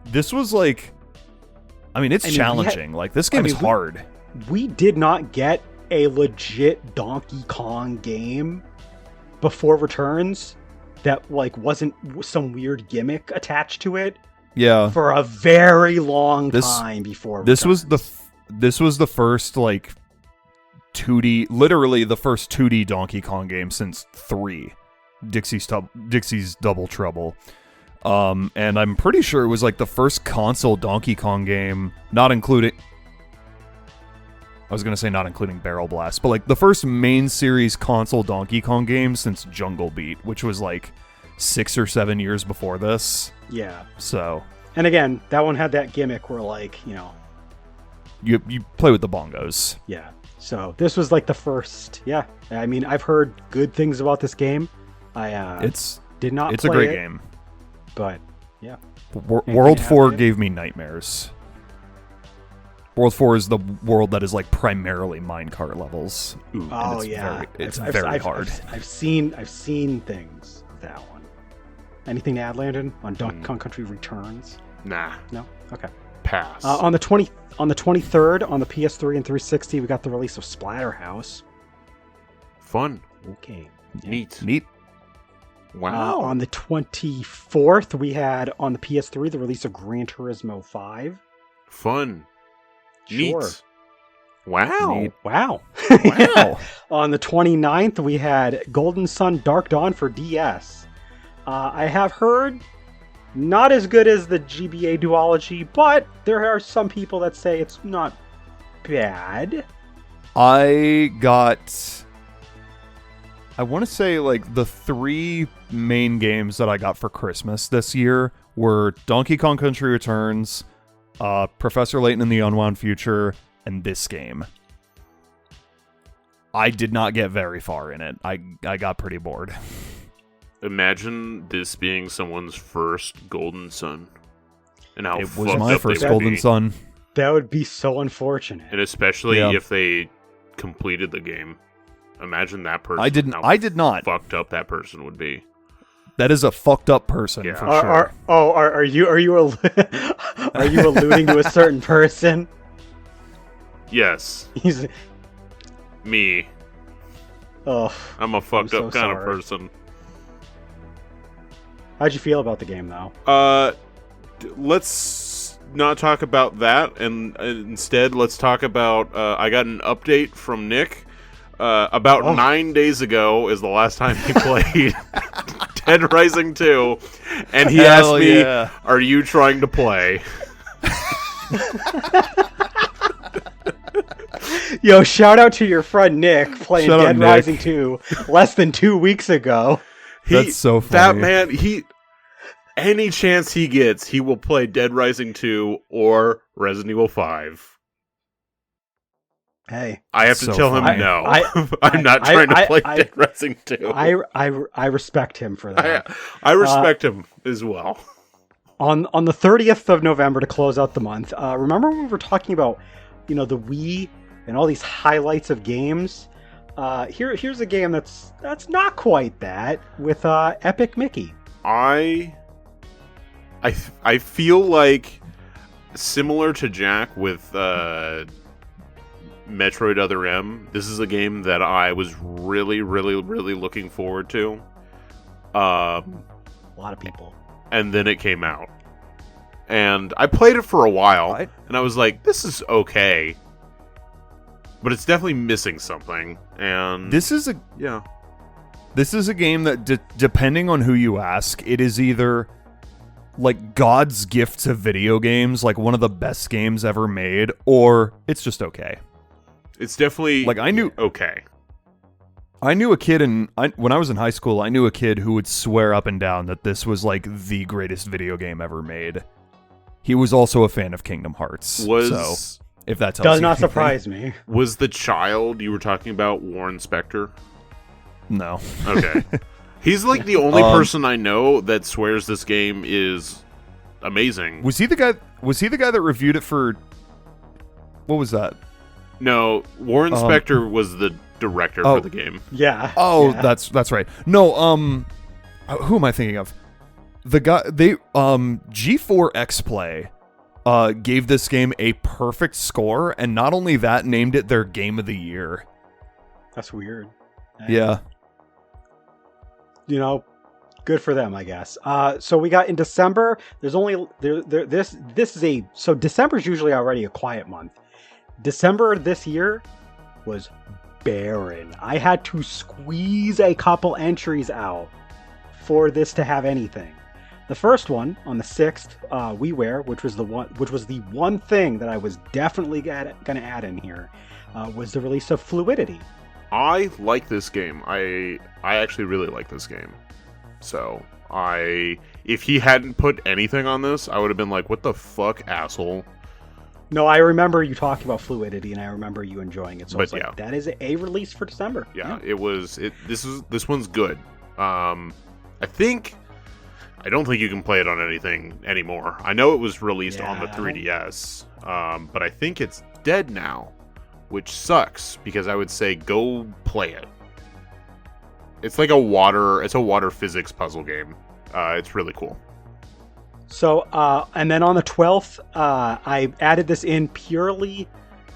this was like, it's challenging. This game is hard. We did not get a legit Donkey Kong game before Returns that wasn't some weird gimmick attached to it. Yeah. For a very long time before. This was the first 2D, literally the first 2D Donkey Kong game since 3, Dixie's Double Trouble. And I'm pretty sure it was the first console Donkey Kong game, not including Barrel Blast, but the first main series console Donkey Kong game since Jungle Beat, which was 6 or 7 years before this. Yeah. So. And again, that one had that gimmick where you play with the bongos. Yeah. So this was the first. Yeah. I've heard good things about this game. It's a great game. But yeah. World 4 gave me nightmares. World 4 is the world that is primarily minecart levels. Ooh. Oh it's yeah, very hard. I've seen things of that one. Anything to add, Landon, on Donkey Kong Country Returns? Nah. No. Okay. Pass. On the 23rd on the PS3 and 360, we got the release of Splatterhouse. Fun. Okay. Yeah. Neat. Wow. On the 24th, we had on the PS3 the release of Gran Turismo 5. Fun. Sure. Neat. Wow. Neat. Wow. Wow. On the 29th, we had Golden Sun Dark Dawn for DS. I have heard not as good as the GBA duology, but there are some people that say it's not bad. I want to say like the 3 main games that I got for Christmas this year were Donkey Kong Country Returns, Professor Layton and the Unwound Future, and this game. I did not get very far in it. I got pretty bored. Imagine this being someone's first Golden Sun. And how it was my first Golden Sun. That would be so unfortunate. And especially if they completed the game. Imagine that person. I did not. Fucked up that person would be. That is a fucked up person for sure. Are you are you alluding to a certain person? Yes. He's me. Oh, I'm a fucked up kind of person. How'd you feel about the game, though? Let's not talk about that, and instead let's talk about. I got an update from Nick. About 9 days ago is the last time he played Dead Rising 2, and he asked me, "Are you trying to play?" Yo, shout out to your friend Nick playing Dead Rising 2 less than 2 weeks ago. That's so funny. That man, any chance he gets, he will play Dead Rising 2 or Resident Evil 5. Hey, I have to tell him no. I'm not trying to play Dead Rising 2. I respect him for that. I respect him as well. On the 30th of November to close out the month, remember when we were talking about, the Wii and all these highlights of games? Here's a game that's not quite that with Epic Mickey. I feel like similar to Jack with Metroid Other M, this is a game that I was really, really, really looking forward to. A lot of people. And then it came out. And I played it for a while, and I was like, this is okay. But it's definitely missing something. And this is a game that, depending on who you ask, it is either like God's gift to video games, like one of the best games ever made, or it's just okay. It's definitely like I knew a kid when I was in high school. I knew a kid who would swear up and down that this was like the greatest video game ever made. He was also a fan of Kingdom Hearts. So if that tells does you not anything. surprise me. Was the child you were talking about Warren Spector? No. Okay. He's like the only person I know that swears this game is amazing. Was he the guy that reviewed it for? What was that? No, Warren Spector was the director for the game. Yeah. Oh, yeah. That's right. No, who am I thinking of? The guy G4 X-Play gave this game a perfect score, and not only that, named it their game of the year. That's weird. Yeah. Good for them, I guess. So we got in December. There's only this is so December's usually already a quiet month. December this year was barren. I had to squeeze a couple entries out for this to have anything. The first one on the 6th, WiiWare, which was the one thing that I was definitely going to add in here, was the release of Fluidity. I like this game. I actually really like this game. So if he hadn't put anything on this, I would have been like, "What the fuck, asshole." No, I remember you talking about Fluidity, and I remember you enjoying it. So but I was like, that is a release for December. Yeah, it was. This one's good. I don't think you can play it on anything anymore. I know it was released on the 3DS, but I think it's dead now, which sucks because I would say go play it. It's like a water physics puzzle game. It's really cool. So, and then on the 12th, I added this in purely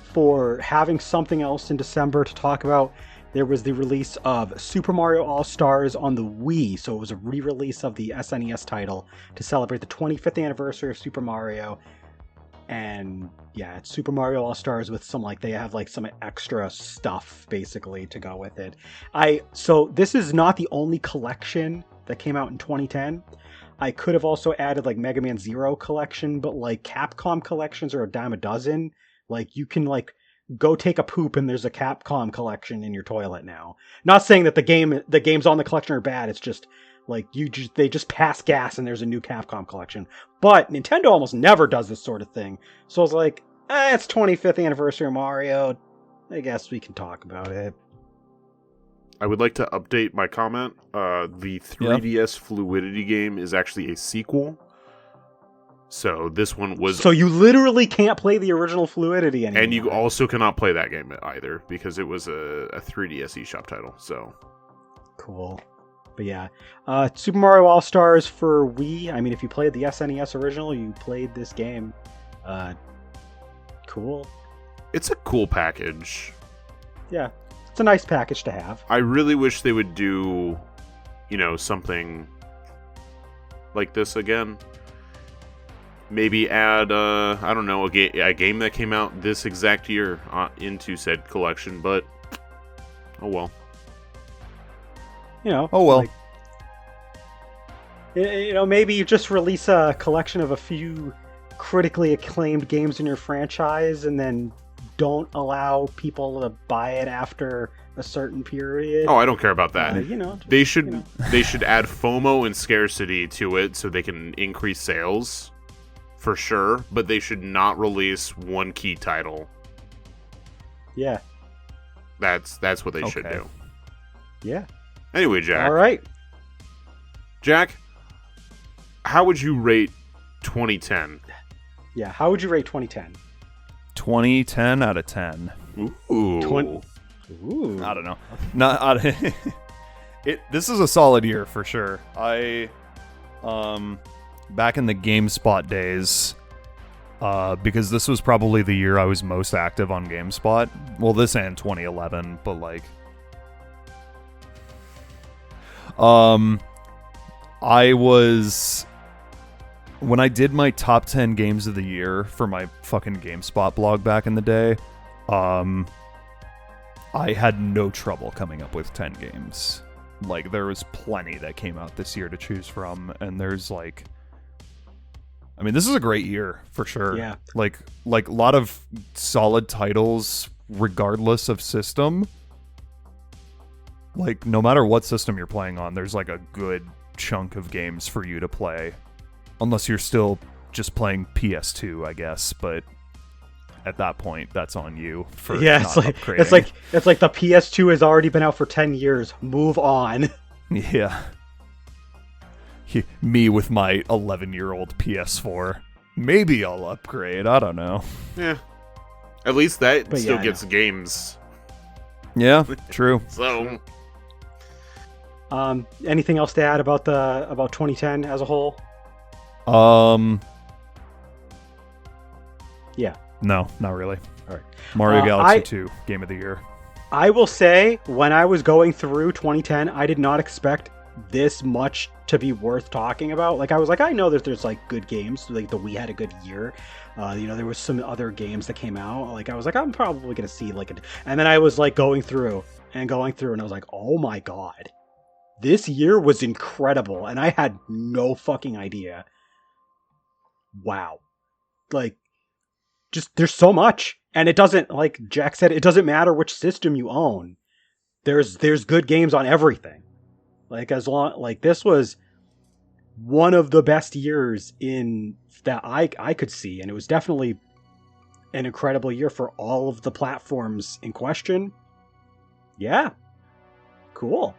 for having something else in December to talk about. There was the release of Super Mario All-Stars on the Wii. So it was a re-release of the SNES title to celebrate the 25th anniversary of Super Mario. And yeah, it's Super Mario All-Stars with they have some extra stuff basically to go with it. So this is not the only collection that came out in 2010. I could have also added Mega Man Zero collection, but Capcom collections are a dime a dozen. You can go take a poop and there's a Capcom collection in your toilet now. Not saying that the games on the collection are bad. It's just like they just pass gas and there's a new Capcom collection. But Nintendo almost never does this sort of thing. So I was like, it's 25th anniversary of Mario. I guess we can talk about it. I would like to update my comment. The 3DS Fluidity game is actually a sequel. So this one was... So you literally can't play the original Fluidity anymore. And you also cannot play that game either, because it was a 3DS eShop title, so... Cool. But yeah. Super Mario All-Stars for Wii. I mean, if you played the SNES original, you played this game. Cool. It's a cool package. Yeah. It's a nice package to have. I really wish they would do, something like this again. Maybe add, I don't know, a game that came out this exact year into said collection, but oh well. Oh well. Maybe you just release a collection of a few critically acclaimed games in your franchise and then don't allow people to buy it after a certain period. Oh, I don't care about that. They should add FOMO and scarcity to it so they can increase sales. For sure, but they should not release one key title. Yeah. That's what they should do. Yeah. Anyway, Jack. All right. Jack, how would you rate 2010? Yeah, how would you rate 2010? 2010 out of 10. Ooh. Ooh. I don't know. This is a solid year for sure. Back in the GameSpot days, because this was probably the year I was most active on GameSpot. Well, this and 2011, but I was... When I did my top 10 games of the year for my fucking GameSpot blog back in the day, I had no trouble coming up with 10 games. There was plenty that came out this year to choose from, and there's this is a great year for sure. Yeah. Like a lot of solid titles regardless of system. No matter what system you're playing on, there's a good chunk of games for you to play. Unless you're still just playing PS2, I guess, but at that point that's on you for not upgrading. It's like the PS2 has already been out for 10 years. Move on. Yeah. Me with my 11-year-old PS4. Maybe I'll upgrade. I don't know. Yeah. At least that still gets games. Yeah, true. So. Anything else to add about 2010 as a whole? Yeah. No, not really. All right. Mario Galaxy 2, Game of the Year. I will say, when I was going through 2010, I did not expect this much to be worth talking about. I was like, I know that there's good games. The Wii had a good year. There was some other games that came out. I was like, I'm probably gonna see and then I was going through, and I was like, oh my god, this year was incredible, and I had no fucking idea. Wow, just there's so much, and it doesn't, like Jack said, it doesn't matter which system you own. There's good games on everything. This was one of the best years in that I could see, and it was definitely an incredible year for all of the platforms in question. Yeah. Cool.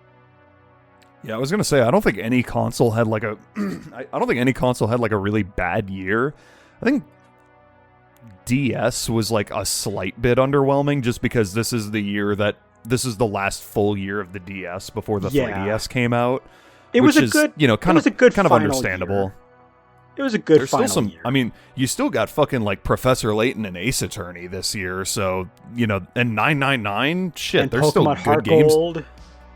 Yeah, I was gonna say I don't think any console had I don't think any console had a really bad year. I think DS was a slight bit underwhelming just because this is the last full year of the DS before the 3DS came out. It was a good, kind of understandable. Year. It was a good There's final still some year. I mean, you still got fucking Professor Layton and Ace Attorney this year, so and 999, shit, and there's Pokemon still Heart good games. Gold.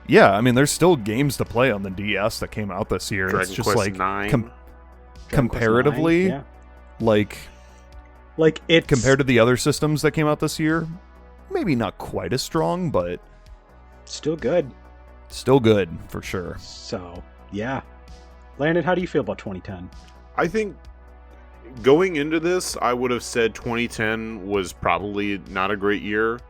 Yeah, I mean, there's still games to play on the DS that came out this year. Dragon it's just Quest 9. Comparatively, 9, yeah. It's compared to the other systems that came out this year, maybe not quite as strong, but still good. Still good for sure. So, yeah. Landon, how do you feel about 2010? I think going into this, I would have said 2010 was probably not a great year.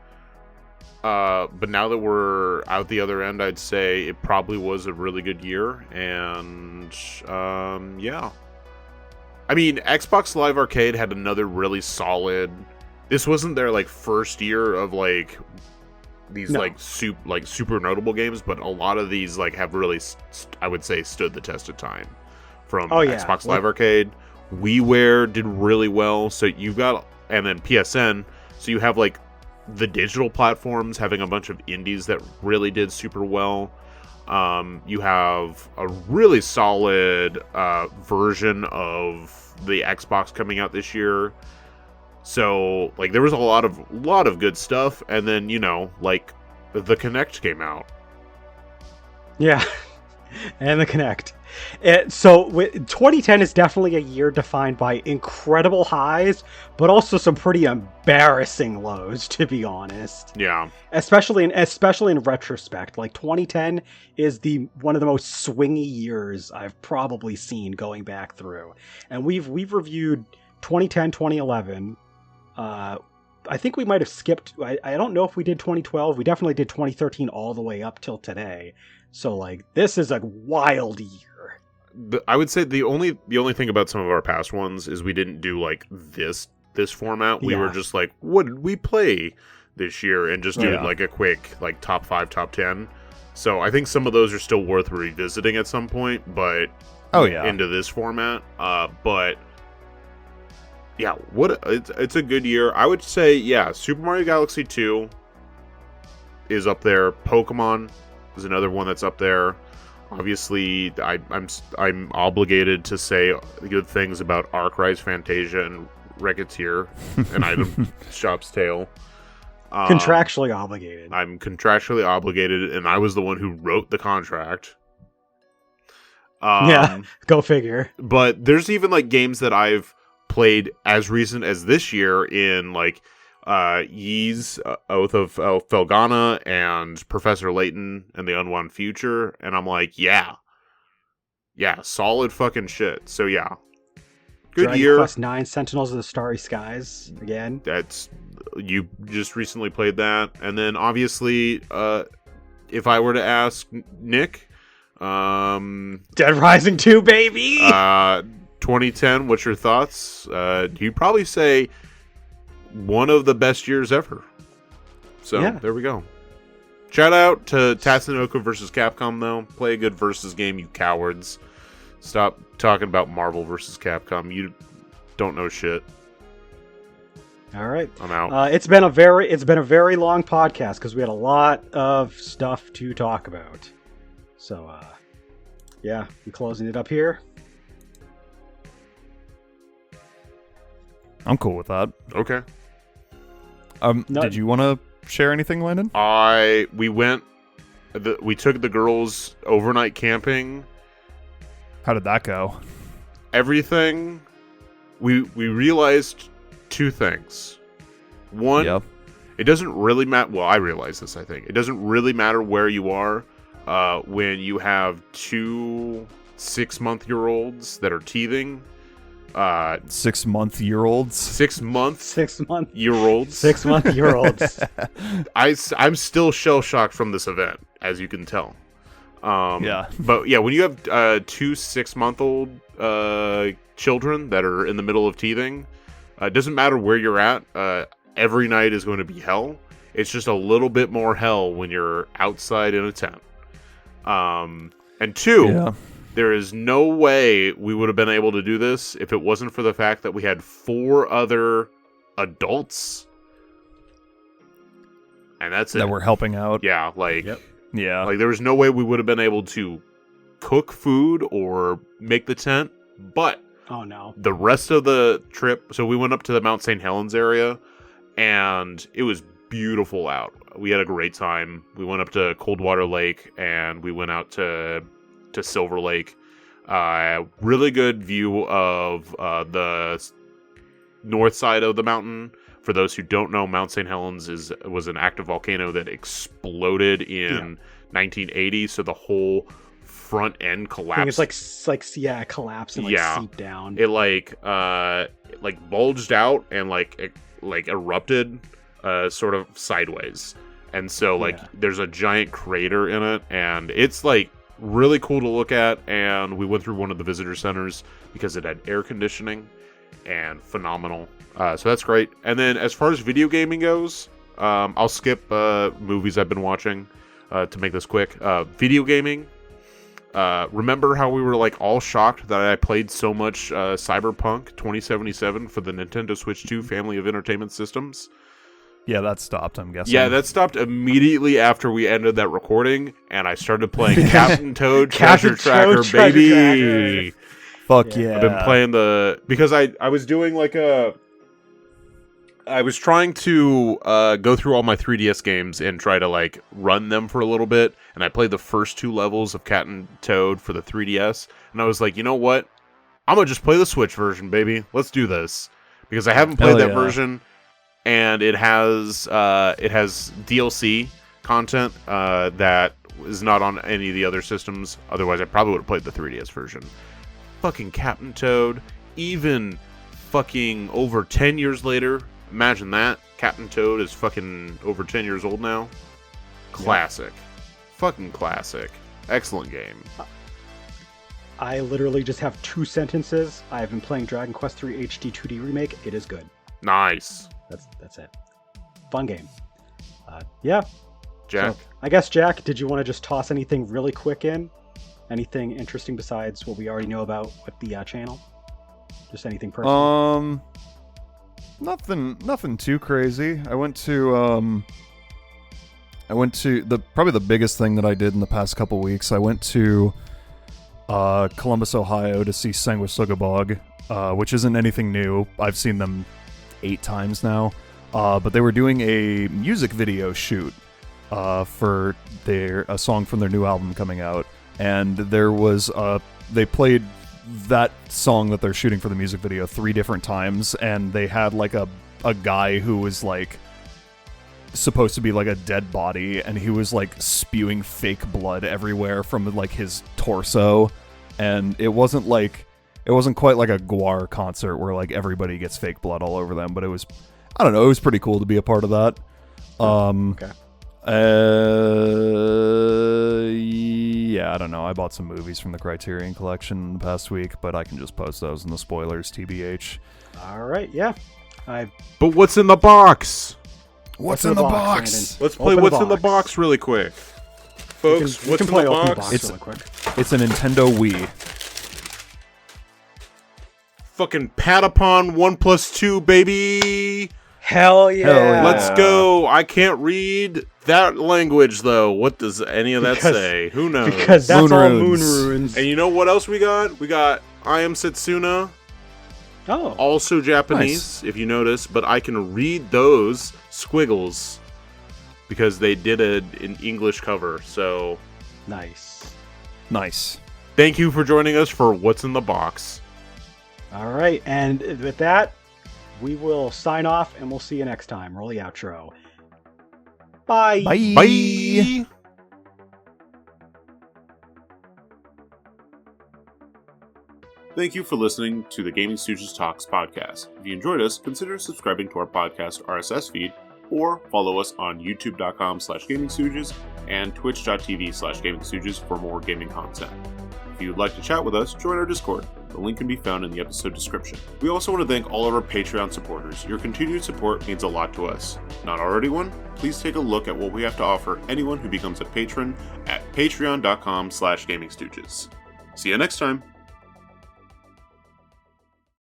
But now that we're out the other end, I'd say it probably was a really good year. And yeah. I mean, Xbox Live Arcade had another really solid. This wasn't their like first year of like these like super notable games, but a lot of these like have really, I would say, stood the test of time. From Xbox Live Arcade, WiiWare did really well. So you've got, and then PSN. So you have like the digital platforms having a bunch of indies that really did super well. You have a really solid version of the Xbox coming out this year. So like there was a lot of good stuff, and then like the Kinect came out. Yeah, and the Kinect. So 2010 is definitely a year defined by incredible highs, but also some pretty embarrassing lows, to be honest. Yeah, especially in retrospect, like 2010 is one of the most swingy years I've probably seen going back through, and we've reviewed 2010, 2011. I think we might have skipped. I don't know if we did 2012. We definitely did 2013 all the way up till today. So like this is a wild year. I would say the only thing about some of our past ones is we didn't do like this format. We were just like, what did we play this year, and just doing like a quick like top 5, top 10. So I think some of those are still worth revisiting at some point, but into this format. But yeah, it's a good year. I would say Super Mario Galaxy 2 is up there. Pokemon is another one that's up there. Obviously, I'm obligated to say good things about Arc Rise Fantasia and Racketeer and Item Shop's Tale. Contractually obligated. I'm contractually obligated, and I was the one who wrote the contract. Go figure. But there's even like games that I've played as recent as this year in like Ys Oath of Felghana and Professor Layton and the Unwound Future, and I'm like, yeah, solid fucking shit. So yeah, good Dragon year. Quest 9 Sentinels of the Starry Skies again. That's, you just recently played that, and then obviously, if I were to ask Nick, Dead Rising 2, baby. 2010. What's your thoughts? You'd probably say one of the best years ever. So there we go. Shout out to Tatsunoko versus Capcom, though. Play a good versus game, you cowards. Stop talking about Marvel versus Capcom. You don't know shit. All right, I'm out. It's been a very long podcast because we had a lot of stuff to talk about. So we're closing it up here. I'm cool with that. Okay. Did you want to share anything, Landon? We took the girls overnight camping. How did that go? Everything. We realized two things. One, it doesn't really matter. Well, I realize this, I think. It doesn't really matter where you are when you have 2 6-month-year-olds that are teething. 6-month-year-olds. 6-month-year-olds. 6-month-year-olds. I'm still shell-shocked from this event, as you can tell. But yeah, when you have 2 6-month-old children that are in the middle of teething, it doesn't matter where you're at. Every night is going to be hell. It's just a little bit more hell when you're outside in a tent. And 2, there is no way we would have been able to do this if it wasn't for the fact that we had 4 other adults. And that's it. That were helping out. Yeah, like... Yep. Yeah. Like, there was no way we would have been able to cook food or make the tent, but... Oh, no. The rest of the trip... So we went up to the Mount St. Helens area, and it was beautiful out. We had a great time. We went up to Coldwater Lake, and we went out to Silver Lake. Really good view of the north side of the mountain. For those who don't know, Mount St. Helens was an active volcano that exploded in 1980, so the whole front end I collapsed. think it's like collapse and seep down. It like bulged out and like erupted sort of sideways. And so like there's a giant crater in it, and it's like really cool to look at. And we went through one of the visitor centers because it had air conditioning, and phenomenal. So that's great. And then as far as video gaming goes, I'll skip movies I've been watching to make this quick. Video gaming. Remember how we were like all shocked that I played so much Cyberpunk 2077 for the Nintendo Switch 2 family of entertainment systems? Yeah, that stopped, I'm guessing. Yeah, that stopped immediately after we ended that recording, and I started playing Captain Toad Treasure Tracker, baby! Fuck yeah. I've been playing because I was doing like I was trying to go through all my 3DS games and try to like run them for a little bit, and I played the first 2 levels of Captain Toad for the 3DS, and I was like, you know what? I'm gonna just play the Switch version, baby. Let's do this. Because I haven't played that version, and it has DLC content that is not on any of the other systems. Otherwise, I probably would have played the 3DS version. Fucking Captain Toad, even fucking over 10 years later. Imagine that. Captain Toad is fucking over 10 years old now. Classic. Fucking classic. Excellent game. I literally just have 2 sentences. I've been playing Dragon Quest III HD 2D Remake. It is good. Nice. That's it. Fun game. Yeah. Jack? So, I guess, Jack, did you want to just toss anything really quick in? Anything interesting besides what we already know about with the channel? Just anything personal? Nothing too crazy. I went to probably the biggest thing that I did in the past couple weeks. I went to Columbus, Ohio to see Sanguisugabogg, which isn't anything new. I've seen them 8 times now. But they were doing a music video shoot for a song from their new album coming out, and there was they played that song that they're shooting for the music video 3 different times, and they had like a guy who was like supposed to be like a dead body, and he was like spewing fake blood everywhere from like his torso, and it wasn't quite like a Gwar concert where like everybody gets fake blood all over them, but it was, I don't know, it was pretty cool to be a part of that. Okay. Yeah, I don't know. I bought some movies from the Criterion Collection the past week, but I can just post those in the spoilers, TBH. All right, yeah. But what's in the box? What's in the box? Let's play What's in the Box really quick. Folks, what's in the box? Really quick. It's a Nintendo Wii. Fucking Patapon 1+2, baby! Hell yeah! Let's go! I can't read that language, though. What does any of that say? Who knows? Because that's all Moon Runes. And you know what else we got? We got I Am Setsuna. Oh. Also Japanese, if you notice. But I can read those squiggles because they did an English cover. So Nice. Thank you for joining us for What's in the Box. All right, and with that, we will sign off, and we'll see you next time. Roll the outro. Bye. Bye. Thank you for listening to the Gaming Stooges Talks podcast. If you enjoyed us, consider subscribing to our podcast RSS feed, or follow us on youtube.com/gamingstooges and twitch.tv/gamingstooges for more gaming content. If you'd like to chat with us, join our Discord. The link can be found in the episode description. We also want to thank all of our Patreon supporters. Your continued support means a lot to us. Not already one? Please take a look at what we have to offer anyone who becomes a patron at patreon.com/gamingstooges. See you next time.